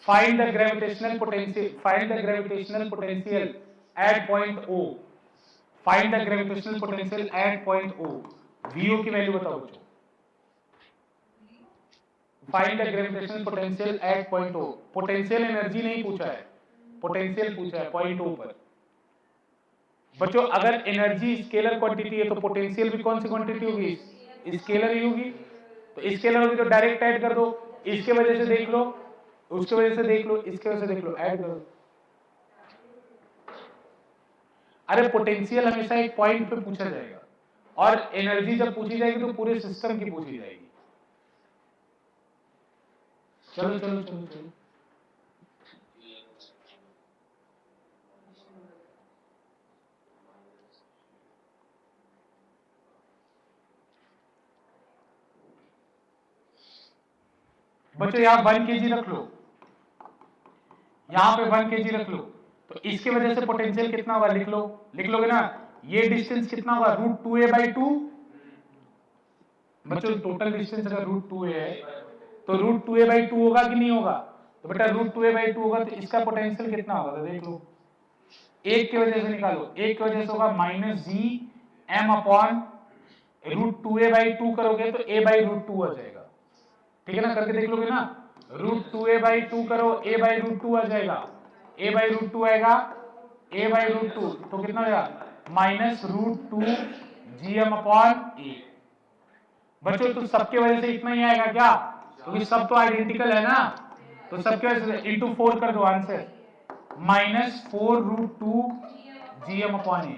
Find the gravitational potential at point O. Find the gravitational potential at point O. VO की वैल्यू बताओ बच्चों। Find the gravitational potential at point O. Potential energy नहीं पूछा है, पोटेंशियल पूछा है पॉइंट ओ पर। बच्चों अगर एनर्जी स्केलर क्वांटिटी है तो पोटेंशियल भी कौन सी क्वांटिटी होगी? स्केलर ही होगी। तो स्केलर होगी तो डायरेक्ट ऐड कर दो, इसके वजह से देख लो, उसके वजह से देख लो, इसके वजह से देख लो, ऐड कर दो। अरे पोटेंशियल हमेशा एक पॉइंट पे पूछा जाएगा, और एनर्जी जब पूछी जाएगी तो पूरे सिस्टम की पूछी जाएगी। चलो चलो चलो चलो, बच्चों यहां 1 kg रख लो, यहां पे 1 kg रख लो, तो इसके वजह से पोटेंशियल कितना होगा लिख लो, लिख लोगे ना। ये डिस्टेंस कितना होगा? √2a/2। बच्चों टोटल डिस्टेंस अगर √2a है तो √2a/2 होगा कि नहीं होगा? तो बेटा √2a/2 होगा तो इसका पोटेंशियल कितना होगा तो देख लो। एक की वजह से निकालो, एक की वजह से होगा -gm/√2a/2 करोगे तो a/√2 आ जाएगा। ठीक है ना, करके देख लोगे ना। √2a/2 करो, a/√2 आ जाएगा, a/√2 आएगा, a/√2 तो कितना हो जाएगा? -√2gm/a। बच्चों तो सबके वजह से इतना ही आएगा क्या? क्योंकि सब तो आइडेंटिकल है ना, तो सबके वजह से इंटू 4 कर दो आंसर, -4√2gm/a।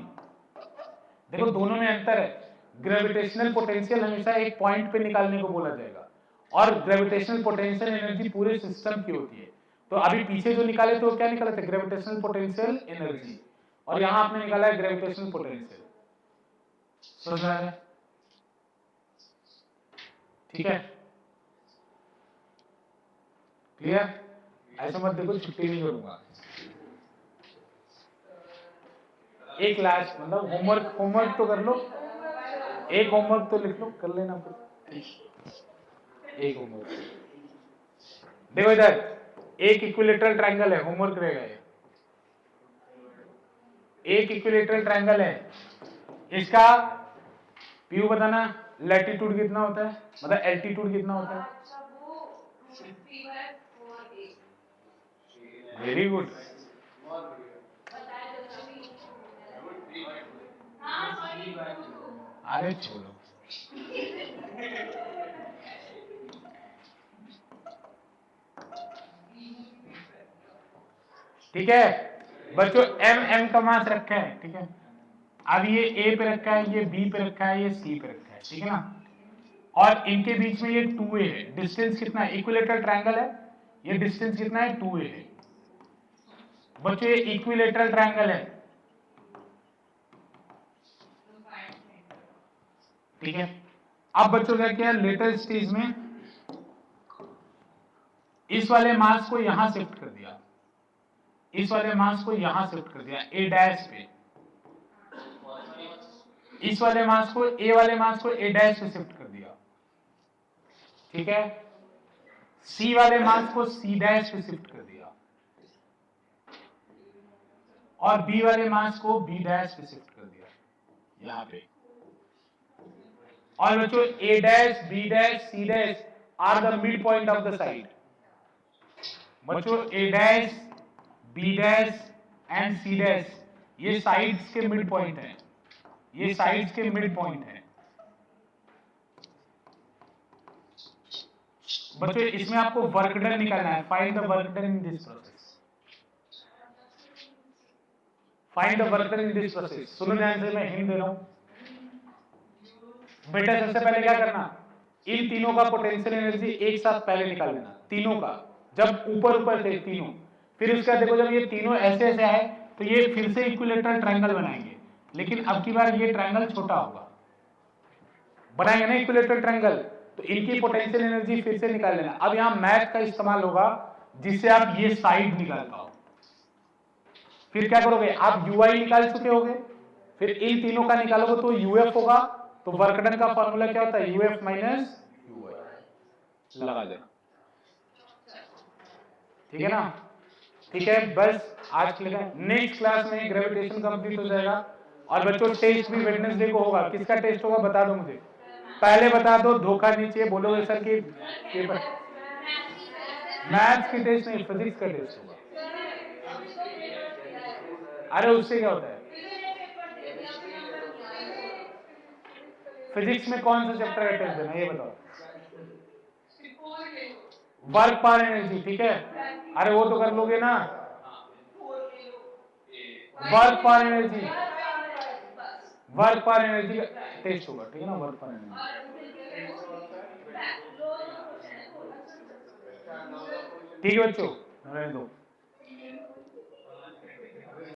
देखो दोनों में अंतर है। ग्रेविटेशनल पोटेंशियल हमेशा एक पॉइंट पे निकालने को बोला जाएगा, और ग्रेविटेशनल पोटेंशियल एनर्जी पूरे सिस्टम की होती है। तो अभी पीछे जो निकाले थे वो क्या निकाले थे? ग्रेविटेशनल पोटेंशियल एनर्जी, और यहां आपने निकाला है ग्रेविटेशनल पोटेंशियल। समझ रहा है? ठीक है, क्लियर? ऐसा मत देखो छुट्टी नहीं करूंगा। एक लास्ट मतलब होमवर्क तो कर लो, एक होमवर्क तो लिख लो, कर लेना फिर एक होमवर्क। देखो इधर एक इक्विलेटरल ट्रायंगल है, होमवर्क रहेगा ये। एक इक्विलेटरल ट्रायंगल है, इसका पीयू बताना, लैटिट्यूड कितना होता है, मतलब एल्टीट्यूड कितना होता है? Very good. अरे छोड़ो, ठीक है बच्चों, एम का मास रखा है, ठीक है। अब ये ए पे रखा है, ये बी पे रखा है, ये सी पे रखा है, ठीक है ना। और इनके बीच में ये 2a है। डिस्टेंस कितना है? इक्विलेटरल ट्रायंगल है, ये डिस्टेंस कितना है? 2a है। बच्चों ये इक्विलेटरल ट्रायंगल है, ठीक है। अब बच्चों क्या किया लेटर स्टेज में, इस वाले मास को यहां शिफ्ट कर दिया, इस वाले मास को यहां शिफ्ट कर दिया ए डैश पे, इस वाले मास को, ए वाले मास को ए डैश पे शिफ्ट कर दिया, ठीक है। सी वाले मास को सी डैश पे शिफ्ट कर दिया, और बी वाले मास को बी डैश पे शिफ्ट कर दिया यहां पे। और बच्चों A dash, B dash, C dash are the mid point of the side. बच्चों A dash, B dash and C dash ये साइड्स के मिड पॉइंट है, ये साइड्स के मिड पॉइंट है। बच्चों इसमें आपको वर्क डन निकालना है, find the work done in this process, find the work done in this process. सुनो ध्यान से, मैं हिंट दे रहा हूं बेटा। सबसे पहले क्या करना, इन तीनों का पोटेंशियल एनर्जी एक साथ पहले निकाल लेना, तीनों का, जब ऊपर ऊपर थे तीनों। फिर उसका देखो जब ये तीनों ऐसे ऐसे आए तो ये फिर से इक्विलेटरल ट्रायंगल बनाएंगे, लेकिन अब की बार ये ट्रायंगल छोटा होगा। बनाएंगे ना इक्विलेटरल ट्रायंगल, तो इनकी पोटेंशियल एनर्जी फिर से निकाल लेना। अब यहां मैथ का इस्तेमाल होगा जिससे आप ये साइड निकाल पाओ। फिर क्या करोगे, आप ui निकाल चुके होगे, फिर इन तीनों का निकालोगे तो uf होगा, तो वर्क डन का फॉर्मूला क्या होता है, यूएफ माइनस यूआई लगा दे। ठीक है ना। ठीक है, बस आज के लिए नेक्स्ट क्लास में ग्रेविटेशन कंप्लीट हो जाएगा। और बच्चों टेस्ट भी वेडनेसडे को होगा। किसका टेस्ट होगा बता दो मुझे, पहले बता दो, धोखा नहीं चाहिए, बोलोगे सर कि पेपर मैथ्स की टेस्ट नहीं, फिजिक्स का टेस्ट होगा। अरे उससे क्या होता है, फिजिक्स में कौन सा चैप्टर का टेस्ट देना ये बताओ, वर्क पर एनर्जी, ठीक है। अरे वो तो कर लोगे ना, वर्क पर एनर्जी, वर्क पर एनर्जी का टेस्ट होगा, ठीक है ना, वर्क पर एनर्जी। ठीक है बच्चों, रहने दो।